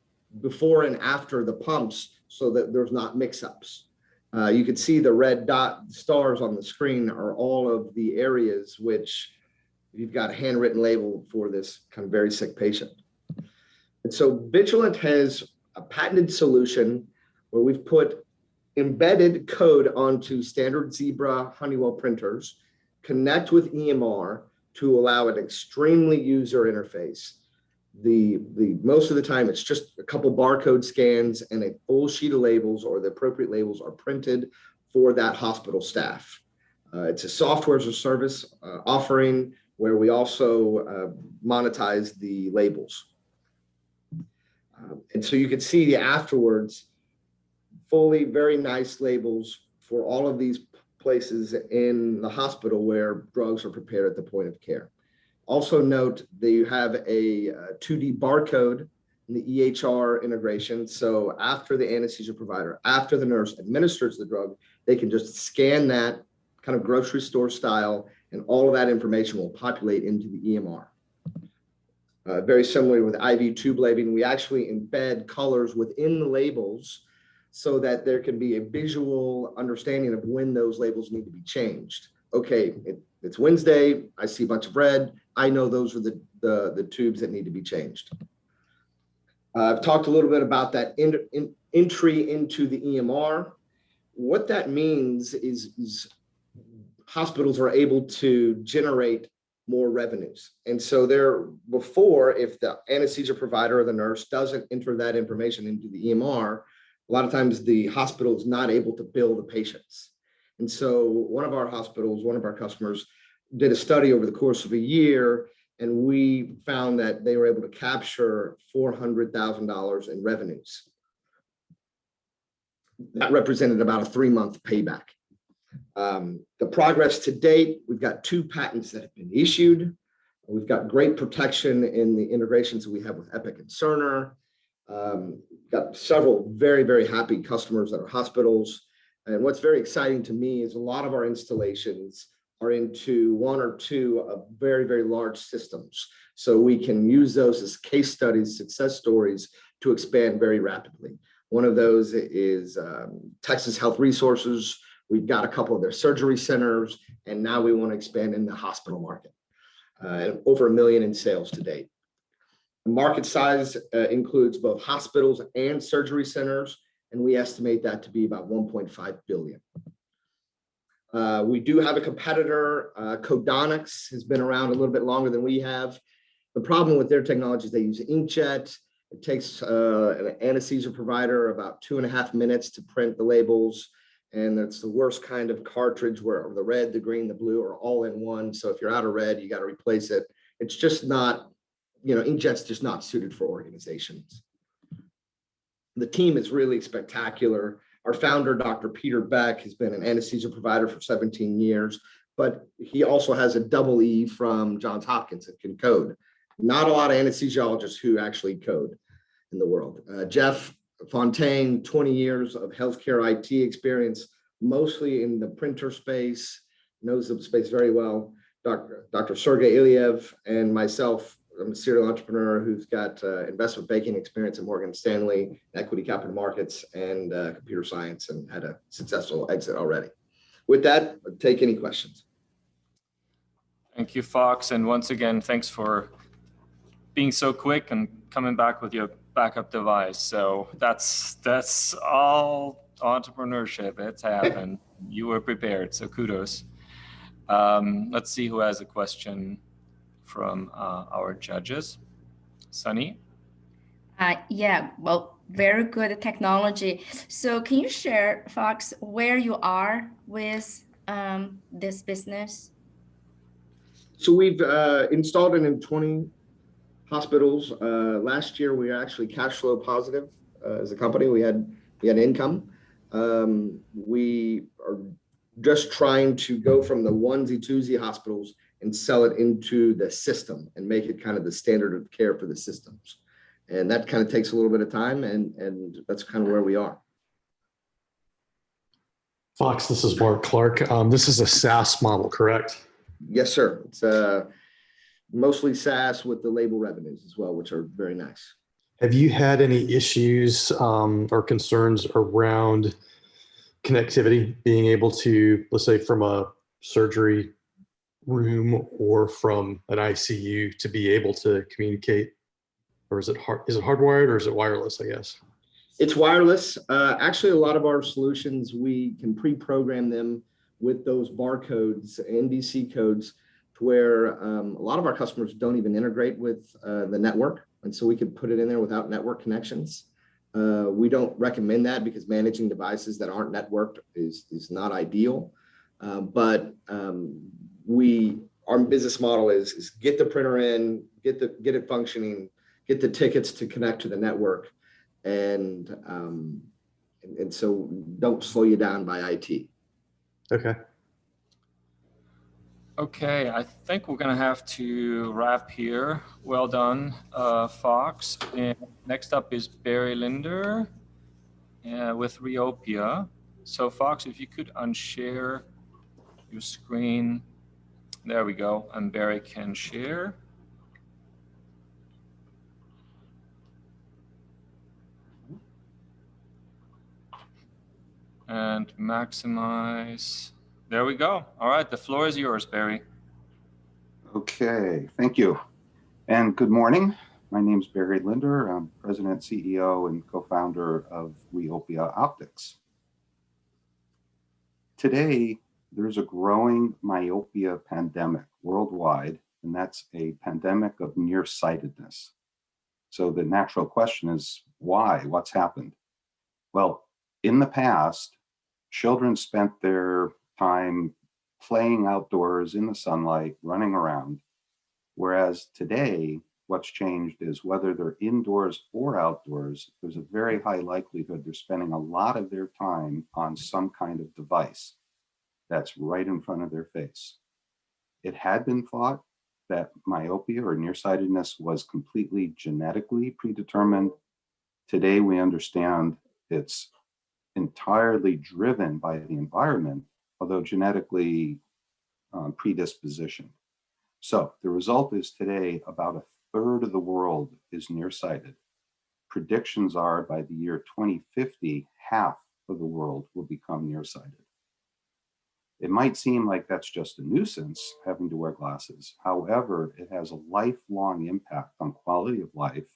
before and after the pumps so that there's not mix-ups. You can see the red dot stars on the screen are all of the areas which you've got a handwritten label for this kind of very sick patient. And so Vigilant has a patented solution where we've put embedded code onto standard Zebra Honeywell printers, connect with EMR to allow an extremely user interface. The most of the time it's just a couple barcode scans and a full sheet of labels, or the appropriate labels are printed for that hospital staff. It's a software as a service offering where we also monetize the labels. And so you can see the afterwards, fully very nice labels for all of these places in the hospital where drugs are prepared at the point of care. Also note that you have a 2D barcode in the EHR integration. So after the anesthesia provider, after the nurse administers the drug, they can just scan that kind of grocery store style, and all of that information will populate into the EMR. Very similar with IV tube labeling, we actually embed colors within the labels so that there can be a visual understanding of when those labels need to be changed. Okay, it's Wednesday, I see a bunch of red, I know those are the tubes that need to be changed. I've talked a little bit about that entry into the EMR. What that means is hospitals are able to generate more revenues. And so before, if the anesthesia provider or the nurse doesn't enter that information into the EMR, a lot of times the hospital is not able to bill the patients. And so one of our hospitals, one of our customers, did a study over the course of a year And we found that they were able to capture $400,000 in revenues. That represented about a 3-month payback. The progress to date, we've got 2 patents that have been issued. We've got great protection in the integrations that we have with Epic and Cerner. Got several very, very happy customers that are hospitals. And what's very exciting to me is a lot of our installations are into 1 or 2 of very, very large systems. So we can use those as case studies, success stories to expand very rapidly. One of those is Texas Health Resources. We've got a couple of their surgery centers, and now we want to expand in the hospital market. Over $1 million in sales to date. The market size includes both hospitals and surgery centers, and we estimate that to be about $1.5 billion. We do have a competitor, Codonix has been around a little bit longer than we have. The problem with their technology is they use inkjet. It takes an anesthesia provider about 2.5 minutes to print the labels. And that's the worst kind of cartridge where the red, the green, the blue are all in one. So if you're out of red, you got to replace it. It's just not, inkjet's just not suited for organizations. The team is really spectacular. Our founder, Dr. Peter Beck, has been an anesthesia provider for 17 years, but he also has a double E from Johns Hopkins and can code. Not a lot of anesthesiologists who actually code in the world. Jeff Fontaine, 20 years of healthcare IT experience, mostly in the printer space, knows the space very well. Dr. Sergey Ilyev and myself, I'm a serial entrepreneur who's got investment banking experience at Morgan Stanley, equity capital markets, and computer science, and had a successful exit already. With that, I'll take any questions. Thank you, Fox. And once again, thanks for being so quick and coming back with your backup device. So that's all entrepreneurship. It's happened. You were prepared. So kudos. Let's see who has a question from our judges. Sunny? Yeah, well, very good technology. So can you share, Fox, where you are with this business? So we've installed it in 20 hospitals. Last year, we were actually cash flow positive as a company. We had income. We are just trying to go from the onesie twosie hospitals and sell it into the system and make it kind of the standard of care for the systems. And that kind of takes a little bit of time, and that's kind of where we are. Fox, this is Mark Clark. This is a SaaS model, correct? Yes, sir. It's mostly SaaS with the label revenues as well, which are very nice. Have you had any issues or concerns around connectivity, being able to, let's say, from a surgery room or from an ICU to be able to communicate? Or is it hardwired or is it wireless, I guess? It's wireless. Actually, a lot of our solutions, we can pre-program them with those barcodes, NDC codes, to where a lot of our customers don't even integrate with the network. And so we could put it in there without network connections. We don't recommend that because managing devices that aren't networked is not ideal. But our business model is get the printer in, get it functioning, get the tickets to connect to the network, and so don't slow you down by IT. Okay. Okay, I think we're gonna have to wrap here. Well done, Fox. And next up is Barry Linder with Reopia. So Fox, if you could unshare your screen. There we go, and Barry can share. And maximize. There we go. All right, the floor is yours, Barry. Okay, thank you. And good morning. My name is Barry Linder. I'm President, CEO, and co-founder of Reopia Optics. Today, there's a growing myopia pandemic worldwide, and that's a pandemic of nearsightedness. So the natural question is, why? What's happened? Well, in the past, children spent their time playing outdoors in the sunlight, running around. Whereas today, what's changed is whether they're indoors or outdoors, there's a very high likelihood they're spending a lot of their time on some kind of device that's right in front of their face. It had been thought that myopia or nearsightedness was completely genetically predetermined. Today, we understand it's entirely driven by the environment, although genetically predispositioned. So the result is today about a third of the world is nearsighted. Predictions are by the year 2050, half of the world will become nearsighted. It might seem like that's just a nuisance, having to wear glasses. However, it has a lifelong impact on quality of life,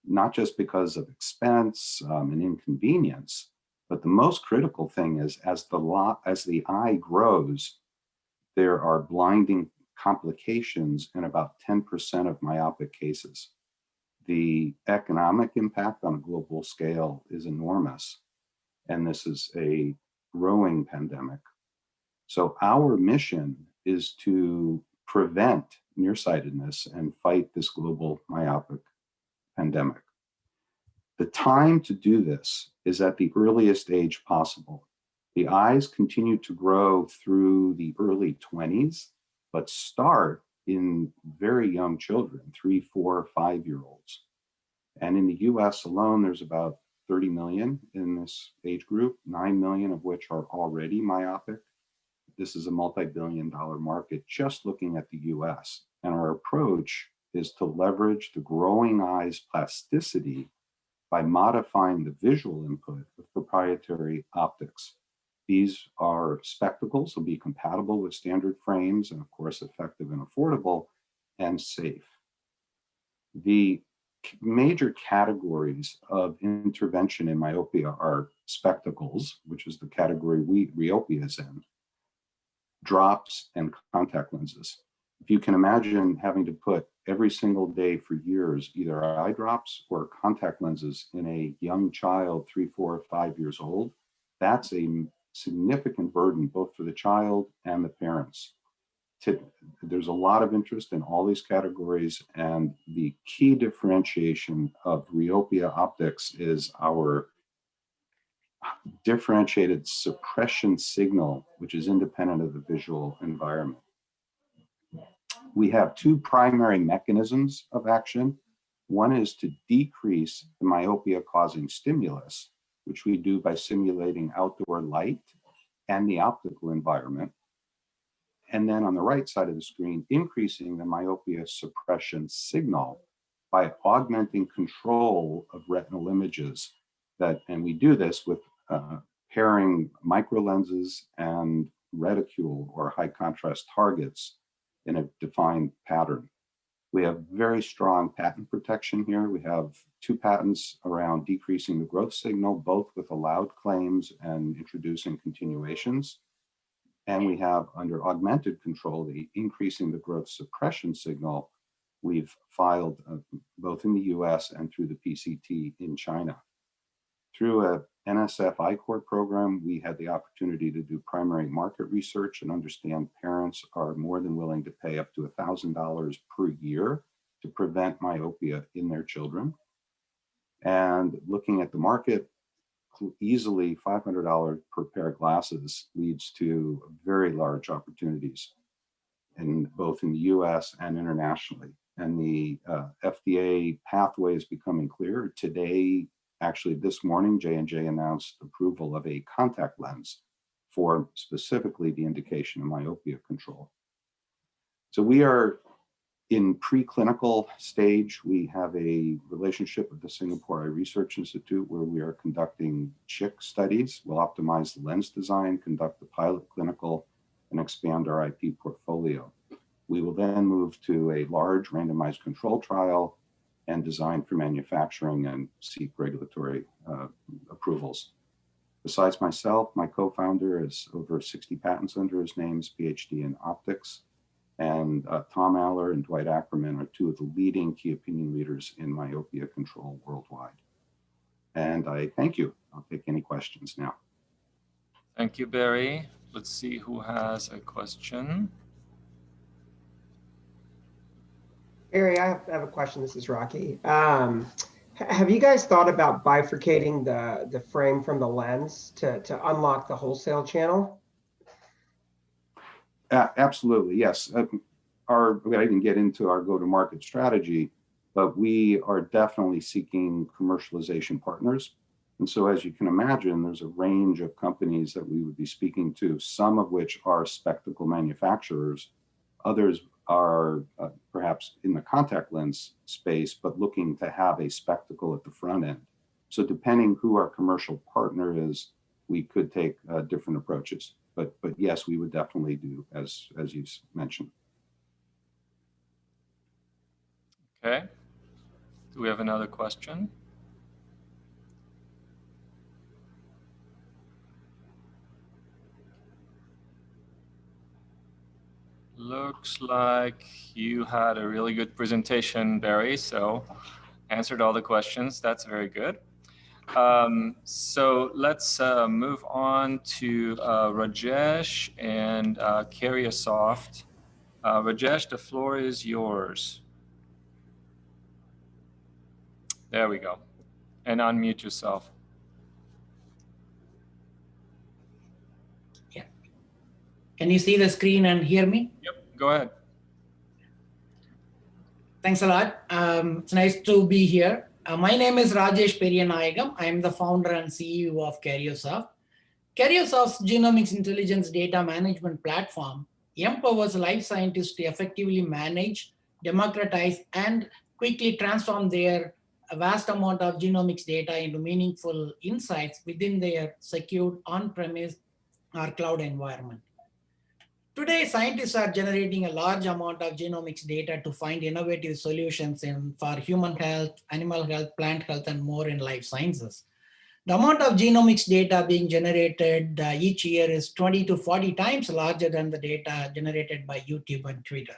not just because of expense and inconvenience, but the most critical thing is as the eye grows, there are blinding complications in about 10% of myopic cases. The economic impact on a global scale is enormous, and this is a growing pandemic. So our mission is to prevent nearsightedness and fight this global myopic pandemic. The time to do this is at the earliest age possible. The eyes continue to grow through the early 20s, but start in very young children, 3, 4, 5-year-olds. And in the US alone, there's about 30 million in this age group, 9 million of which are already myopic. This is a multi-billion-dollar market just looking at the US. And our approach is to leverage the growing eye's plasticity by modifying the visual input with proprietary optics. These are spectacles, will be compatible with standard frames and of course effective and affordable and safe. The major categories of intervention in myopia are spectacles, which is the category myopia is in, drops, and contact lenses. If you can imagine having to put every single day for years either eye drops or contact lenses in a young child, 3, 4, 5 years old, that's a significant burden both for the child and the parents. There's a lot of interest in all these categories, and the key differentiation of Rheopia optics is our differentiated suppression signal, which is independent of the visual environment. We have two primary mechanisms of action. One is to decrease the myopia causing stimulus, which we do by simulating outdoor light and the optical environment. And then on the right side of the screen, increasing the myopia suppression signal by augmenting control of retinal images. And we do this with pairing micro lenses and reticule or high contrast targets in a defined pattern. We have very strong patent protection here. We have 2 patents around decreasing the growth signal, both with allowed claims and introducing continuations. And we have under augmented control, the increasing the growth suppression signal. We've filed both in the US and through the PCT in China. Through a NSF I-Court program, we had the opportunity to do primary market research and understand parents are more than willing to pay up to $1,000 per year to prevent myopia in their children. And looking at the market, easily $500 per pair of glasses leads to very large opportunities both in the US and internationally. And the FDA pathway is becoming clearer. Today, actually this morning, J&J announced approval of a contact lens for specifically the indication of myopia control. So we are in preclinical stage. We have a relationship with the Singapore Eye Research Institute where we are conducting CHIC studies. We'll optimize the lens design, conduct the pilot clinical, and expand our IP portfolio. We will then move to a large randomized control trial and design for manufacturing and seek regulatory approvals. Besides myself, my co-founder has over 60 patents under his name's PhD in optics. And Tom Aller and Dwight Ackerman are 2 of the leading key opinion leaders in myopia control worldwide. And I thank you. I'll take any questions now. Thank you, Barry. Let's see who has a question. Ari, I have a question. This is Rocky. Have you guys thought about bifurcating the frame from the lens to unlock the wholesale channel? Absolutely, yes. I didn't get into our go-to-market strategy, but we are definitely seeking commercialization partners. And so as you can imagine, there's a range of companies that we would be speaking to, some of which are spectacle manufacturers, others are perhaps in the contact lens space, but looking to have a spectacle at the front end. So depending who our commercial partner is, we could take different approaches. But yes, we would definitely do as you've mentioned. Okay. Do we have another question? Looks like you had a really good presentation, Barry, so answered all the questions. That's very good. So let's move on to Rajesh and Carriosoft. Rajesh, the floor is yours. There we go. And unmute yourself. Yeah. Can you see the screen and hear me? Yep, go ahead. Thanks a lot. It's nice to be here. My name is Rajesh Periyanayagam. I am the founder and CEO of Carriosoft. Carriosoft's genomics intelligence data management platform empowers life scientists to effectively manage, democratize, and quickly transform their vast amount of genomics data into meaningful insights within their secured on-premise or cloud environment. Today, scientists are generating a large amount of genomics data to find innovative solutions for human health, animal health, plant health, and more in life sciences. The amount of genomics data being generated each year is 20 to 40 times larger than the data generated by YouTube and Twitter.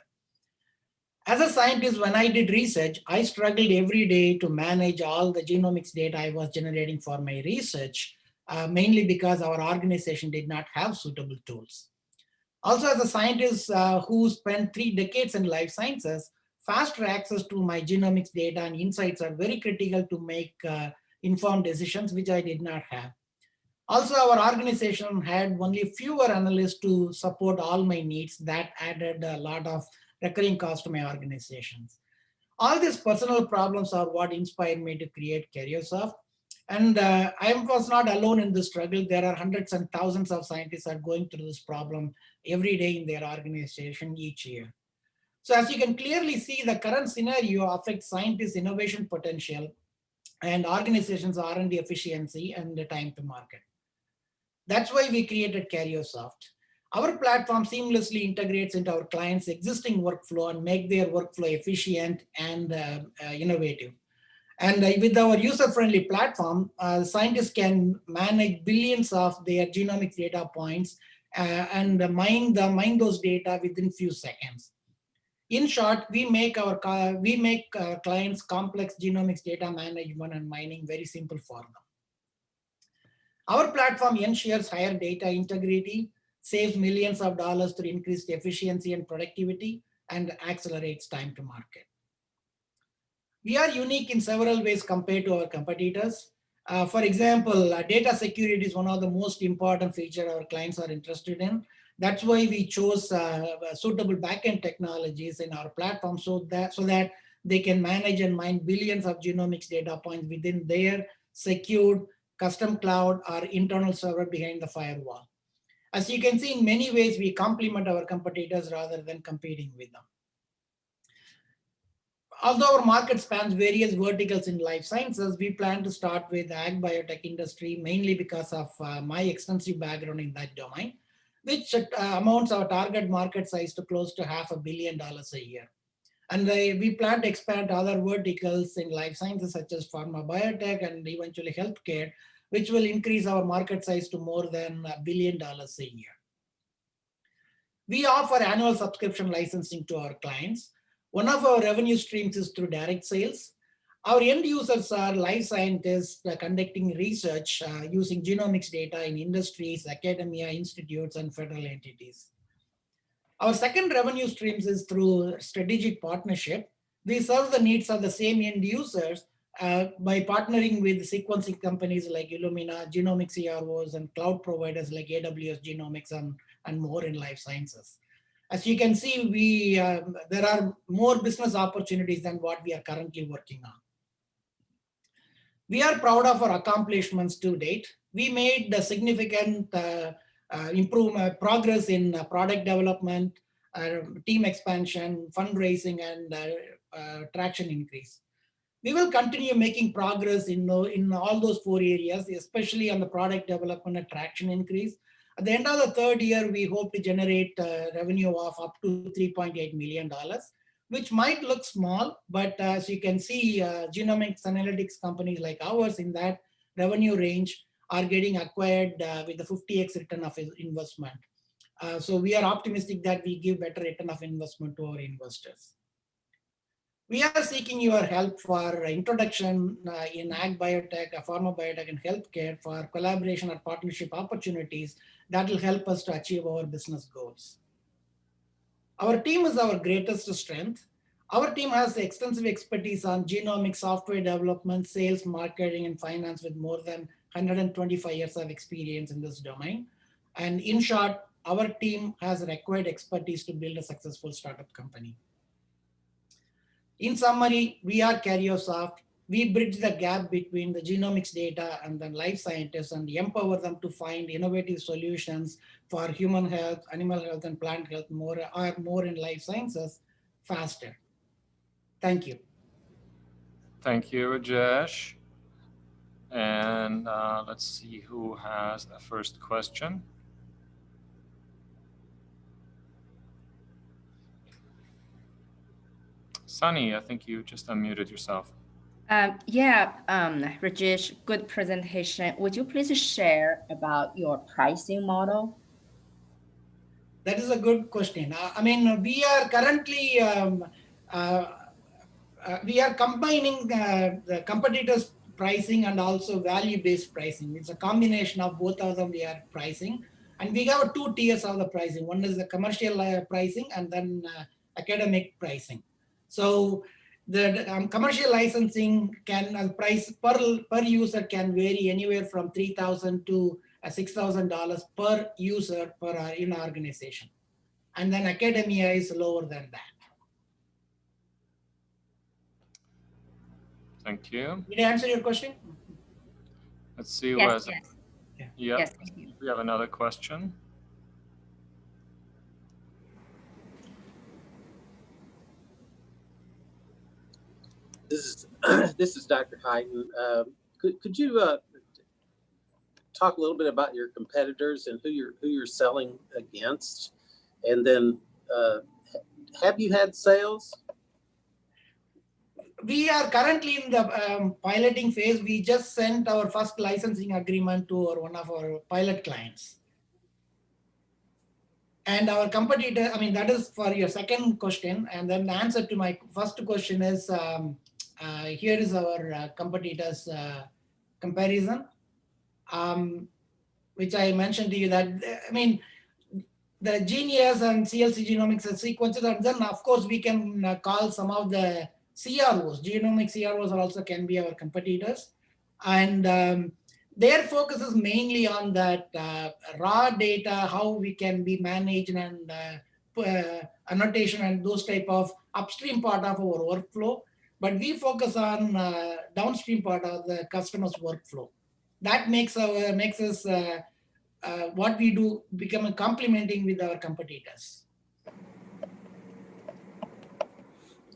As a scientist, when I did research, I struggled every day to manage all the genomics data I was generating for my research, mainly because our organization did not have suitable tools. Also, as a scientist who spent 3 decades in life sciences, faster access to my genomics data and insights are very critical to make informed decisions, which I did not have. Also, our organization had only fewer analysts to support all my needs. That added a lot of recurring cost to my organizations. All these personal problems are what inspired me to create Carriosoft. And I was not alone in this struggle. There are hundreds and thousands of scientists are going through this problem every day in their organization each year. So as you can clearly see, the current scenario affects scientists' innovation potential and organizations' R&D efficiency and the time to market. That's why we created Carriosoft. Our platform seamlessly integrates into our clients' existing workflow and make their workflow efficient and innovative. And with our user-friendly platform, scientists can manage billions of their genomics data points and mine those data within few seconds. In short, we make clients complex genomics data management and mining very simple for them. Our platform ensures higher data integrity, saves millions of dollars through increased efficiency and productivity, and accelerates time to market. We are unique in several ways compared to our competitors. For example, data security is one of the most important features our clients are interested in. That's why we chose suitable backend technologies in our platform so that they can manage and mine billions of genomics data points within their secured custom cloud or internal server behind the firewall. As you can see, in many ways, we complement our competitors rather than competing with them. Although our market spans various verticals in life sciences, we plan to start with the ag biotech industry, mainly because of my extensive background in that domain, which amounts our target market size to close to $500 million a year. And we plan to expand to other verticals in life sciences, such as pharma biotech and eventually healthcare, which will increase our market size to more than $1 billion a year. We offer annual subscription licensing to our clients. One of our revenue streams is through direct sales. Our end users are life scientists conducting research using genomics data in industries, academia, institutes, and federal entities. Our second revenue streams is through strategic partnership. we serve the needs of the same end users by partnering with sequencing companies like Illumina, genomic CROs, and cloud providers like AWS Genomics and more in life sciences. As you can see, there are more business opportunities than what we are currently working on. We are proud of our accomplishments to date. We made a significant progress in product development, team expansion, fundraising, and traction increase. We will continue making progress in all those 4 areas, especially on the product development and traction increase. At the end of the 3rd year, we hope to generate revenue of up to $3.8 million, which might look small, but as you can see, genomics analytics companies like ours in that revenue range are getting acquired with the 50x return of investment. So we are optimistic that we give better return of investment to our investors. We are seeking your help for introduction in ag biotech, pharma biotech, and healthcare for collaboration or partnership opportunities that will help us to achieve our business goals. Our team is our greatest strength. Our team has extensive expertise on genomic software development, sales, marketing, and finance with more than 125 years of experience in this domain. And in short, our team has required expertise to build a successful startup company. In summary, we are Karyosoft. We bridge the gap between the genomics data and the life scientists and empower them to find innovative solutions for human health, animal health, and plant health, more in life sciences faster. Thank you. Thank you, Rajesh. And let's see who has the first question. Sunny, I think you just unmuted yourself. Rajesh, good presentation. Would you please share about your pricing model? That is a good question. I mean, we are currently we are combining the competitors' pricing and also value-based pricing. It's a combination of both of them we are pricing. And we have 2 tiers of the pricing. One is the commercial pricing and then academic pricing. So the commercial licensing price per user can vary anywhere from $3,000 to $6,000 per user in our organization. And then academia is lower than that. Thank you. Did I answer your question? Let's see who yes, has yes. Yeah. Yes, thank you. We have another question. This is Dr. Hayden. Could you talk a little bit about your competitors and who you're selling against, and then have you had sales? We are currently in the piloting phase. We just sent our first licensing agreement to one of our pilot clients. And our competitor, I mean, that is for your second question. And then the answer to my first question is, here is our competitors' comparison, which I mentioned to you that, I mean, the Genius and CLC Genomics and sequences, and then of course we can call some of the CROs, genomic CROs also can be our competitors. And their focus is mainly on that raw data, how we can be managed and annotation and those type of upstream part of our workflow. But we focus on downstream part of the customer's workflow. That makes us what we do become complementing with our competitors.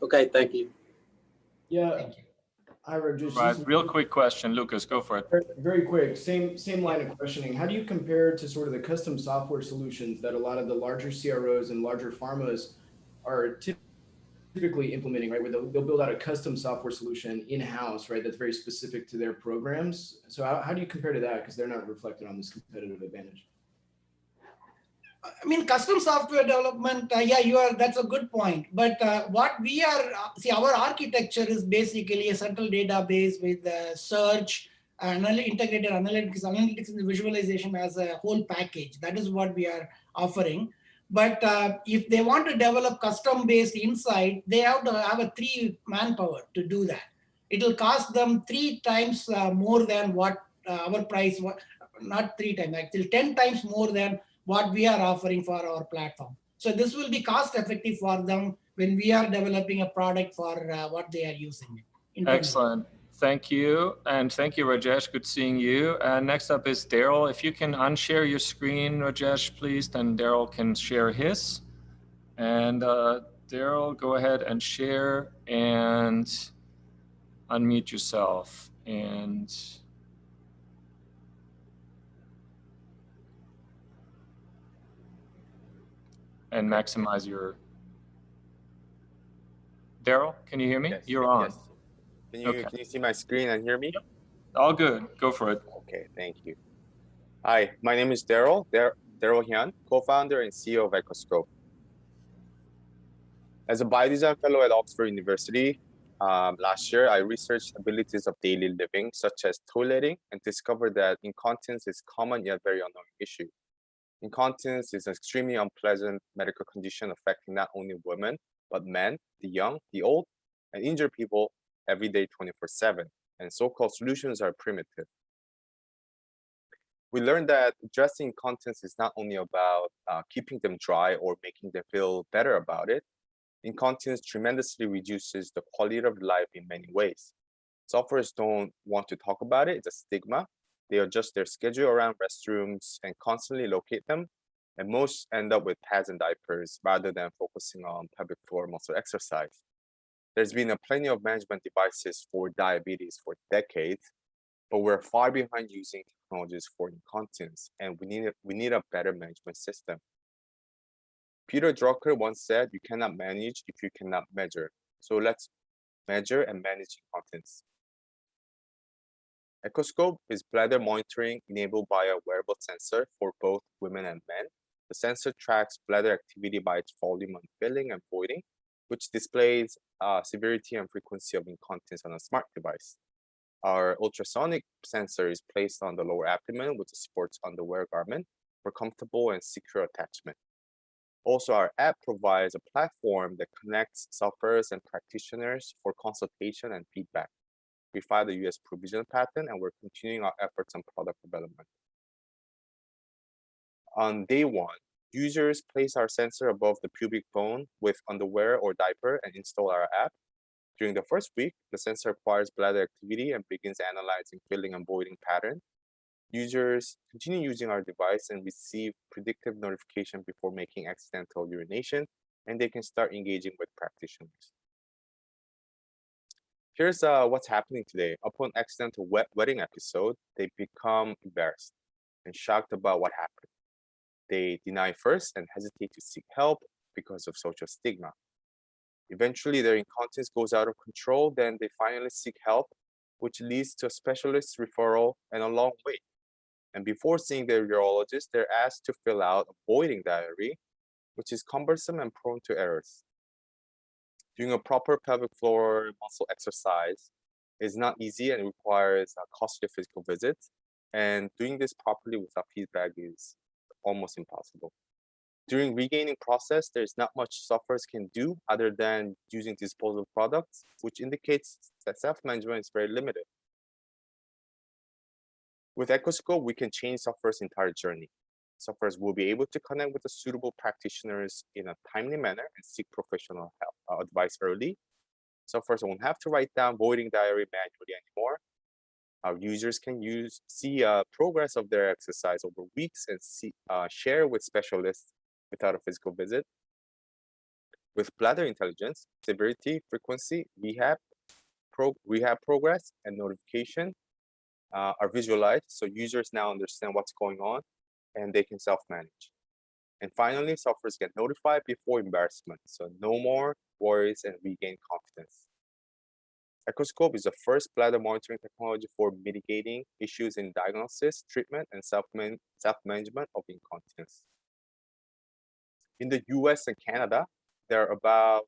Okay, thank you. Yeah. Thank you. Hi, Rajesh. Right, real quick question, Lucas, go for it. Very quick, same line of questioning. How do you compare to sort of the custom software solutions that a lot of the larger CROs and larger pharmas are typically implementing, right? Where they'll build out a custom software solution in-house, right? That's very specific to their programs. So how do you compare to that? Because they're not reflected on this competitive advantage. I mean, custom software development, yeah, that's a good point. But what we are, our architecture is basically a central database with search, integrated analytics and visualization as a whole package. That is what we are offering. But if they want to develop custom-based insight, they have to have a 3 manpower to do that. It'll cost them 3 times more than what our price, not 3 times, actually 10 times more than what we are offering for our platform. So this will be cost effective for them when we are developing a product for what they are using. Excellent. Thank you. And thank you, Rajesh. Good seeing you. Next up is Daryl. If you can unshare your screen, Rajesh, please, then Daryl can share his. And Daryl, go ahead and share and unmute yourself. And maximize your... Daryl, can you hear me? Yes, You're on. Yes. Can you see my screen and hear me? Yep. All good. Go for it. Okay, thank you. Hi, my name is Daryl Hyun, co-founder and CEO of Ecoscope. As a biodesign fellow at Oxford University, last year I researched abilities of daily living, such as toileting, and discovered that incontinence is common yet very unknown issue. Incontinence is an extremely unpleasant medical condition affecting not only women, but men, the young, the old, and injured people every day 24/7, and so-called solutions are primitive. We learned that addressing incontinence is not only about keeping them dry or making them feel better about it. Incontinence tremendously reduces the quality of life in many ways. Sufferers don't want to talk about it, it's a stigma. They adjust their schedule around restrooms and constantly locate them, and most end up with pads and diapers rather than focusing on pelvic floor muscle exercise. There's been plenty of management devices for diabetes for decades, but we're far behind using technologies for incontinence, and we need a better management system. Peter Drucker once said, "You cannot manage if you cannot measure." So let's measure and manage incontinence. Ecoscope is bladder monitoring enabled by a wearable sensor for both women and men. The sensor tracks bladder activity by its volume on filling and voiding, which displays severity and frequency of incontinence on a smart device. Our ultrasonic sensor is placed on the lower abdomen with a sports underwear garment for comfortable and secure attachment. Also, our app provides a platform that connects sufferers and practitioners for consultation and feedback. We filed the US provisional patent, and we're continuing our efforts on product development. On day 1, users place our sensor above the pubic bone with underwear or diaper and install our app. During the first week, the sensor acquires bladder activity and begins analyzing filling and voiding pattern. Users continue using our device and receive predictive notification before making accidental urination, and they can start engaging with practitioners. Here's what's happening today. Upon accidental wedding episode, they become embarrassed and shocked about what happened. They deny first and hesitate to seek help because of social stigma. Eventually, their incontinence goes out of control, then they finally seek help, which leads to a specialist referral and a long wait. And before seeing their urologist, they're asked to fill out a voiding diary, which is cumbersome and prone to errors. Doing a proper pelvic floor muscle exercise is not easy and requires costly physical visits. And doing this properly without feedback is almost impossible. During regaining process, there's not much sufferers can do other than using disposable products, which indicates that self-management is very limited. With Ecoscope, we can change sufferers' entire journey. Sufferers will be able to connect with the suitable practitioners in a timely manner and seek professional help, advice early. Sufferers won't have to write down voiding diary manually anymore. Our users can see progress of their exercise over weeks and share with specialists without a physical visit. With bladder intelligence, severity, frequency, rehab progress, and notification are visualized, so users now understand what's going on and they can self-manage. And finally, sufferers get notified before embarrassment, so no more worries and regain confidence. Ecoscope is the first bladder monitoring technology for mitigating issues in diagnosis, treatment, and self-management of incontinence. In the US and Canada, there are about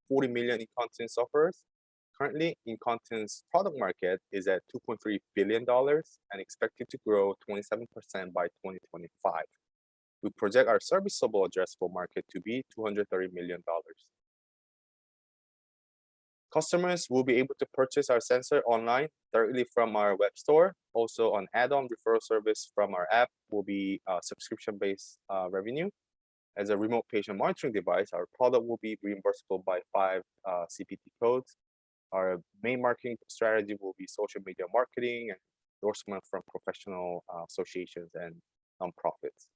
40 million incontinence sufferers. Currently, incontinence product market is at $2.3 billion and expected to grow 27% by 2025. We project our serviceable addressable market to be $230 million. Customers will be able to purchase our sensor online directly from our web store. Also, on add-on referral service from our app will be subscription-based revenue. As a remote patient monitoring device, our product will be reimbursable by 5 CPT codes. Our main marketing strategy will be social media marketing and endorsement from professional associations and nonprofits.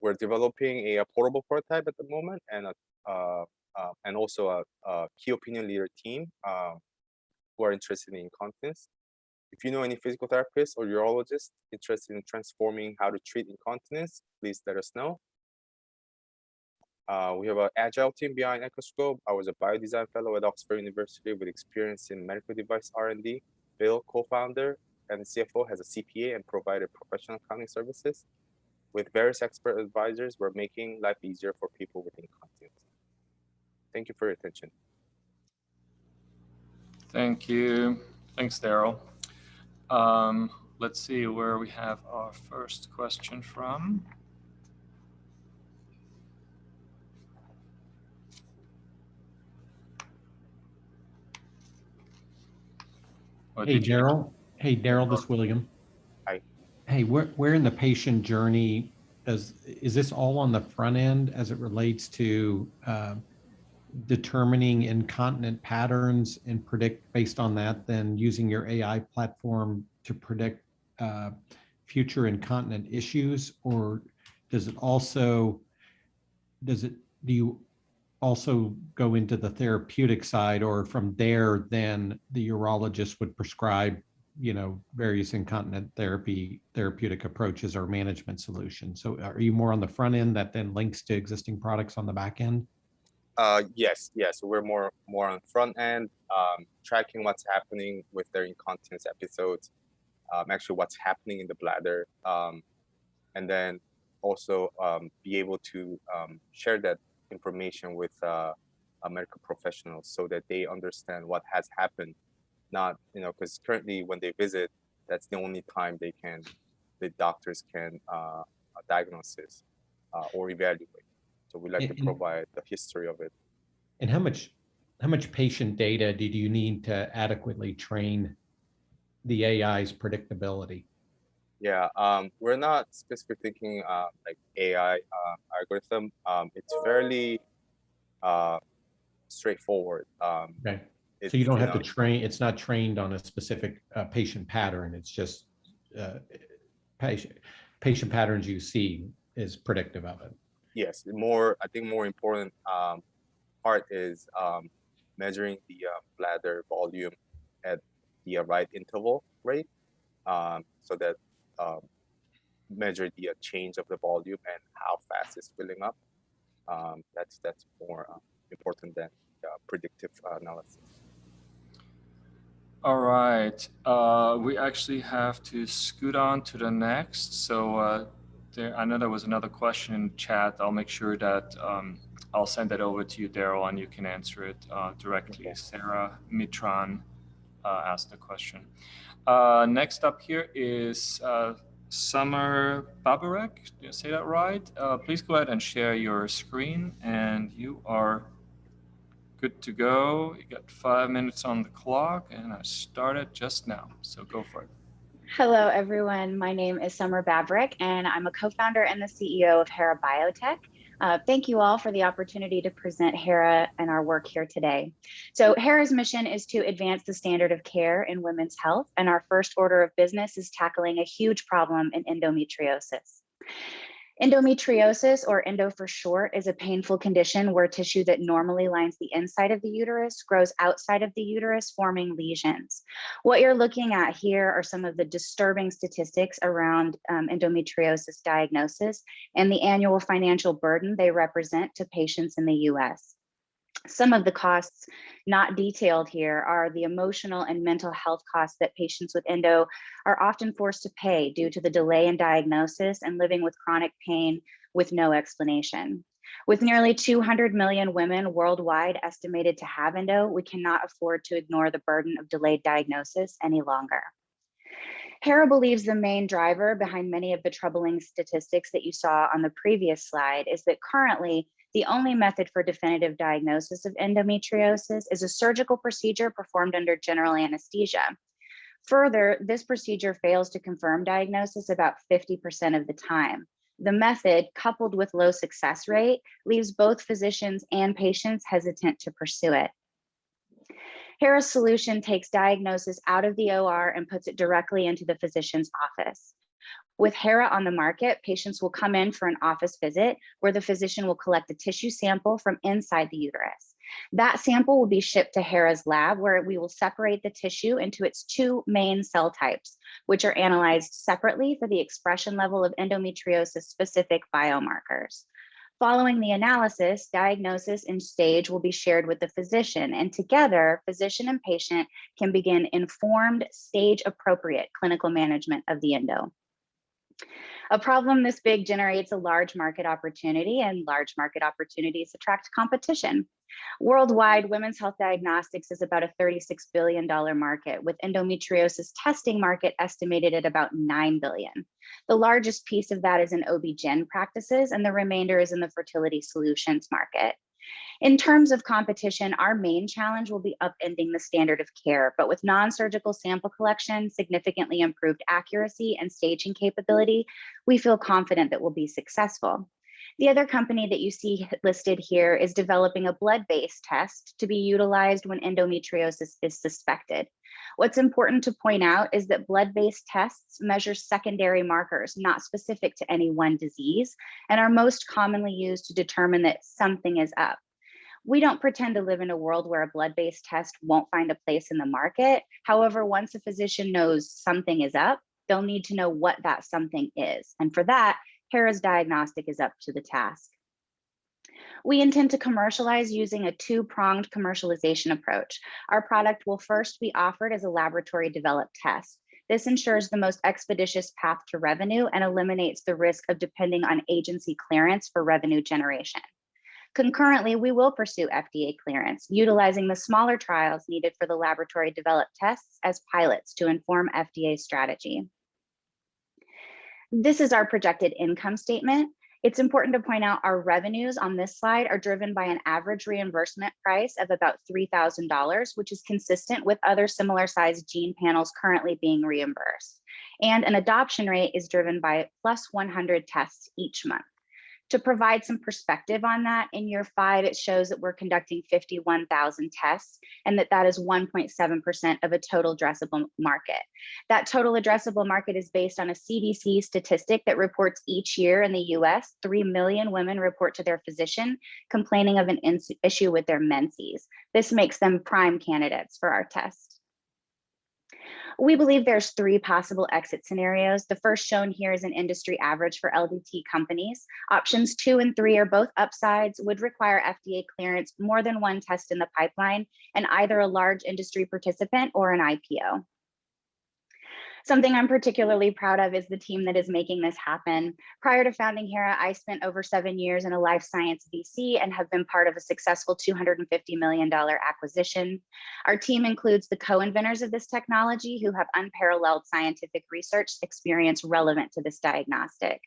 We're developing a portable prototype at the moment, and also a key opinion leader team who are interested in incontinence. If you know any physical therapists or urologists interested in transforming how to treat incontinence, please let us know. We have an agile team behind Echoscope. I was a biodesign fellow at Oxford University with experience in medical device R&D. Bill, co-founder and CFO, has a CPA and provided professional accounting services. With various expert advisors, we're making life easier for people with incontinence. Thank you for your attention. Thank you. Thanks, Daryl. Let's see where we have our first question from. Hey, Daryl. Hey, Daryl, this is William. Hi. Hey, where in the patient journey is this all on the front end as it relates to determining incontinent patterns and predict based on that, then using your AI platform to predict future incontinent issues? Or do you also go into the therapeutic side, or from there, then the urologist would prescribe, various incontinent therapeutic approaches or management solutions? So are you more on the front end that then links to existing products on the back end? Yes. We're more on front end, tracking what's happening with their incontinence episodes, actually what's happening in the bladder, and then also be able to share that information with medical professionals so that they understand what has happened. Not, because currently when they visit, that's the only time the doctors can diagnose this or evaluate. So we like to provide the history of it. And how much patient data did you need to adequately train the AI's predictability? Yeah, we're not specifically thinking like AI algorithm. It's fairly straightforward. Okay. So you don't have to train. It's not trained on a specific patient pattern. It's just patient patterns you see is predictive of it. Yes, I think more important part is measuring the bladder volume at the right interval rate, so that measure the change of the volume and how fast it's filling up. That's more important than predictive analysis. All right, we actually have to scoot on to the next. So I know there was another question in chat. I'll make sure that I'll send that over to you, Daryl, and you can answer it directly. Okay. Sarah Mitran asked the question. Next up here is Summer Babarek. Did I say that right? Please go ahead and share your screen, and you are good to go. You got 5 minutes on the clock, and I started just now, so go for it. Hello, everyone. My name is Summer Babrick, and I'm a co-founder and the CEO of Hera Biotech. Thank you all for the opportunity to present Hera and our work here today. So Hera's mission is to advance the standard of care in women's health, and our first order of business is tackling a huge problem in endometriosis. Endometriosis, or endo for short, is a painful condition where tissue that normally lines the inside of the uterus grows outside of the uterus, forming lesions. What you're looking at here are some of the disturbing statistics around endometriosis diagnosis and the annual financial burden they represent to patients in the US. Some of the costs not detailed here are the emotional and mental health costs that patients with endo are often forced to pay due to the delay in diagnosis and living with chronic pain with no explanation. With nearly 200 million women worldwide estimated to have endo, we cannot afford to ignore the burden of delayed diagnosis any longer. Hera believes the main driver behind many of the troubling statistics that you saw on the previous slide is that currently the only method for definitive diagnosis of endometriosis is a surgical procedure performed under general anesthesia. Further, this procedure fails to confirm diagnosis about 50% of the time. The method, coupled with low success rate, leaves both physicians and patients hesitant to pursue it. Hera's solution takes diagnosis out of the OR and puts it directly into the physician's office. With Hera on the market, patients will come in for an office visit where the physician will collect a tissue sample from inside the uterus. That sample will be shipped to Hera's lab where we will separate the tissue into its two main cell types, which are analyzed separately for the expression level of endometriosis-specific biomarkers. Following the analysis, diagnosis and stage will be shared with the physician, and together, physician and patient can begin informed, stage-appropriate clinical management of the endo. A problem this big generates a large market opportunity, and large market opportunities attract competition. Worldwide, women's health diagnostics is about a $36 billion market, with endometriosis testing market estimated at about $9 billion. The largest piece of that is in OB-GYN practices, and the remainder is in the fertility solutions market. In terms of competition, our main challenge will be upending the standard of care, but with non-surgical sample collection, significantly improved accuracy, and staging capability, we feel confident that we'll be successful. The other company that you see listed here is developing a blood-based test to be utilized when endometriosis is suspected. What's important to point out is that blood-based tests measure secondary markers, not specific to any one disease, and are most commonly used to determine that something is up. We don't pretend to live in a world where a blood-based test won't find a place in the market. However, once a physician knows something is up, they'll need to know what that something is. And for that, Hera's diagnostic is up to the task. We intend to commercialize using a two-pronged commercialization approach. Our product will first be offered as a laboratory-developed test. This ensures the most expeditious path to revenue and eliminates the risk of depending on agency clearance for revenue generation. Concurrently, we will pursue FDA clearance, utilizing the smaller trials needed for the laboratory-developed tests as pilots to inform FDA strategy. This is our projected income statement. It's important to point out our revenues on this slide are driven by an average reimbursement price of about $3,000, which is consistent with other similar sized gene panels currently being reimbursed. And an adoption rate is driven by plus 100 tests each month. To provide some perspective on that, in year 5, it shows that we're conducting 51,000 tests and that is 1.7% of a total addressable market. That total addressable market is based on a CDC statistic that reports each year in the US, 3 million women report to their physician complaining of an issue with their menses. This makes them prime candidates for our test. We believe there's 3 possible exit scenarios. The first shown here is an industry average for LDT companies. Options 2 and 3 are both upsides, would require FDA clearance, more than one test in the pipeline, and either a large industry participant or an IPO. Something I'm particularly proud of is the team that is making this happen. Prior to founding Hera, I spent over 7 years in a life science VC and have been part of a successful $250 million acquisition. Our team includes the co-inventors of this technology who have unparalleled scientific research experience relevant to this diagnostic.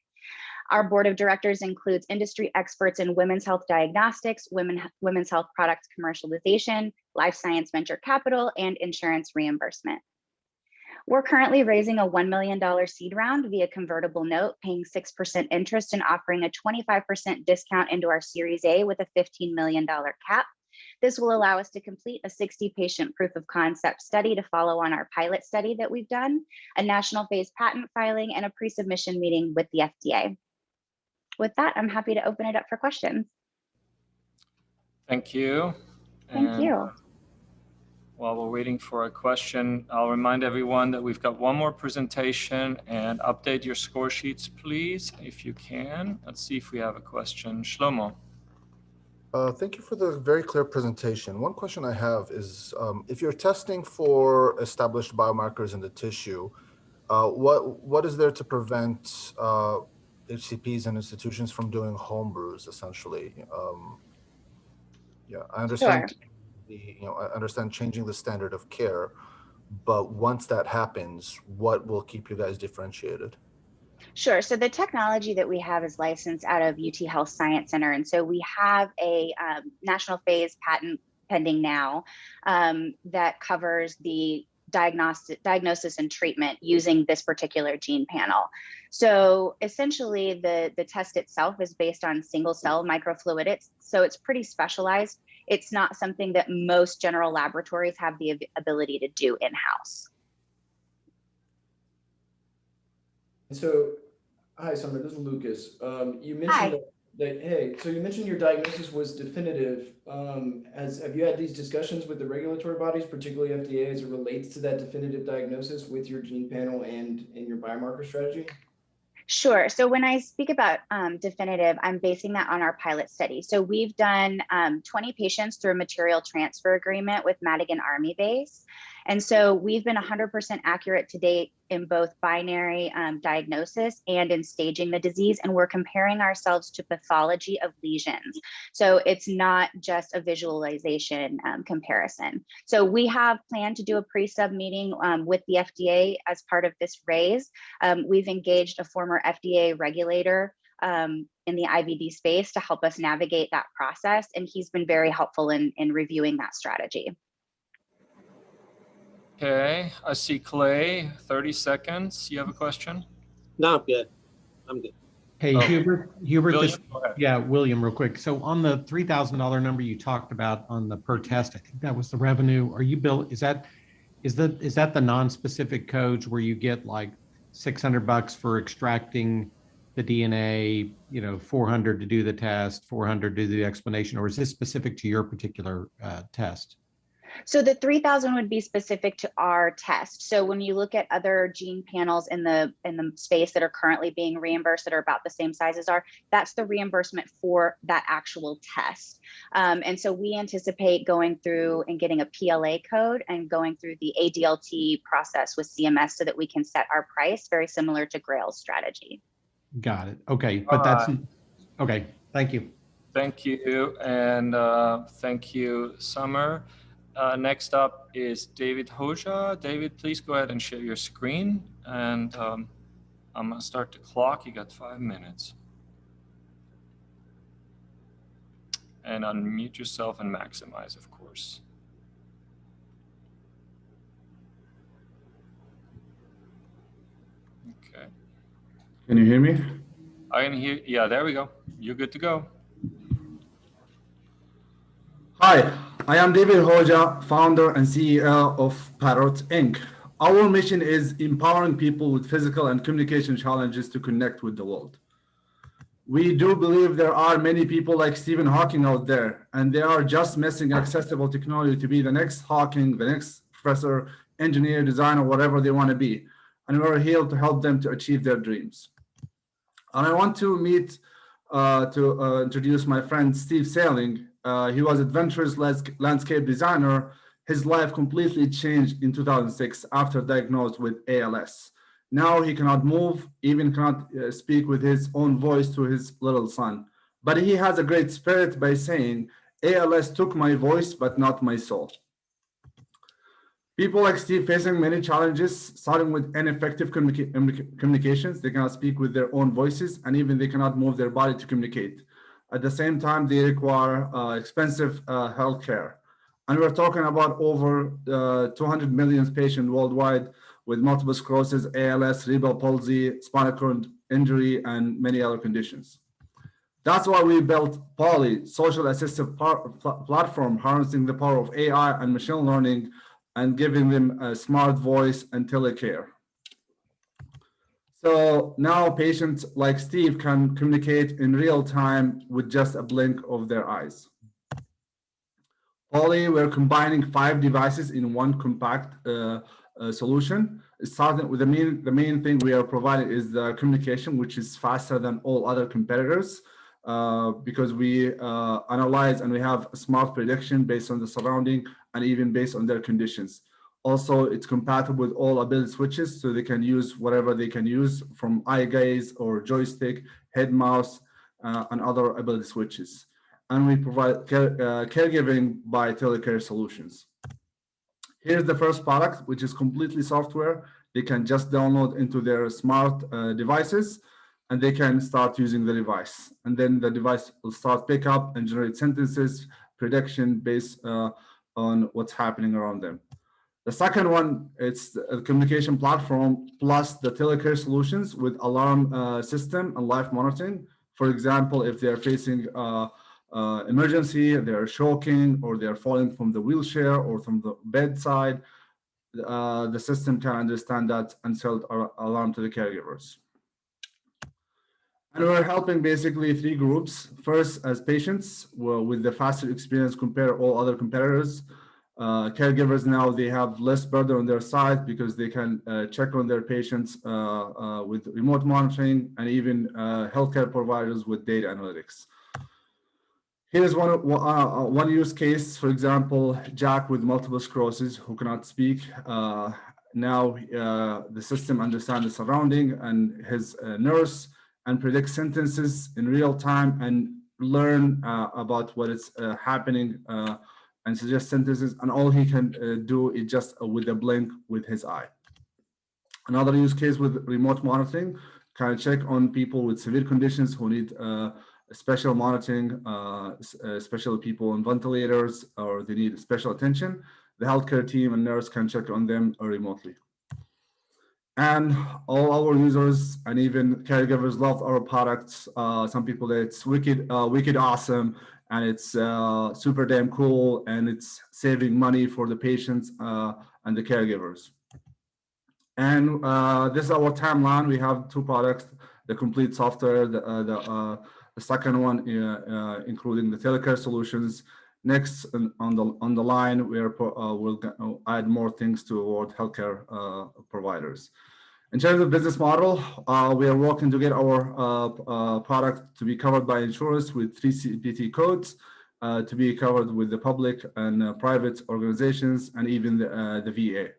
Our board of directors includes industry experts in women's health diagnostics, women's health products commercialization, life science venture capital, and insurance reimbursement. We're currently raising a $1 million seed round via convertible note, paying 6% interest and offering a 25% discount into our Series A with a $15 million cap. This will allow us to complete a 60-patient proof of concept study to follow on our pilot study that we've done, a national phase patent filing, and a pre-submission meeting with the FDA. With that, I'm happy to open it up for questions. Thank you. Thank you. While we're waiting for a question, I'll remind everyone that we've got one more presentation, and update your score sheets, please, if you can. Let's see if we have a question. Shlomo. Thank you for the very clear presentation. One question I have is, if you're testing for established biomarkers in the tissue, what is there to prevent HCPs and institutions from doing home brews, essentially? Yeah, I understand. Sure. I understand changing the standard of care, but once that happens, what will keep you guys differentiated? Sure. So the technology that we have is licensed out of UT Health Science Center. And so we have a national phase patent pending now that covers the diagnosis and treatment using this particular gene panel. So essentially the test itself is based on single cell microfluidics. So it's pretty specialized. It's not something that most general laboratories have the ability to do in-house. So, hi, Summer, this is Lucas. You mentioned so you mentioned your diagnosis was definitive. Have you had these discussions with the regulatory bodies, particularly FDA, as it relates to that definitive diagnosis with your gene panel and your biomarker strategy? Sure. So when I speak about definitive, I'm basing that on our pilot study. So we've done 20 patients through a material transfer agreement with Madigan Army Base. And so we've been 100% accurate to date in both binary diagnosis and in staging the disease. And we're comparing ourselves to pathology of lesions. So it's not just a visualization comparison. So we have planned to do a pre-sub meeting with the FDA as part of this raise. We've engaged a former FDA regulator in the IVD space to help us navigate that process. And he's been very helpful in reviewing that strategy. Okay, I see Clay, 30 seconds. You have a question? No, I'm good. I'm good. Hey, Hubert, William, William, real quick. So on the $3,000 number you talked about on the per test, I think that was the revenue. Are you is that the non-specific codes where you get like $600 for extracting the DNA, $400 to do the test, $400 to do the explanation, or is this specific to your particular test? So the 3,000 would be specific to our test. So when you look at other gene panels in the space that are currently being reimbursed that are about the same size as ours, that's the reimbursement for that actual test. And so we anticipate going through and getting a PLA code and going through the ADLT process with CMS so that we can set our price very similar to Grail's strategy. Got it. Okay, but that's okay. Thank you. Thank you, and thank you, Summer. Next up is David Hoja. David, please go ahead and share your screen, and I'm gonna start the clock. You got 5 minutes. And unmute yourself and maximize, of course. Okay. Can you hear me? I can hear, yeah, there we go. You're good to go. Hi, I am David Hoja, founder and CEO of Parrot Inc. Our mission is empowering people with physical and communication challenges to connect with the world. We do believe there are many people like Stephen Hawking out there, and they are just missing accessible technology to be the next Hawking, the next professor, engineer, designer, whatever they want to be. And we're here to help them to achieve their dreams. And I want to introduce my friend Steve Sailing. He was MedVentures landscape designer. His life completely changed in 2006 after diagnosed with ALS. Now he cannot move, even cannot speak with his own voice to his little son. But he has a great spirit by saying, ALS took my voice, but not my soul. People like Steve facing many challenges, starting with ineffective communications. They cannot speak with their own voices, and even they cannot move their body to communicate. At the same time, they require expensive health care. And we're talking about over 200 million patients worldwide with multiple sclerosis, ALS, cerebral palsy, spinal cord injury, and many other conditions. That's why we built Poly, social assistive platform, harnessing the power of AI and machine learning and giving them a smart voice and telecare. So now patients like Steve can communicate in real time with just a blink of their eyes. Poly, we're combining 5 devices in one compact solution. Starting with the main thing we are providing is the communication, which is faster than all other competitors because we analyze and we have a smart prediction based on the surrounding and even based on their conditions. Also, it's compatible with all ability switches, so they can use whatever they can use from eye gaze or joystick, head mouse, and other ability switches. And we provide caregiving by telecare solutions. Here's the first product, which is completely software. They can just download into their smart devices, and they can start using the device. And then the device will start pick up and generate sentences, prediction based on what's happening around them. The second one, it's a communication platform plus the telecare solutions with alarm system and live monitoring. For example, if they're facing emergency, they're choking, or they're falling from the wheelchair or from the bedside, the system can understand that and send an alarm to the caregivers. And we're helping basically three groups. First, as patients with the faster experience compared to all other competitors. Caregivers now, they have less burden on their side because they can check on their patients with remote monitoring, and even healthcare providers with data analytics. Here's one use case, for example, Jack with multiple sclerosis who cannot speak. Now the system understands the surrounding and his nurse and predicts sentences in real time and learn about what is happening and suggest sentences, and all he can do is just with a blink with his eye. Another use case with remote monitoring, can check on people with severe conditions who need special monitoring, especially people on ventilators, or they need special attention. The healthcare team and nurse can check on them remotely. And all our users and even caregivers love our products. Some people, it's wicked awesome, and it's super damn cool, and it's saving money for the patients and the caregivers. And this is our timeline. We have two products: the complete software, the second one, including the telecare solutions. Next on the line, we'll add more things toward healthcare providers. In terms of business model, we are working to get our product to be covered by insurance with 3 CPT codes, to be covered with the public and private organizations, and even the VA.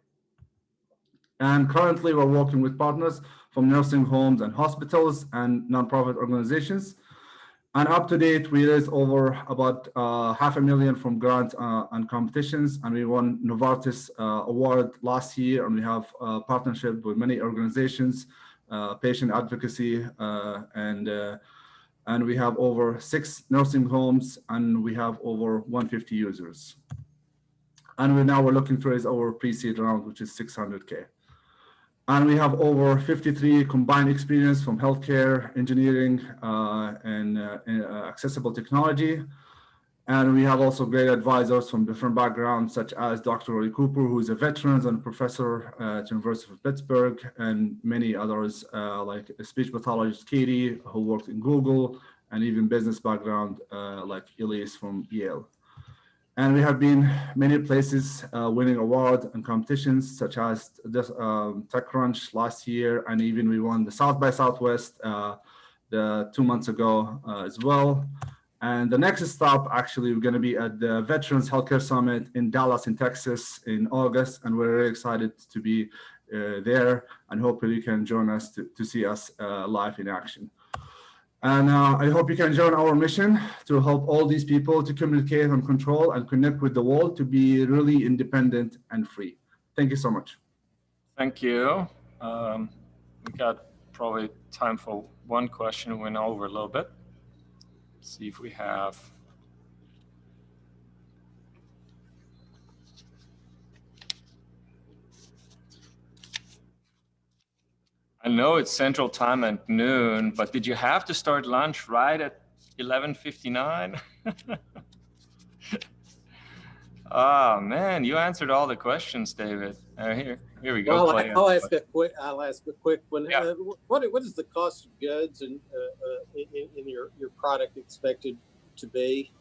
And currently, we're working with partners from nursing homes and hospitals and nonprofit organizations. And up to date, we raised over about $500,000 from grants and competitions, and we won Novartis award last year, and we have a partnership with many organizations, patient advocacy, and we have over 6 nursing homes, and we have over 150 users. And we're looking to raise our pre-seed round, which is $600K. And we have over 53 combined experience from healthcare, engineering, and accessible technology. And we have also great advisors from different backgrounds, such as Dr. Roy Cooper, who is a veteran and professor at the University of Pittsburgh, and many others, like a speech pathologist, Katie, who worked in Google, and even business background, like Elise from Yale. And we have been many places winning awards and competitions, such as this, TechCrunch last year, and even we won the South by Southwest 2 months ago as well. And the next stop, actually, we're going to be at the Veterans Healthcare Summit in Dallas, in Texas, in August, and we're very excited to be there, and hopefully you can join us to see us live in action. And I hope you can join our mission to help all these people to communicate and control and connect with the world to be really independent and free. Thank you so much. Thank you. We got probably time for one question. We went over a little bit. Let's see if we have. I know it's Central Time at noon, but did you have to start lunch right at 11:59? Ah, man, you answered all the questions, David. Here we go. Well, I'll ask a quick one. Yeah. What is the cost of goods and in your product expected to be?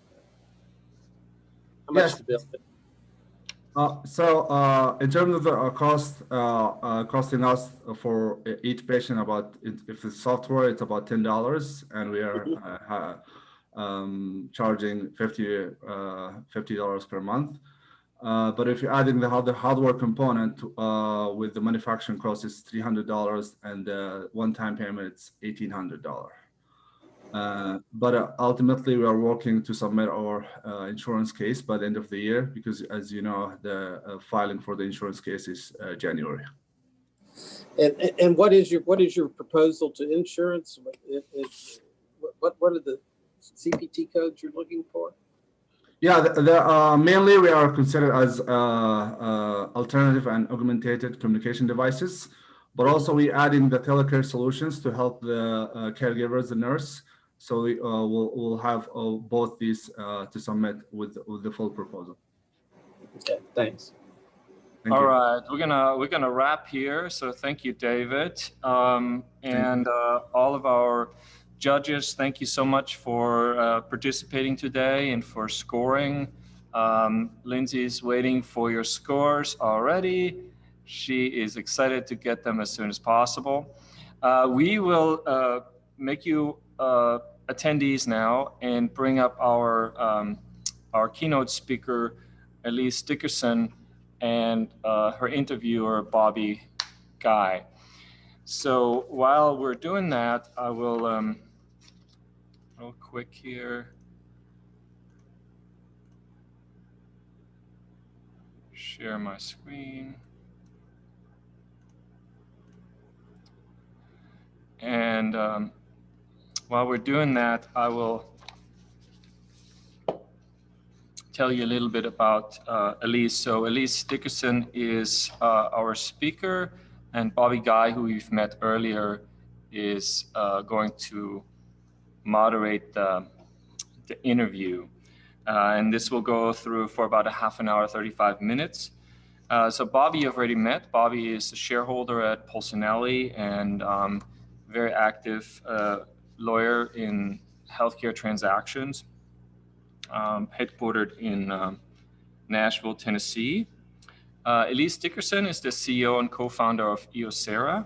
How much to build it? So in terms of the cost, costing us for each patient about, if it's software, it's about $10, and we are charging $50 per month. But if you're adding the hardware component with the manufacturing cost, is $300, and one-time payment, it's $1,800. But ultimately, we are working to submit our insurance case by the end of the year, because as you know, the filing for the insurance case is January. And what is your proposal to insurance? What are the CPT codes you're looking for? Yeah, mainly we are considered as alternative and augmented communication devices, but also we add in the telecare solutions to help the caregivers, the nurse. So we'll have both these to submit with the full proposal. Okay, thanks. All right, we're gonna wrap here. So thank you, David, and all of our judges. Thank you so much for participating today and for scoring. Lindsay's waiting for your scores already. She is excited to get them as soon as possible. We will make you attendees now and bring up our keynote speaker, Elise Dickerson, and her interviewer, Bobby Guy. So while we're doing that, I will, real quick here, share my screen. And while we're doing that, I will tell you a little bit about Elise. So Elise Dickerson is our speaker, and Bobby Guy, who we've met earlier, is going to moderate the interview. And this will go through for about a half an hour, 35 minutes. So Bobby you've already met. Bobby is a shareholder at Polsinelli and very active lawyer in healthcare transactions. Headquartered in Nashville, Tennessee. Elise Dickerson is the CEO and co-founder of Eosera,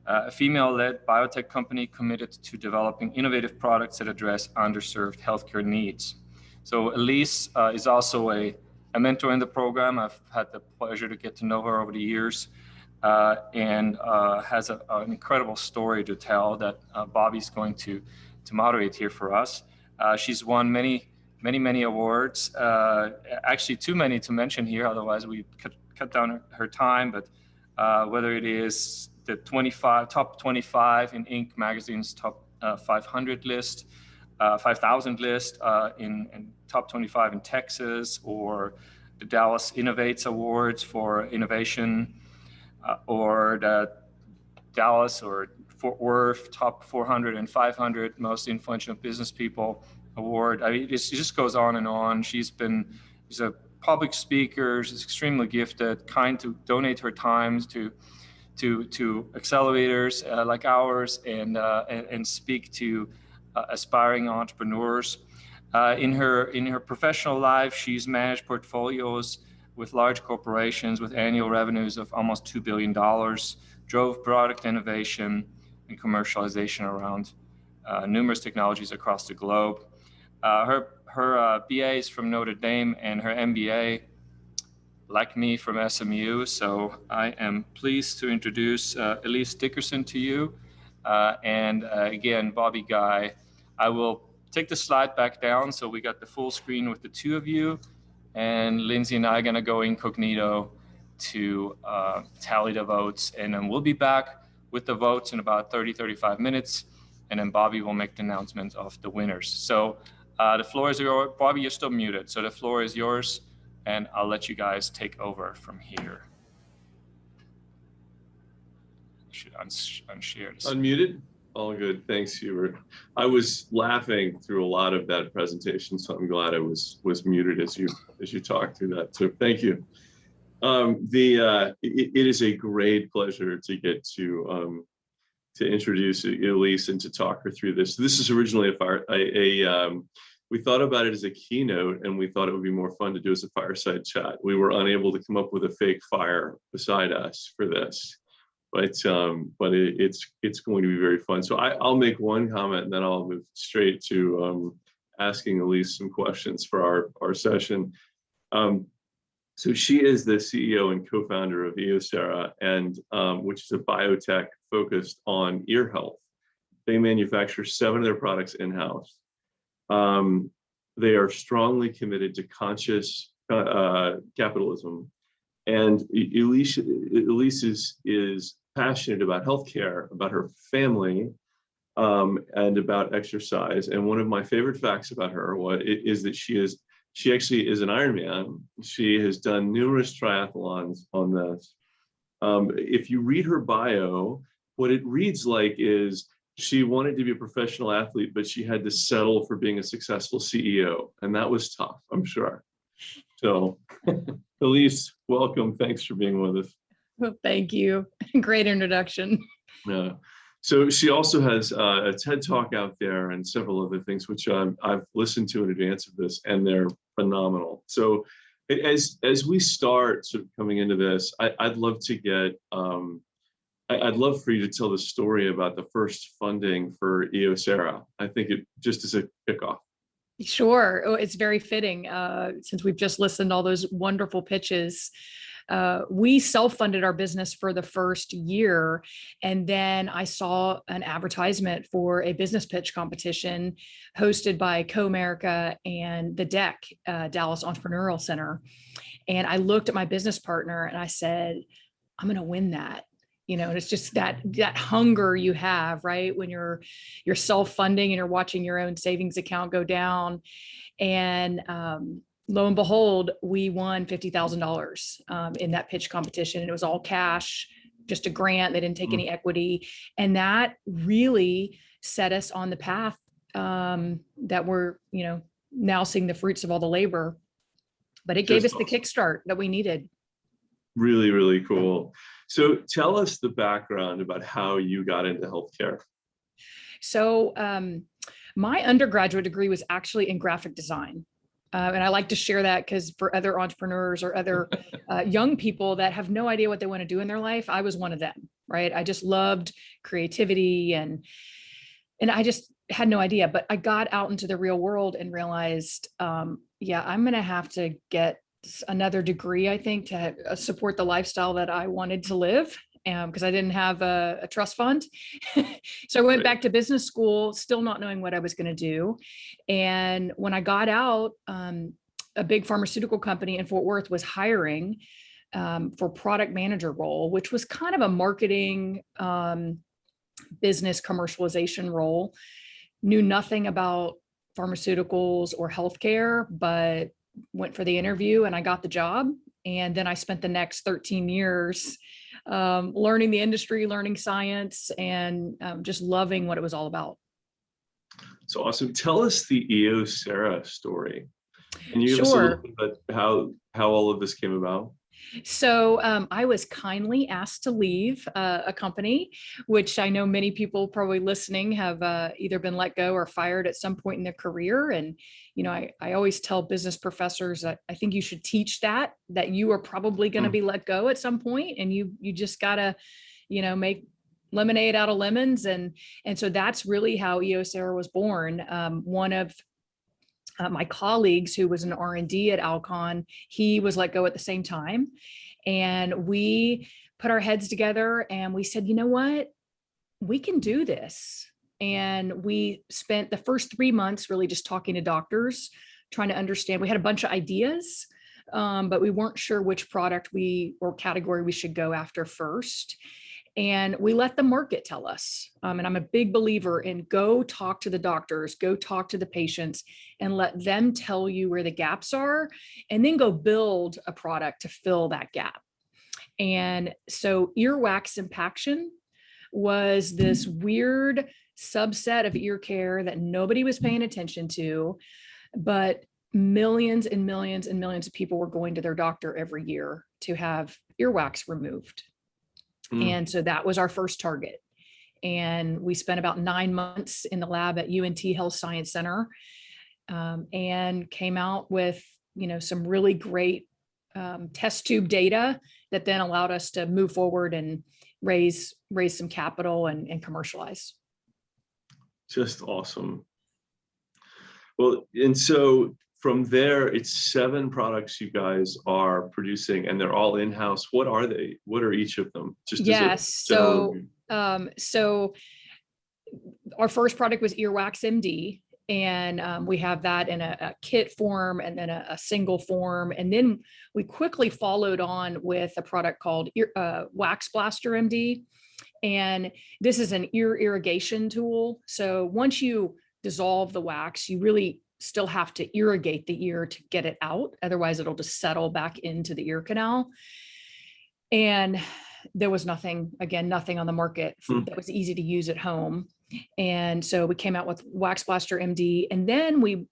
a female-led biotech company committed to developing innovative products that address underserved healthcare needs. So Elise is also a mentor in the program. I've had the pleasure to get to know her over the years, and has an incredible story to tell that Bobby's going to moderate here for us. She's won many awards, actually too many to mention here, otherwise we cut down her time, but whether it is the top 25 in Inc. magazine's top 500 list, 5,000 list, in top 25 in Texas, or the Dallas Innovates Awards for innovation, or the Dallas or Fort Worth top 400 and 500 most influential business people award. I mean, it just goes on and on. She's a public speaker. She's extremely gifted, kind to donate her times to accelerators like ours, and speak to aspiring entrepreneurs. In her professional life, she's managed portfolios with large corporations with annual revenues of almost $2 billion, drove product innovation and commercialization around numerous technologies across the globe. Her BA is from Notre Dame and her MBA, like me, from SMU. So I am pleased to introduce Elise Dickerson to you. And again, Bobby Guy. I will take the slide back down so we got the full screen with the two of you. And Lindsay and I are going to go incognito to tally the votes. And then we'll be back with the votes in about 30-35 minutes. And then Bobby will make the announcement of the winners. So the floor is yours. Bobby, you're still muted. So the floor is yours. And I'll let you guys take over from here. Should unshare this. Unmuted? All good. Thanks, Hubert. I was laughing through a lot of that presentation, so I'm glad I was muted as you talked through that. So thank you. It is a great pleasure to get to introduce Elise and to talk her through this. This is originally we thought about it as a keynote, and we thought it would be more fun to do as a fireside chat. We were unable to come up with a fake fire beside us for this, but it's going to be very fun. So I'll make one comment, and then I'll move straight to asking Elise some questions for our session. So she is the CEO and co-founder of Eosera, and which is a biotech focused on ear health. They manufacture 7 of their products in-house. They are strongly committed to conscious capitalism. And Elise is passionate about healthcare, about her family, and about exercise. And one of my favorite facts about her is that she actually is an Ironman. She has done numerous triathlons on this. If you read her bio, what it reads like is she wanted to be a professional athlete, but she had to settle for being a successful CEO. And that was tough, I'm sure. So Elise, welcome. Thanks for being with us. Well, thank you. Great introduction. Yeah. So she also has a TED Talk out there and several other things, which I've listened to in advance of this, and they're phenomenal. So as we start sort of coming into this, I'd love to get, I'd love for you to tell the story about the first funding for EOSera. I think it just is a kickoff. Sure. Oh, it's very fitting since we've just listened to all those wonderful pitches. We self-funded our business for the first year. And then I saw an advertisement for a business pitch competition hosted by Co-America and the DEC, Dallas Entrepreneurial Center. And I looked at my business partner and I said, I'm going to win that. You know, and it's just that hunger you have, right? When you're self-funding and you're watching your own savings account go down. And lo and behold, we won $50,000 in that pitch competition. And it was all cash, just a grant. They didn't take any equity. And that really set us on the path that we're, now seeing the fruits of all the labor. But it gave us the kickstart that we needed. Really, really cool. So tell us the background about how you got into healthcare. So my undergraduate degree was actually in graphic design. And I like to share that because for other entrepreneurs or other young people that have no idea what they want to do in their life, I was one of them, right? I just loved creativity and I just had no idea, but I got out into the real world and realized, yeah, I'm going to have to get another degree, I think, to support the lifestyle that I wanted to live, because I didn't have a trust fund. So I went back to business school, still not knowing what I was going to do. And when I got out, a big pharmaceutical company in Fort Worth was hiring for product manager role, which was kind of a marketing business commercialization role. Knew nothing about pharmaceuticals or healthcare, but went for the interview and I got the job. And then I spent the next 13 years learning the industry, learning science, and just loving what it was all about. So awesome. Tell us the EOSera story. Can you give us a little bit about how all of this came about? So I was kindly asked to leave a company, which I know many people probably listening have either been let go or fired at some point in their career. And, I always tell business professors that I think you should teach that you are probably going to be let go at some point, and you just gotta, make lemonade out of lemons. And so that's really how EOSera was born. One of my colleagues who was an R&D at Alcon, he was let go at the same time. And we put our heads together and we said, you know what, we can do this. And we spent the first 3 months really just talking to doctors, trying to understand. We had a bunch of ideas, but we weren't sure which product or category we should go after first. And we let the market tell us. And I'm a big believer in go talk to the doctors, go talk to the patients, and let them tell you where the gaps are, and then go build a product to fill that gap. And so earwax impaction was this weird subset of ear care that nobody was paying attention to, but millions and millions and millions of people were going to their doctor every year to have earwax removed. And so that was our first target. And we spent about 9 months in the lab at UNT Health Science Center and came out with, some really great test tube data that then allowed us to move forward and raise some capital and commercialize. Just awesome. Well, and so from there, it's 7 products you guys are producing, and they're all in-house. What are they? What are each of them? Just yes. So our first product was Earwax MD. And we have that in a kit form and then a single form. And then we quickly followed on with a product called Wax Blaster MD. And this is an ear irrigation tool. So once you dissolve the wax, you really still have to irrigate the ear to get it out. Otherwise, it'll just settle back into the ear canal. And there was nothing on the market that was easy to use at home. And so we came out with Wax Blaster MD. And then we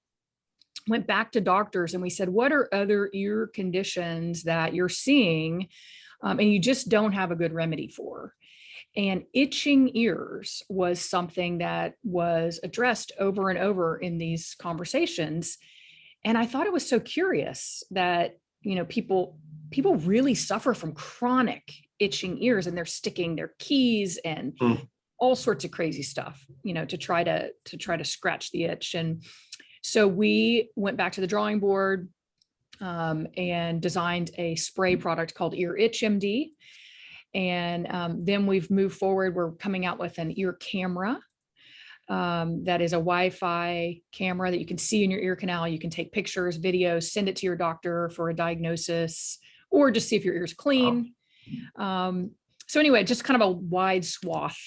went back to doctors and we said, what are other ear conditions that you're seeing and you just don't have a good remedy for? And itching ears was something that was addressed over and over in these conversations. And I thought it was so curious that, you know, people really suffer from chronic itching ears, and they're sticking their keys and all sorts of crazy stuff, you know, to try to scratch the itch. And so we went back to the drawing board and designed a spray product called Ear Itch MD. And then we've moved forward. We're coming out with an ear camera that is a Wi-Fi camera that you can see in your ear canal. You can take pictures, videos, send it to your doctor for a diagnosis, or just see if your ear's clean. So anyway, just kind of a wide swath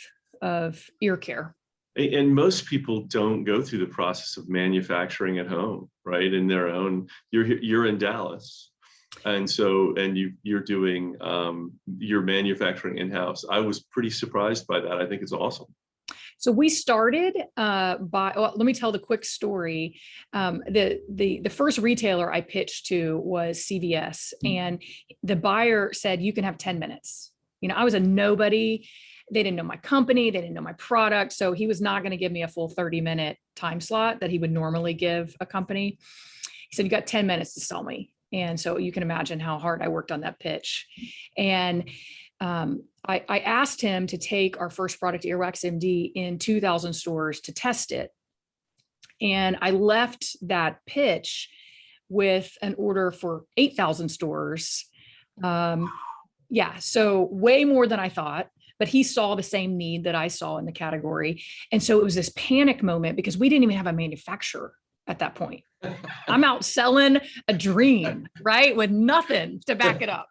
of ear care. And most people don't go through the process of manufacturing at home, right? In their own, you're in Dallas. And so, and you're doing your manufacturing in-house. I was pretty surprised by that. I think it's awesome. So we started let me tell the quick story. The first retailer I pitched to was CVS, and the buyer said, you can have 10 minutes. You know, I was a nobody. They didn't know my company. They didn't know my product. So he was not going to give me a full 30-minute time slot that he would normally give a company. He said, you got 10 minutes to sell me. And so you can imagine how hard I worked on that pitch. And I asked him to take our first product, Earwax MD, in 2,000 stores to test it. And I left that pitch with an order for 8,000 stores. Yeah, so way more than I thought. But he saw the same need that I saw in the category. And so it was this panic moment because we didn't even have a manufacturer at that point. I'm out selling a dream, right? With nothing to back it up.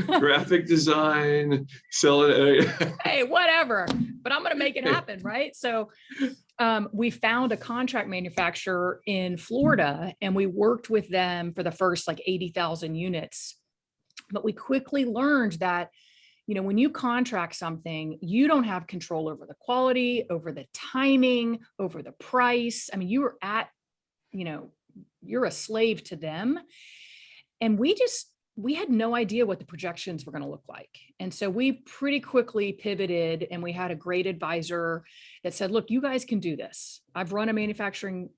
Graphic design, selling. Hey, whatever, but I'm going to make it happen, right? So we found a contract manufacturer in Florida, and we worked with them for the first like 80,000 units. But we quickly learned that, you know, when you contract something, you don't have control over the quality, over the timing, over the price. I mean, you're a slave to them. And we had no idea what the projections were going to look like. And so we pretty quickly pivoted, and we had a great advisor that said, look, you guys can do this. I've run a manufacturing,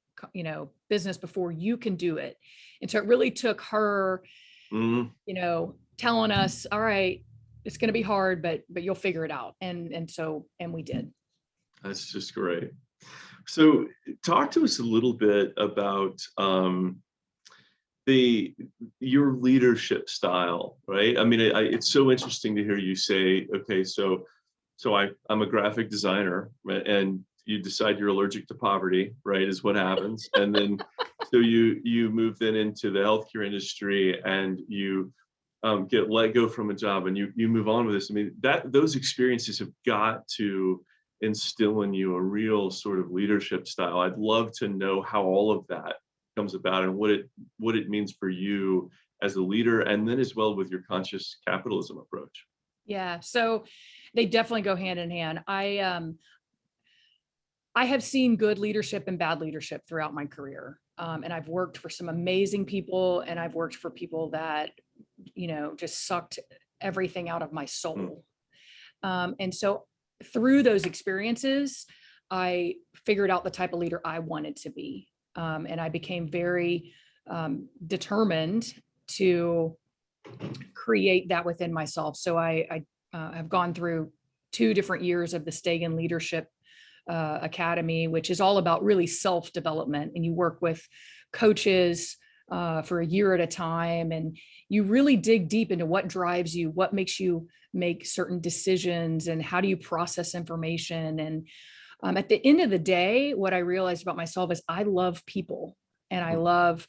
business before. You can do it. And so it really took her, telling us, all right, it's going to be hard, but you'll figure it out. And we did. That's just great. So talk to us a little bit about your leadership style, right? I mean, it's so interesting to hear you say, okay, so I'm a graphic designer, and you decide you're allergic to poverty, right, is what happens. And then, so you move then into the healthcare industry, and you get let go from a job, and you move on with this. I mean, those experiences have got to instill in you a real sort of leadership style. I'd love to know how all of that comes about and what it means for you as a leader, and then as well with your conscious capitalism approach. Yeah, so they definitely go hand in hand. I have seen good leadership and bad leadership throughout my career. And I've worked for some amazing people, and I've worked for people that, just sucked everything out of my soul. And so through those experiences, I figured out the type of leader I wanted to be. And I became very determined to create that within myself. So I have gone through 2 different years of the Stegan Leadership Academy, which is all about really self-development. And you work with coaches, for a year at a time. And you really dig deep into what drives you, what makes you make certain decisions, and how do you process information. And at the end of the day, what I realized about myself is I love people, and I love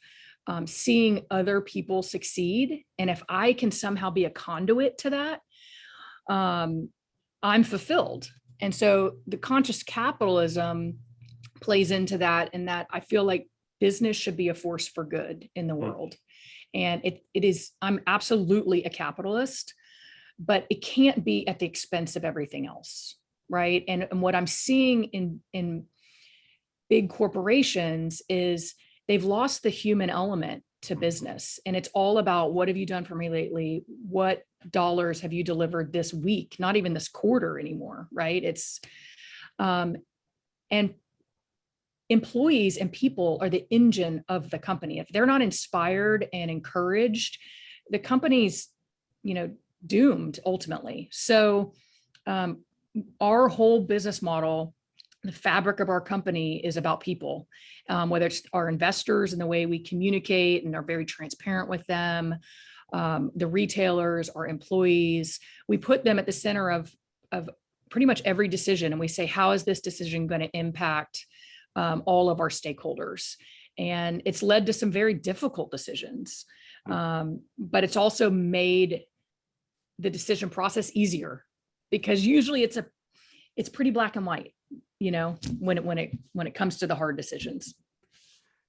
seeing other people succeed. And if I can somehow be a conduit to that, I'm fulfilled. And so the conscious capitalism plays into that, and that I feel like business should be a force for good in the world. And it is, I'm absolutely a capitalist, but it can't be at the expense of everything else, right? And what I'm seeing in big corporations is they've lost the human element to business. And it's all about, what have you done for me lately? What dollars have you delivered this week? Not even this quarter anymore, right? It's, and employees and people are the engine of the company. If they're not inspired and encouraged, the company's, doomed ultimately. So our whole business model, the fabric of our company, is about people, whether it's our investors and the way we communicate and are very transparent with them, the retailers, our employees. We put them at the center of pretty much every decision, and we say, how is this decision going to impact all of our stakeholders? And it's led to some very difficult decisions, but it's also made the decision process easier, because usually it's pretty black and white, when it comes to the hard decisions.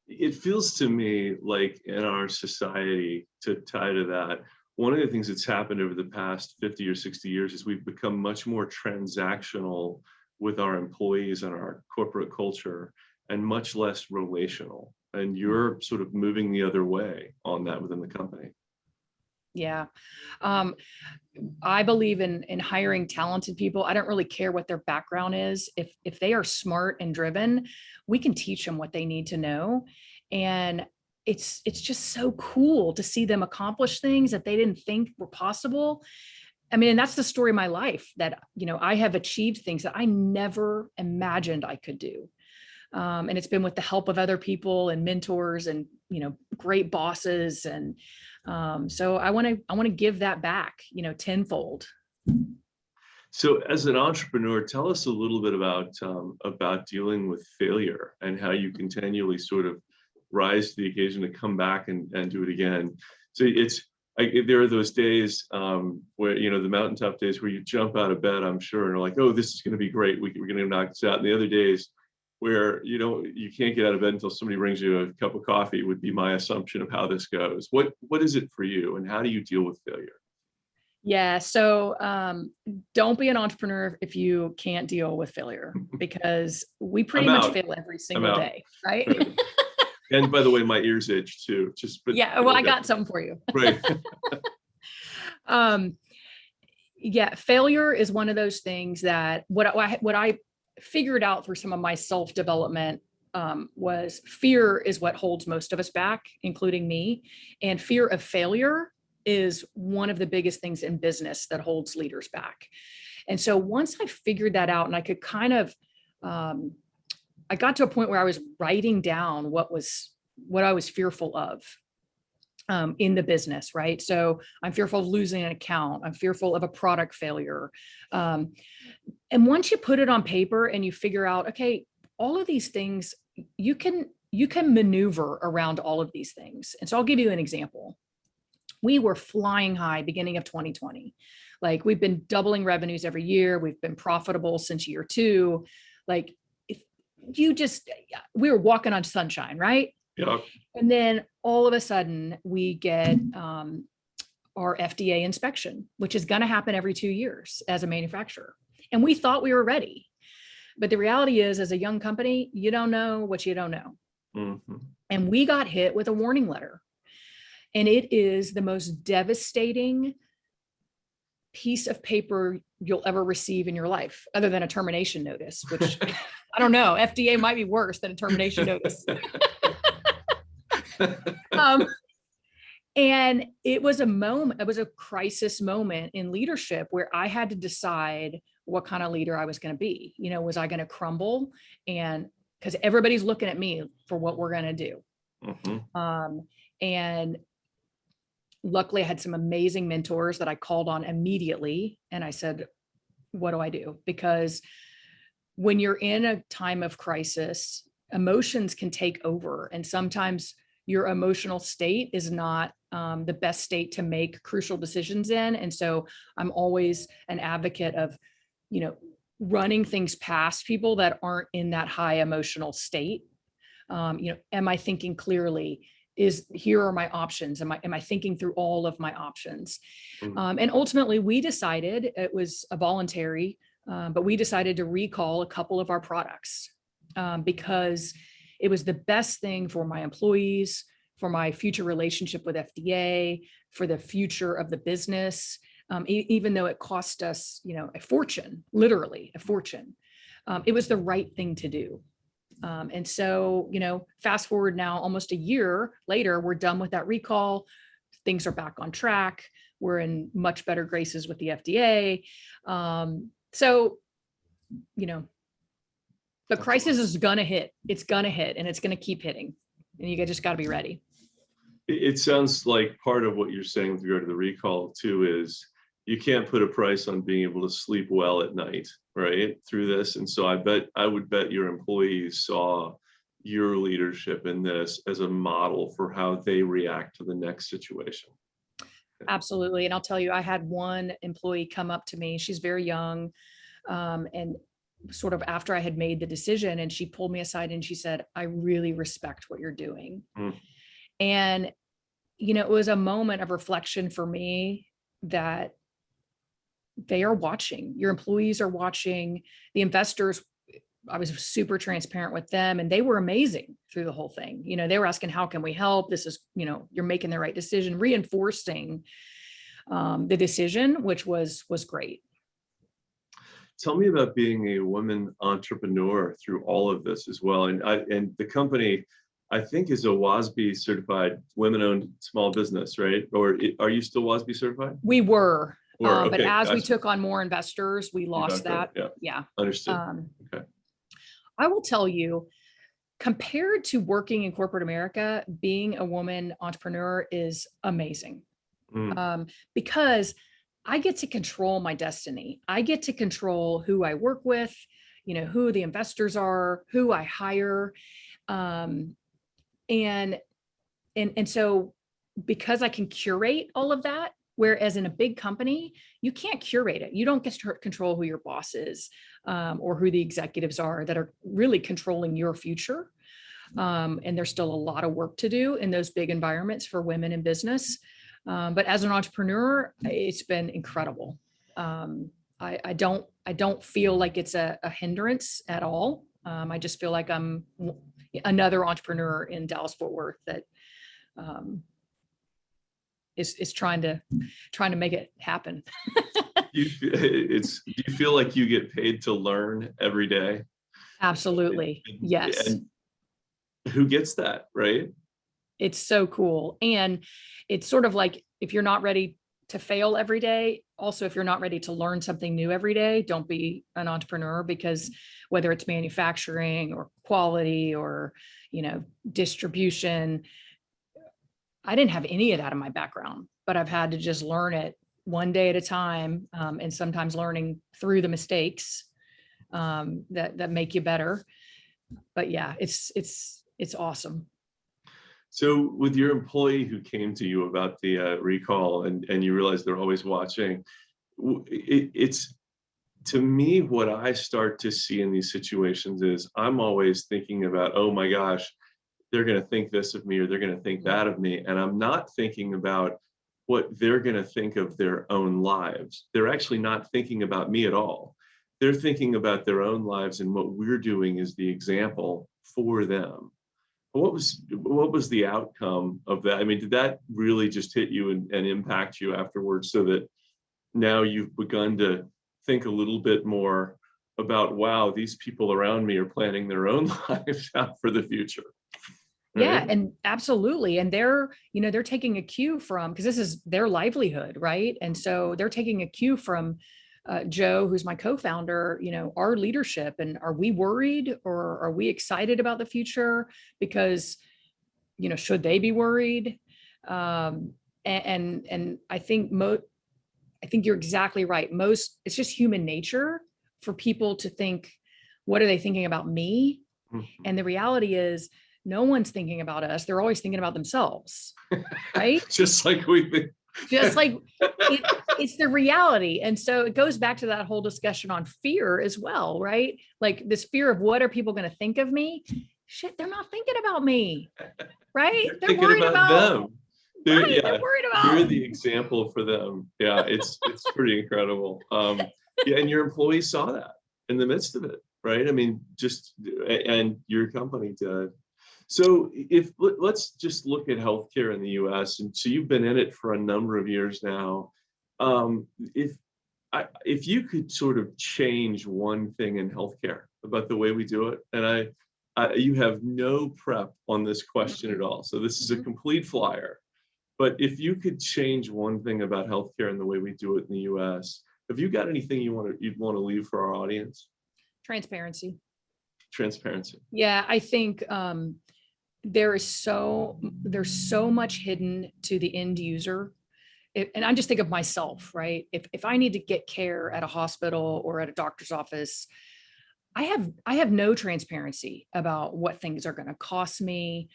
It feels to me like in our society, to tie to that, one of the things that's happened over the past 50 or 60 years is we've become much more transactional with our employees and our corporate culture, and much less relational. And you're sort of moving the other way on that within the company. Yeah. I believe in hiring talented people. I don't really care what their background is. If they are smart and driven, we can teach them what they need to know. And it's just so cool to see them accomplish things that they didn't think were possible. I mean, and that's the story of my life, that, I have achieved things that I never imagined I could do. And it's been with the help of other people and mentors and, great bosses. And so I want to give that back, tenfold. So as an entrepreneur, tell us a little bit about dealing with failure and how you continually sort of rise to the occasion to come back and do it again. So there are those days where, the mountaintop days where you jump out of bed, I'm sure, and are like, oh, this is going to be great. We're going to knock this out. And the other days where, you can't get out of bed until somebody brings you a cup of coffee, would be my assumption of how this goes. What is it for you, and how do you deal with failure? Yeah. So don't be an entrepreneur if you can't deal with failure, because we pretty much fail every single day, right? And by the way, my ears itch too. Yeah. Well, I got something for you. Right. Yeah. Failure is one of those things that what I figured out through some of my self-development was fear is what holds most of us back, including me. And fear of failure is one of the biggest things in business that holds leaders back. And so once I figured that out, and I could kind of, I got to a point where I was writing down what I was fearful of in the business, right? So I'm fearful of losing an account. I'm fearful of a product failure. And once you put it on paper and you figure out, okay, all of these things, you can maneuver around all of these things. And so I'll give you an example. We were flying high beginning of 2020. Like, we've been doubling revenues every year. We've been profitable since year 2. Like, we were walking on sunshine, right? Yeah. And then all of a sudden we get our FDA inspection, which is going to happen every 2 years as a manufacturer. And we thought we were ready. But the reality is, as a young company, you don't know what you don't know. Mm-hmm. And we got hit with a warning letter. And it is the most devastating piece of paper you'll ever receive in your life, other than a termination notice, which I don't know, FDA might be worse than a termination notice. And it was a crisis moment in leadership where I had to decide what kind of leader I was going to be. Was I going to crumble? And because everybody's looking at me for what we're going to do. And luckily I had some amazing mentors that I called on immediately. And I said, what do I do? Because when you're in a time of crisis, emotions can take over. And sometimes your emotional state is not the best state to make crucial decisions in. And so I'm always an advocate of, running things past people that aren't in that high emotional state. Am I thinking clearly? Here are my options? Am I thinking through all of my options? And ultimately we decided, it was a voluntary, but we decided to recall a couple of our products because it was the best thing for my employees, for my future relationship with FDA, for the future of the business, even though it cost us, a fortune, literally a fortune. It was the right thing to do. And so, fast forward now, almost a year later, we're done with that recall. Things are back on track. We're in much better graces with the FDA. So, the crisis is gonna hit. It's gonna hit, and it's gonna keep hitting. And you just got to be ready. It sounds like part of what you're saying with regard to the recall too is you can't put a price on being able to sleep well at night, right? Through this. And so I would bet your employees saw your leadership in this as a model for how they react to the next situation. Absolutely. And I'll tell you, I had one employee come up to me. She's very young. And sort of after I had made the decision, and she pulled me aside and she said, I really respect what you're doing. And, it was a moment of reflection for me that they are watching, your employees are watching, the investors. I was super transparent with them and they were amazing through the whole thing. They were asking, how can we help? This is, you're making the right decision, reinforcing the decision, which was great. Tell me about being a woman entrepreneur through all of this as well. And the company, I think, is a WASB certified women-owned small business, right? Or are you still WASB certified? We were. Okay, but as we gotcha. took on more investors, we lost that. Yeah. Understood. Okay. I will tell you, compared to working in corporate America, being a woman entrepreneur is amazing. Because I get to control my destiny. I get to control who I work with, who the investors are, who I hire. And so because I can curate all of that, whereas in a big company, you can't curate it. You don't get to control who your boss is or who the executives are that are really controlling your future. And there's still a lot of work to do in those big environments for women in business. But as an entrepreneur, it's been incredible. I don't feel like it's a hindrance at all. I just feel like I'm another entrepreneur in Dallas-Fort Worth that is trying to make it happen. Do you feel like you get paid to learn every day? Absolutely. Yes. And who gets that, right? It's so cool. And it's sort of like, if you're not ready to fail every day, also, if you're not ready to learn something new every day, don't be an entrepreneur, because whether it's manufacturing or quality or, distribution, I didn't have any of that in my background, but I've had to just learn it one day at a time. And sometimes learning through the mistakes that make you better. But yeah, it's awesome. So with your employee who came to you about the recall and you realize they're always watching, it's, to me, what I start to see in these situations is I'm always thinking about, oh my gosh, they're going to think this of me or they're going to think that of me. And I'm not thinking about what they're going to think of their own lives. They're actually not thinking about me at all. They're thinking about their own lives, and what we're doing is the example for them. What was the outcome of that? I mean, did that really just hit you and impact you afterwards, so that now you've begun to think a little bit more about, wow, these people around me are planning their own lives out for the future? Right? Yeah, and absolutely. And they're taking a cue from, because this is their livelihood, right? And so they're taking a cue from Joe, who's my co-founder, our leadership. And are we worried or are we excited about the future? Because, should they be worried? And I think you're exactly right. It's just human nature for people to think, what are they thinking about me? And the reality is, no one's thinking about us. They're always thinking about themselves, right? Just like we think. Just like it's the reality. And so it goes back to that whole discussion on fear as well, right? Like this fear of what are people going to think of me? Shit, they're not thinking about me, right? They're worried about them. They're worried about. You're the example for them. Yeah, it's pretty incredible. Yeah, and your employees saw that in the midst of it, right? I mean, and your company did. So let's just look at healthcare in the U.S. And so you've been in it for a number of years now. If you could sort of change one thing in healthcare about the way we do it, and you have no prep on this question at all. So this is a complete flyer. But if you could change one thing about healthcare and the way we do it in the U.S., have you got anything you'd want to leave for our audience? Transparency. Yeah, I think there's so much hidden to the end user. And I just think of myself, right? If I need to get care at a hospital or at a doctor's office, I have no transparency about what things are going to cost me,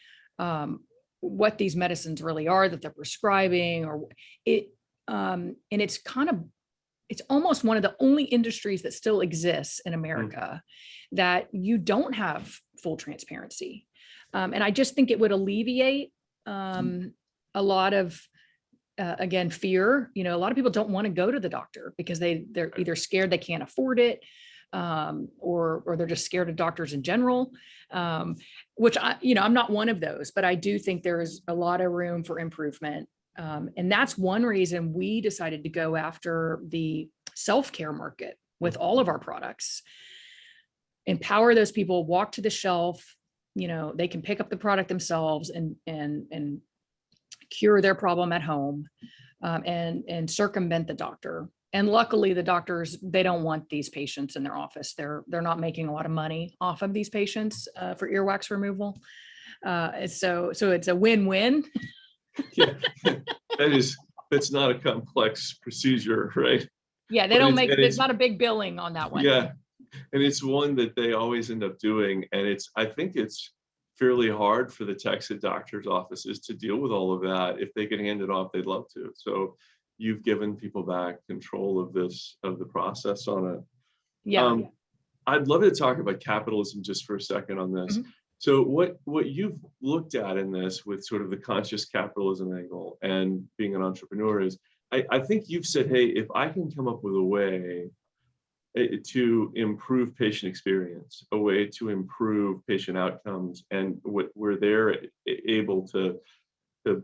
what these medicines really are that they're prescribing, and it's almost one of the only industries that still exists in America that you don't have full transparency. And I just think it would alleviate a lot of, again, fear. A lot of people don't want to go to the doctor because they're either scared they can't afford it, or they're just scared of doctors in general, which I'm not one of those, but I do think there's a lot of room for improvement. And that's one reason we decided to go after the self-care market with all of our products. Empower those people, walk to the shelf, they can pick up the product themselves and cure their problem at home, and circumvent the doctor. And luckily the doctors, they don't want these patients in their office. They're not making a lot of money off of these patients for earwax removal. So it's a win-win. Yeah, that's not a complex procedure, right? Yeah, there's not a big billing on that one. Yeah, and it's one that they always end up doing. And I think it's fairly hard for the techs at doctors' offices to deal with all of that. If they can hand it off, they'd love to. So you've given people back control of the process on it. Yeah. I'd love to talk about capitalism just for a second on this. Mm-hmm. So what you've looked at in this with sort of the conscious capitalism angle and being an entrepreneur is, I think you've said, hey, if I can come up with a way to improve patient experience, a way to improve patient outcomes, and where they're able to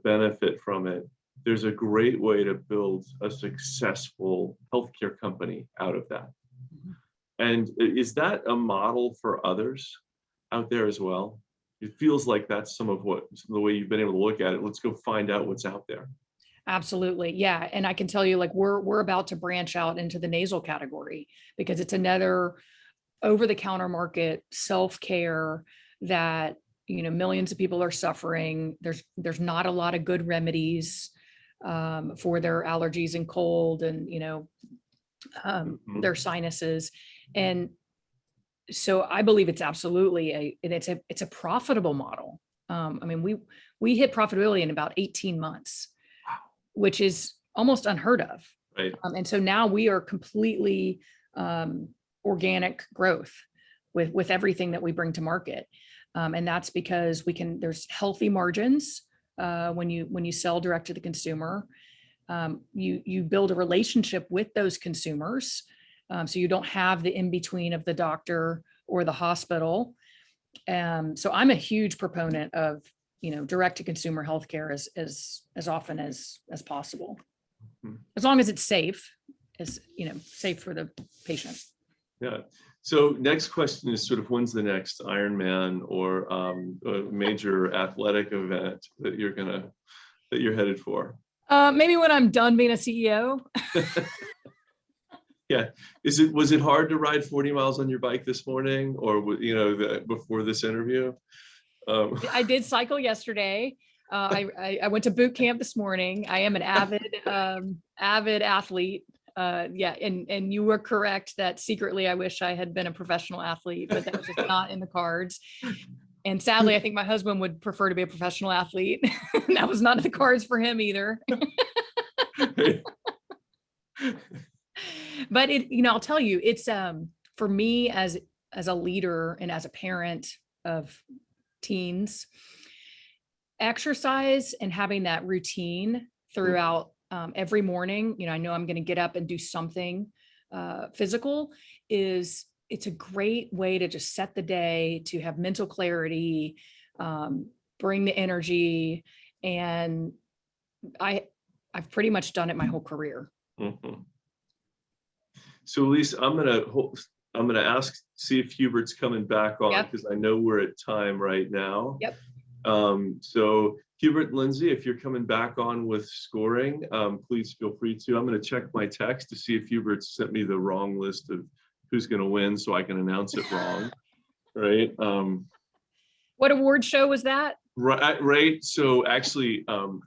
benefit from it, there's a great way to build a successful healthcare company out of that. Mm-hmm. And is that a model for others out there as well? It feels like that's some of the way you've been able to look at it. Let's go find out what's out there. Absolutely. Yeah. And I can tell you, like, we're about to branch out into the nasal category because it's another over-the-counter market, self-care that, millions of people are suffering. There's not a lot of good remedies for their allergies and cold and, their sinuses. And so I believe it's absolutely it's a profitable model. We hit profitability in about 18 months, which is almost unheard of. Right. And so now we are completely organic growth with everything that we bring to market. And that's because there's healthy margins when you sell direct to the consumer. You build a relationship with those consumers. So you don't have the in-between of the doctor or the hospital. So I'm a huge proponent of, direct to consumer healthcare as often as possible, as long as it's safe, safe for the patient. Yeah. So next question is sort of, when's the next Ironman or a major athletic event that you're headed for? Maybe when I'm done being a CEO. Yeah. Was it hard to ride 40 miles on your bike this morning, or before this interview? I did cycle yesterday. I went to boot camp this morning. I am an avid athlete. Yeah, and you were correct that secretly I wish I had been a professional athlete, but that was just not in the cards. And sadly, I think my husband would prefer to be a professional athlete. That was not in the cards for him either. But I'll tell you, it's for me as a leader and as a parent of teens, exercise and having that routine throughout every morning. I know I'm going to get up and do something physical. It's a great way to just set the day, to have mental clarity, bring the energy, and I've pretty much done it my whole career. Mm-hmm. So Elise, I'm gonna see if Hubert's coming back on, because I know we're at time right now. Yep. So Hubert and Lindsay, if you're coming back on with scoring, please feel free to. I'm going to check my text to see if Hubert sent me the wrong list of who's going to win, so I can announce it wrong. Right. What award show was that? Right. So actually,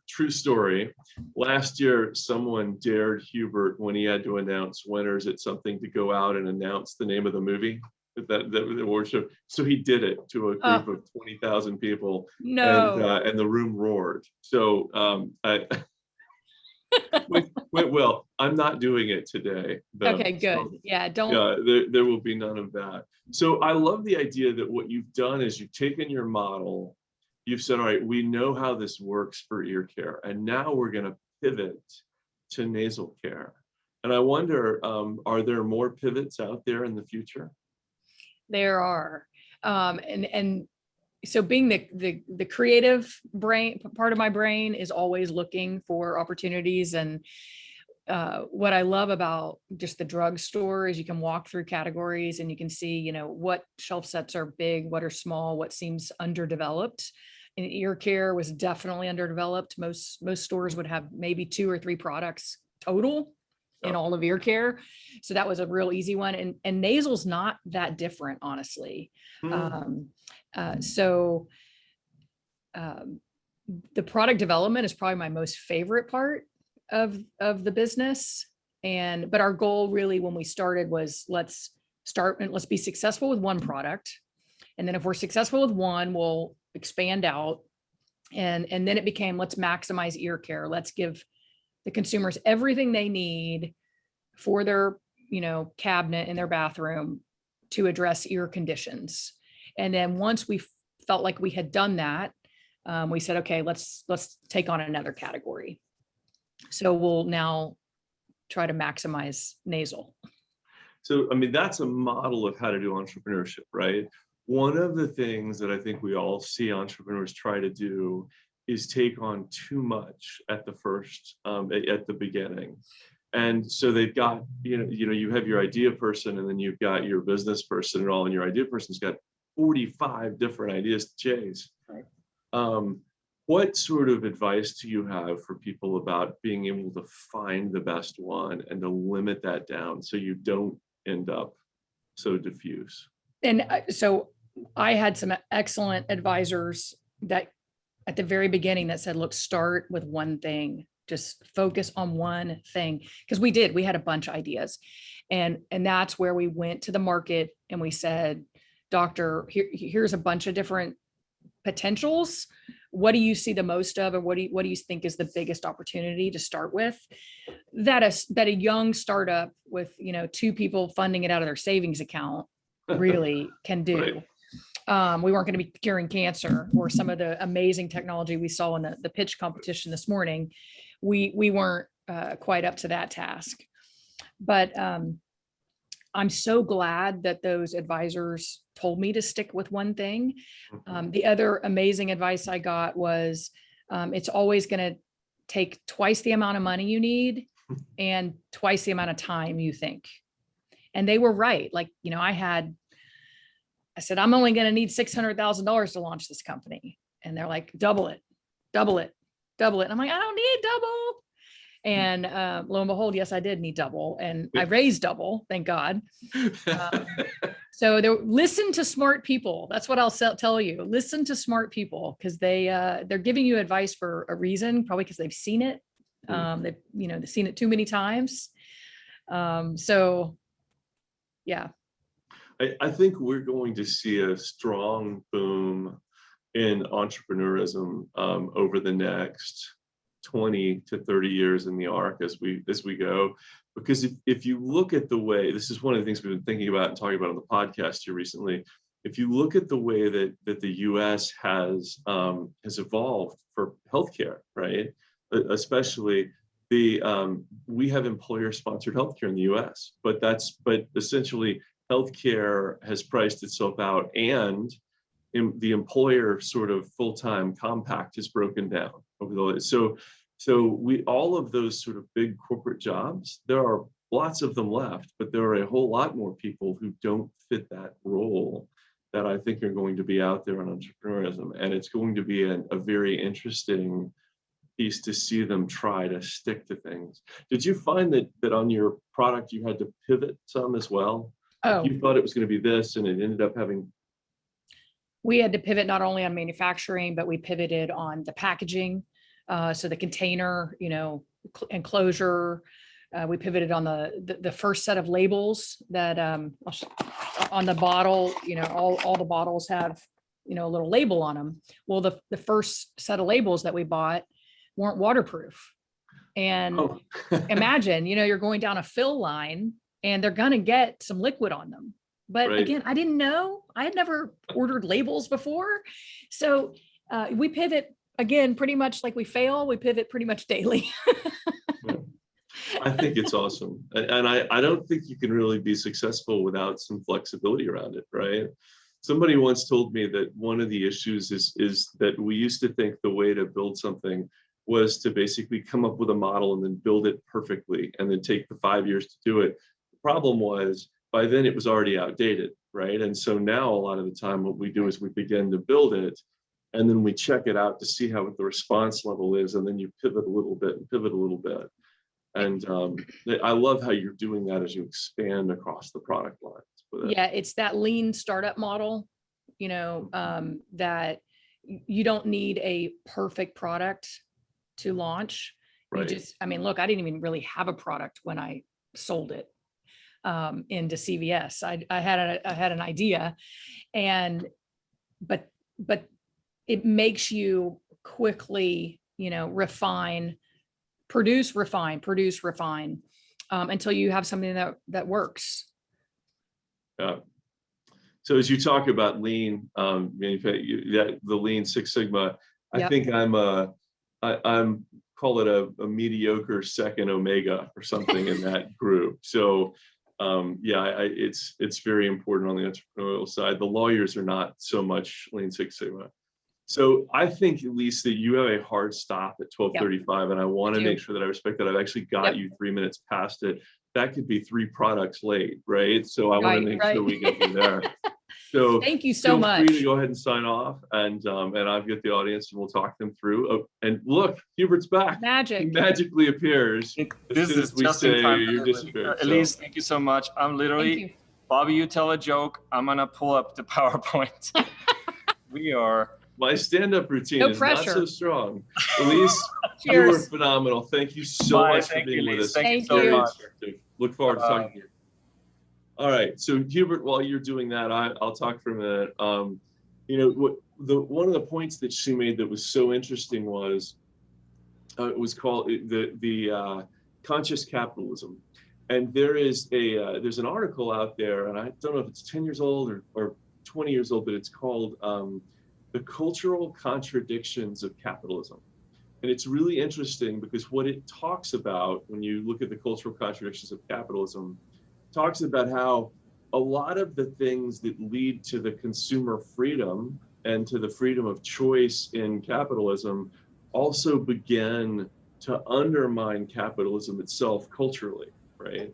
true story. Last year, someone dared Hubert, when he had to announce winners at something, to go out and announce the name of the movie that award show. So he did it to a group of 20,000 people. No. And the room roared. So I went well. I'm not doing it today, though. Okay, good. So, yeah, don't. Yeah, there will be none of that. So I love the idea that what you've done is you've taken your model, you've said, all right, we know how this works for ear care, and now we're going to pivot to nasal care. And I wonder, are there more pivots out there in the future? There are. And so being the creative brain, part of my brain is always looking for opportunities. And what I love about just the drugstore is you can walk through categories and you can see, what shelf sets are big, what are small, what seems underdeveloped. And ear care was definitely underdeveloped. Most stores would have maybe 2 or 3 products total in all of ear care. So that was a real easy one. And nasal's not that different, honestly. So the product development is probably my most favorite part of the business. But our goal really when we started was let's be successful with one product. And then if we're successful with one, we'll expand out. And then it became, let's maximize ear care. Let's give the consumers everything they need for their, cabinet in their bathroom to address ear conditions. And then once we felt like we had done that, we said, okay, let's take on another category. So we'll now try to maximize nasal. So, that's a model of how to do entrepreneurship, right? One of the things that I think we all see entrepreneurs try to do is take on too much at the first, at the beginning. And so they've got, you have your idea person, and then you've got your business person and all, and your idea person's got 45 different ideas to chase. Right. What sort of advice do you have for people about being able to find the best one and to limit that down so you don't end up so diffuse? And so I had some excellent advisors that at the very beginning that said, look, start with one thing, just focus on one thing. Because we had a bunch of ideas. And that's where we went to the market and we said, doctor, here's a bunch of different potentials. What do you see the most of? And what do you think is the biggest opportunity to start with? That a young startup with, 2 people funding it out of their savings account really can do. Right. We weren't going to be curing cancer or some of the amazing technology we saw in the pitch competition this morning. We weren't quite up to that task. But I'm so glad that those advisors told me to stick with one thing. The other amazing advice I got was it's always going to take twice the amount of money you need and twice the amount of time you think. And they were right. Like, I said, I'm only going to need $600,000 to launch this company. And they're like, double it. And I'm like, I don't need double. And lo and behold, yes, I did need double, and I raised double, thank God. So listen to smart people. That's what I'll tell you. Listen to smart people, because they're giving you advice for a reason, probably because they've seen it. They've seen it too many times. So yeah. I think we're going to see a strong boom in entrepreneurism over the next 20 to 30 years in the arc as we go. Because if you look at the way, this is one of the things we've been thinking about and talking about on the podcast here recently, if you look at the way that the US has evolved for healthcare, right? Especially we have employer-sponsored healthcare in the US, but essentially healthcare has priced itself out, and the employer sort of full-time compact is broken down over the so all of those sort of big corporate jobs, there are lots of them left, but there are a whole lot more people who don't fit that role that I think are going to be out there on entrepreneurism, and it's going to be a very interesting piece to see them try to stick to things. Did you find that on your product you had to pivot some as well? Oh. Like you thought it was going to be this, and it ended up having. We had to pivot not only on manufacturing, but we pivoted on the packaging. So the container, enclosure. We pivoted on the first set of labels that on the bottle. All the bottles have a little label on them. Well, the first set of labels that we bought weren't waterproof. And imagine, you're going down a fill line and they're going to get some liquid on them. But again, I didn't know. I had never ordered labels before. So we pivot, again, pretty much like we fail, we pivot pretty much daily. I think it's awesome. And I don't think you can really be successful without some flexibility around it, right? Somebody once told me that one of the issues is that we used to think the way to build something was to basically come up with a model and then build it perfectly and then take the 5 years to do it. The problem was by then it was already outdated, right? And so now a lot of the time what we do is we begin to build it and then we check it out to see how the response level is, and then you pivot a little bit and pivot a little bit. And I love how you're doing that as you expand across the product lines. Yeah, it's that lean startup model, that you don't need a perfect product to launch. Right. You just, look, I didn't even really have a product when I sold it into CVS. I had an idea, but it makes you quickly, refine, produce, refine, until you have something that works. Yeah. So as you talk about lean, the Lean Six Sigma, I think I'm call it a mediocre second Omega or something in that group. So it's very important on the entrepreneurial side. The lawyers are not so much Lean Six Sigma. So I think at least that you have a hard stop at 12:35, and I want to make sure that I respect that. I've actually got you 3 minutes past it. That could be 3 products late, right? So I want to make sure we get you there. So thank you so much. Feel free to go ahead and sign off, and I've got the audience, and we'll talk them through. Oh, and look, Hubert's back. Magic. He magically appears. This is just in time. Elise, thank you so much. I'm literally, Bobby, you tell a joke, I'm gonna pull up the PowerPoint. We are. My stand-up routine is not so strong. Elise, you were phenomenal. Thank you so much for being with us. Thank you so much. Look forward to talking to you. All right, so Hubert, while you're doing that, I'll talk for a minute. One of the points that she made that was so interesting was it was called the conscious capitalism, and there's an article out there, and I don't know if it's 10 years old or 20 years old, but it's called The Cultural Contradictions of Capitalism. And it's really interesting because what it talks about when you look at the cultural contradictions of capitalism, talks about how a lot of the things that lead to the consumer freedom and to the freedom of choice in capitalism also begin to undermine capitalism itself culturally, right?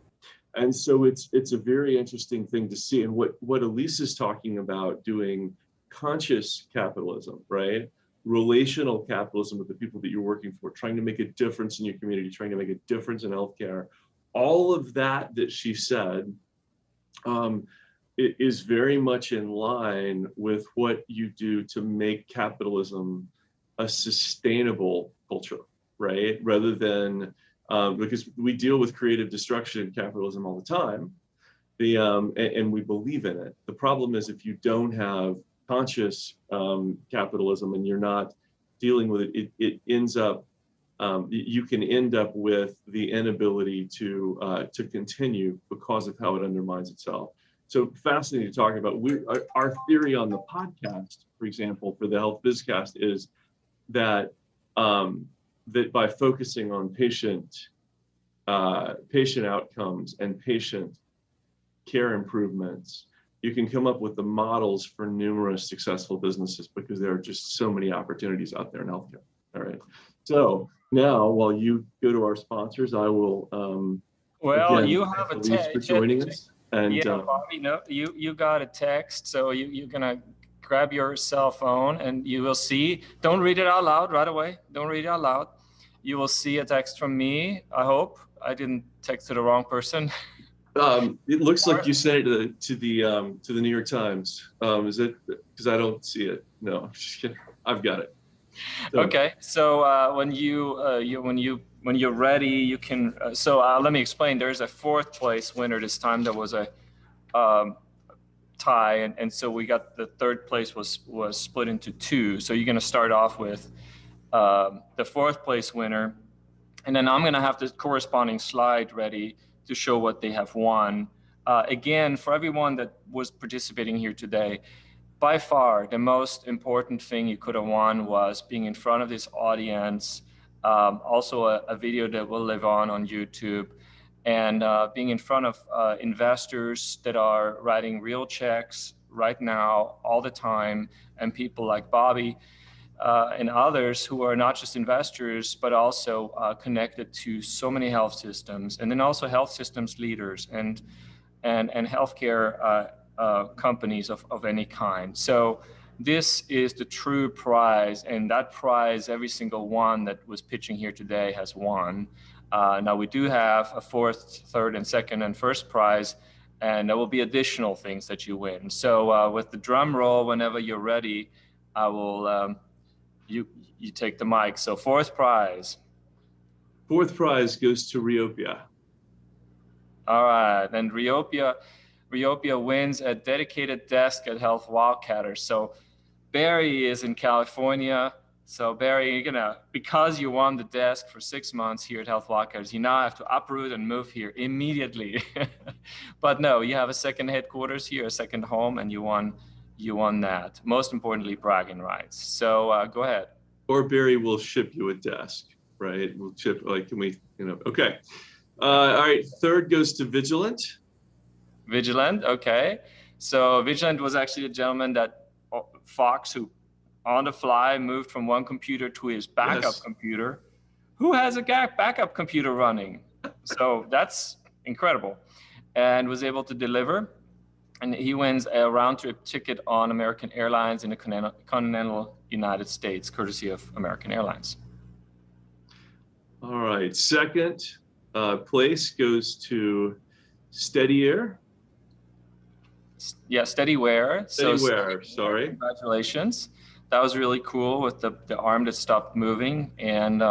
And so it's a very interesting thing to see. And what Elise is talking about doing conscious capitalism, right? relational capitalism with the people that you're working for, trying to make a difference in your community, trying to make a difference in healthcare. All of that she said it is very much in line with what you do to make capitalism a sustainable culture, right? Rather than, because we deal with creative destruction in capitalism all the time, and we believe in it. The problem is if you don't have conscious capitalism and you're not dealing with it, it ends up, you can end up with the inability to continue because of how it undermines itself. So fascinating to talk about. Our theory on the podcast, for example, for the Health Bizcast is that that by focusing on patient outcomes and patient care improvements, you can come up with the models for numerous successful businesses because there are just so many opportunities out there in healthcare. All right. So now, while you go to our sponsors, I will. Well, again, you have a text for joining us. And yeah, Bobby, no, you got a text, so you're gonna grab your cell phone and you will see. Don't read it out loud right away. Don't read it out loud. You will see a text from me. I hope I didn't text to the wrong person. It looks like you sent it to the New York Times. Is it? Because I don't see it. No, I'm just kidding. I've got it. So. Okay. So when you're ready, you can. Let me explain. There's a 4th place winner this time. There was a tie, and so we got the 3rd place was split into 2. So you're going to start off with the 4th place winner, and then I'm going to have the corresponding slide ready to show what they have won. Again, for everyone that was participating here today, by far the most important thing you could have won was being in front of this audience, also a video that will live on YouTube, and being in front of investors that are writing real checks right now all the time, and people like Bobby and others who are not just investors, but also connected to so many health systems, and then also health systems leaders and healthcare companies of any kind. So this is the true prize, and that prize, every single one that was pitching here today has won. Now we do have a 4th, 3rd, and 2nd and 1st prize, and there will be additional things that you win. So with the drum roll, whenever you're ready, I will, you take the mic. So 4th prize. 4th prize goes to Riopia. All right, and Riopia wins a dedicated desk at Health Wildcatters. So Barry is in California. So Barry, you're gonna, because you won the desk for 6 months here at Health Wildcatters, you now have to uproot and move here immediately. But no, you have a 2nd headquarters here, a 2nd home, and you won that. Most importantly, bragging rights. So go ahead. Or Barry will ship you a desk, right? We'll ship, like, can we, okay. All right, 3rd goes to Vigilant. Vigilant, okay. So Vigilant was actually a gentleman that Fox, who on the fly moved from one computer to his backup computer. Who has a backup computer running? So that's incredible, and was able to deliver. And he wins a round-trip ticket on American Airlines in the continental United States, courtesy of American Airlines. All right, 2nd place goes to Steadier. Yeah, Steadyware. Steadyware, sorry. Congratulations. That was really cool with the arm that stopped moving. And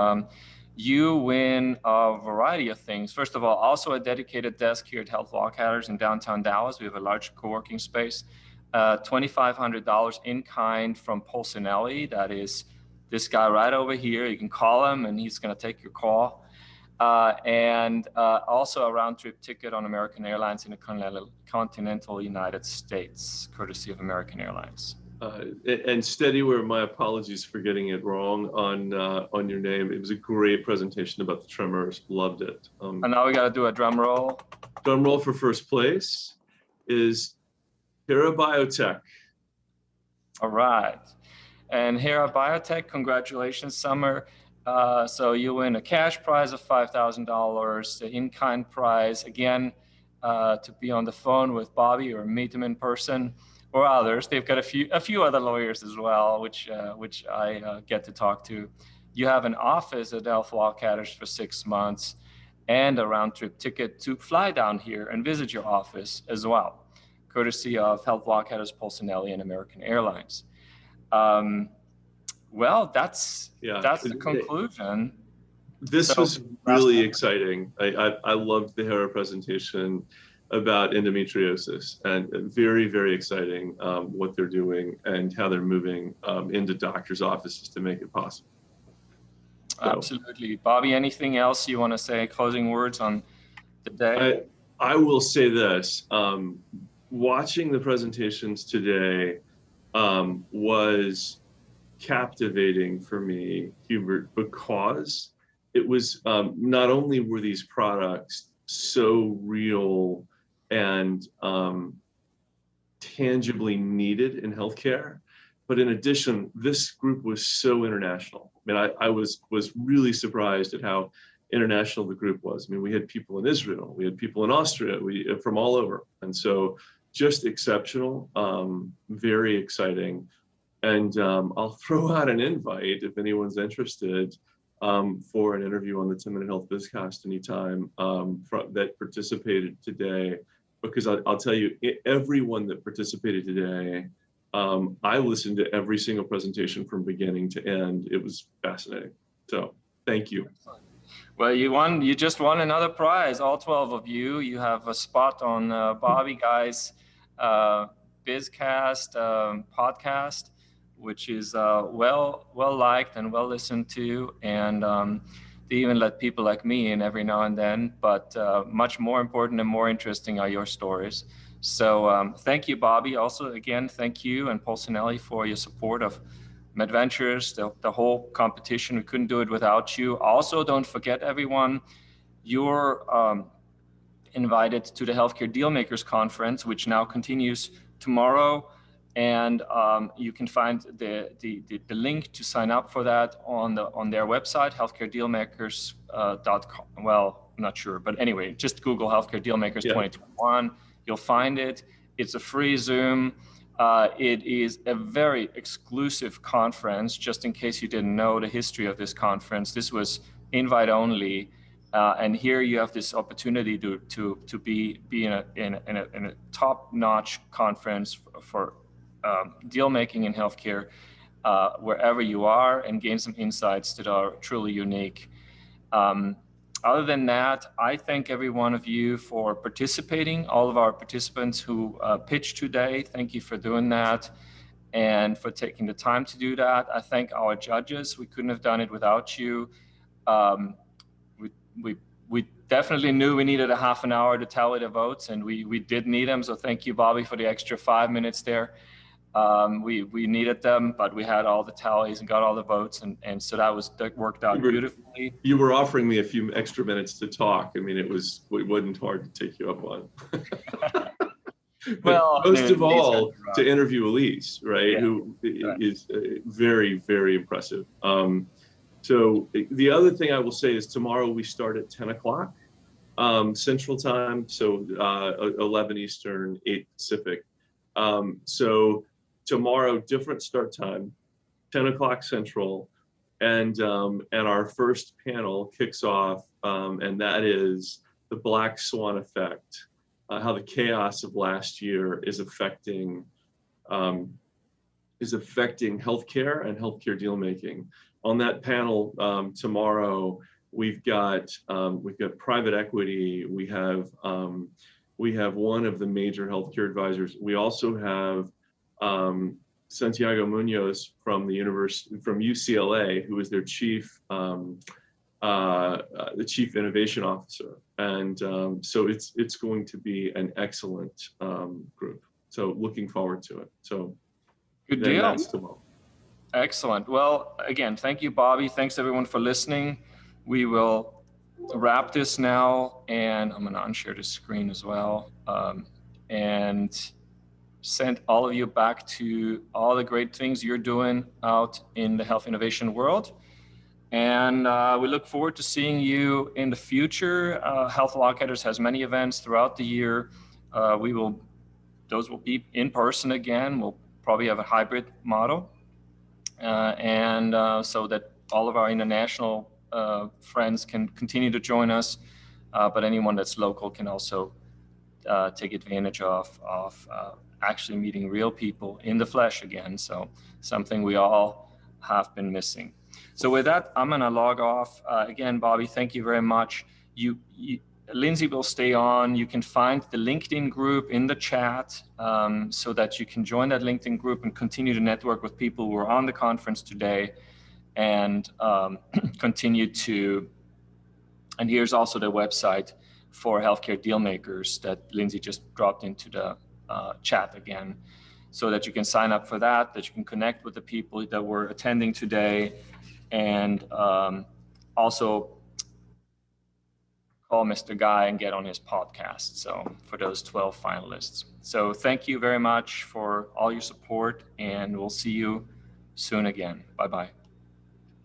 you win a variety of things. First of all, also a dedicated desk here at Health Wildcatters in downtown Dallas. We have a large co-working space. $2,500 in kind from Polsinelli. That is this guy right over here. You can call him and he's going to take your call. And also a round-trip ticket on American Airlines in the continental United States, courtesy of American Airlines. And Steadyware, my apologies for getting it wrong on your name. It was a great presentation about the tremors. Loved it. And now we got to do a drum roll. Drum roll for 1st place is Hera Biotech. All right. And Hera Biotech, congratulations, Summer. So you win a cash prize of $5,000, the in-kind prize, again, to be on the phone with Bobby or meet him in person, or others. They've got a few other lawyers as well, which I get to talk to. You have an office at Health Wildcatters for 6 months and a round-trip ticket to fly down here and visit your office as well, courtesy of Health Wildcatters, Polsinelli, and American Airlines. Well, that's the conclusion. This was really exciting. I loved the HERA presentation about endometriosis, and very, very exciting what they're doing and how they're moving into doctors' offices to make it possible. So, absolutely. Bobby, anything else you want to say, closing words on the day? I will say this, watching the presentations today was captivating for me, Hubert, because it was not only were these products so real and tangibly needed in healthcare, but in addition, this group was so international. I mean, I was really surprised at how international the group was. I mean, we had people in Israel, we had people in Austria, from all over. And so just exceptional, very exciting. And I'll throw out an invite if anyone's interested for an interview on the 10-Minute Health Bizcast anytime that participated today, because I'll tell you, everyone that participated today, I listened to every single presentation from beginning to end. It was fascinating. So thank you. Well, you just won another prize, all 12 of you. You have a spot on Bobby Guy's Bizcast podcast, which is well liked and well listened to, and they even let people like me in every now and then, but much more important and more interesting are your stories. So thank you, Bobby. Also, again, thank you and Polsinelli for your support of MedVentures, the whole competition. We couldn't do it without you. Also, don't forget, everyone, you're invited to the Healthcare Dealmakers Conference, which now continues tomorrow. And you can find the link to sign up for that on their website, healthcaredealmakers.com. Well, I'm not sure, but anyway, just Google Healthcare Dealmakers 2021. You'll find it. It's a free Zoom. It is a very exclusive conference. Just in case you didn't know the history of this conference, this was invite only, and here you have this opportunity to be in a top-notch conference for deal making in healthcare, wherever you are, and gain some insights that are truly unique. Other than that, I thank every one of you for participating, all of our participants who pitched today. Thank you for doing that and for taking the time to do that. I thank our judges. We couldn't have done it without you. We definitely knew we needed a half an hour to tally the votes, and we did need them. So thank you, Bobby, for the extra 5 minutes there. We needed them, but we had all the tallies and got all the votes, and so that worked out beautifully. You were offering me a few extra minutes to talk. I mean, it wasn't hard to take you up on. Well, most of all, to interview Elise, right? Who is very, very impressive. So the other thing I will say is tomorrow we start at 10 o'clock Central Time, so 11 Eastern, 8 Pacific. So tomorrow, different start time, 10 o'clock Central, and our first panel kicks off, and that is the Black Swan effect, how the chaos of last year is affecting healthcare and healthcare deal making. On that panel tomorrow, we've got private equity. We have one of the major healthcare advisors. We also have Santiago Munoz from UCLA, who is their the chief innovation officer, and so it's going to be an excellent group. So looking forward to it. So good deal. That's tomorrow. Excellent. Well, again, thank you, Bobby. Thanks everyone for listening. We will wrap this now, and I'm going to unshare the screen as well, and send all of you back to all the great things you're doing out in the health innovation world. And we look forward to seeing you in the future. Health Wildcatters has many events throughout the year. We will those will be in person again. We'll probably have a hybrid model. So that all of our international friends can continue to join us, but anyone that's local can also take advantage of actually meeting real people in the flesh again. So something we all have been missing. So with that, I'm gonna log off. Again, Bobby, thank you very much. Lindsay will stay on. You can find the LinkedIn group in the chat so that you can join that LinkedIn group and continue to network with people who are on the conference today and continue to, and here's also the website for healthcare deal makers that Lindsay just dropped into the chat again, so that you can sign up for that you can connect with the people that were attending today, and also call Mr. Guy and get on his podcast. So for those 12 finalists. So thank you very much for all your support, and we'll see you soon again. Bye-bye.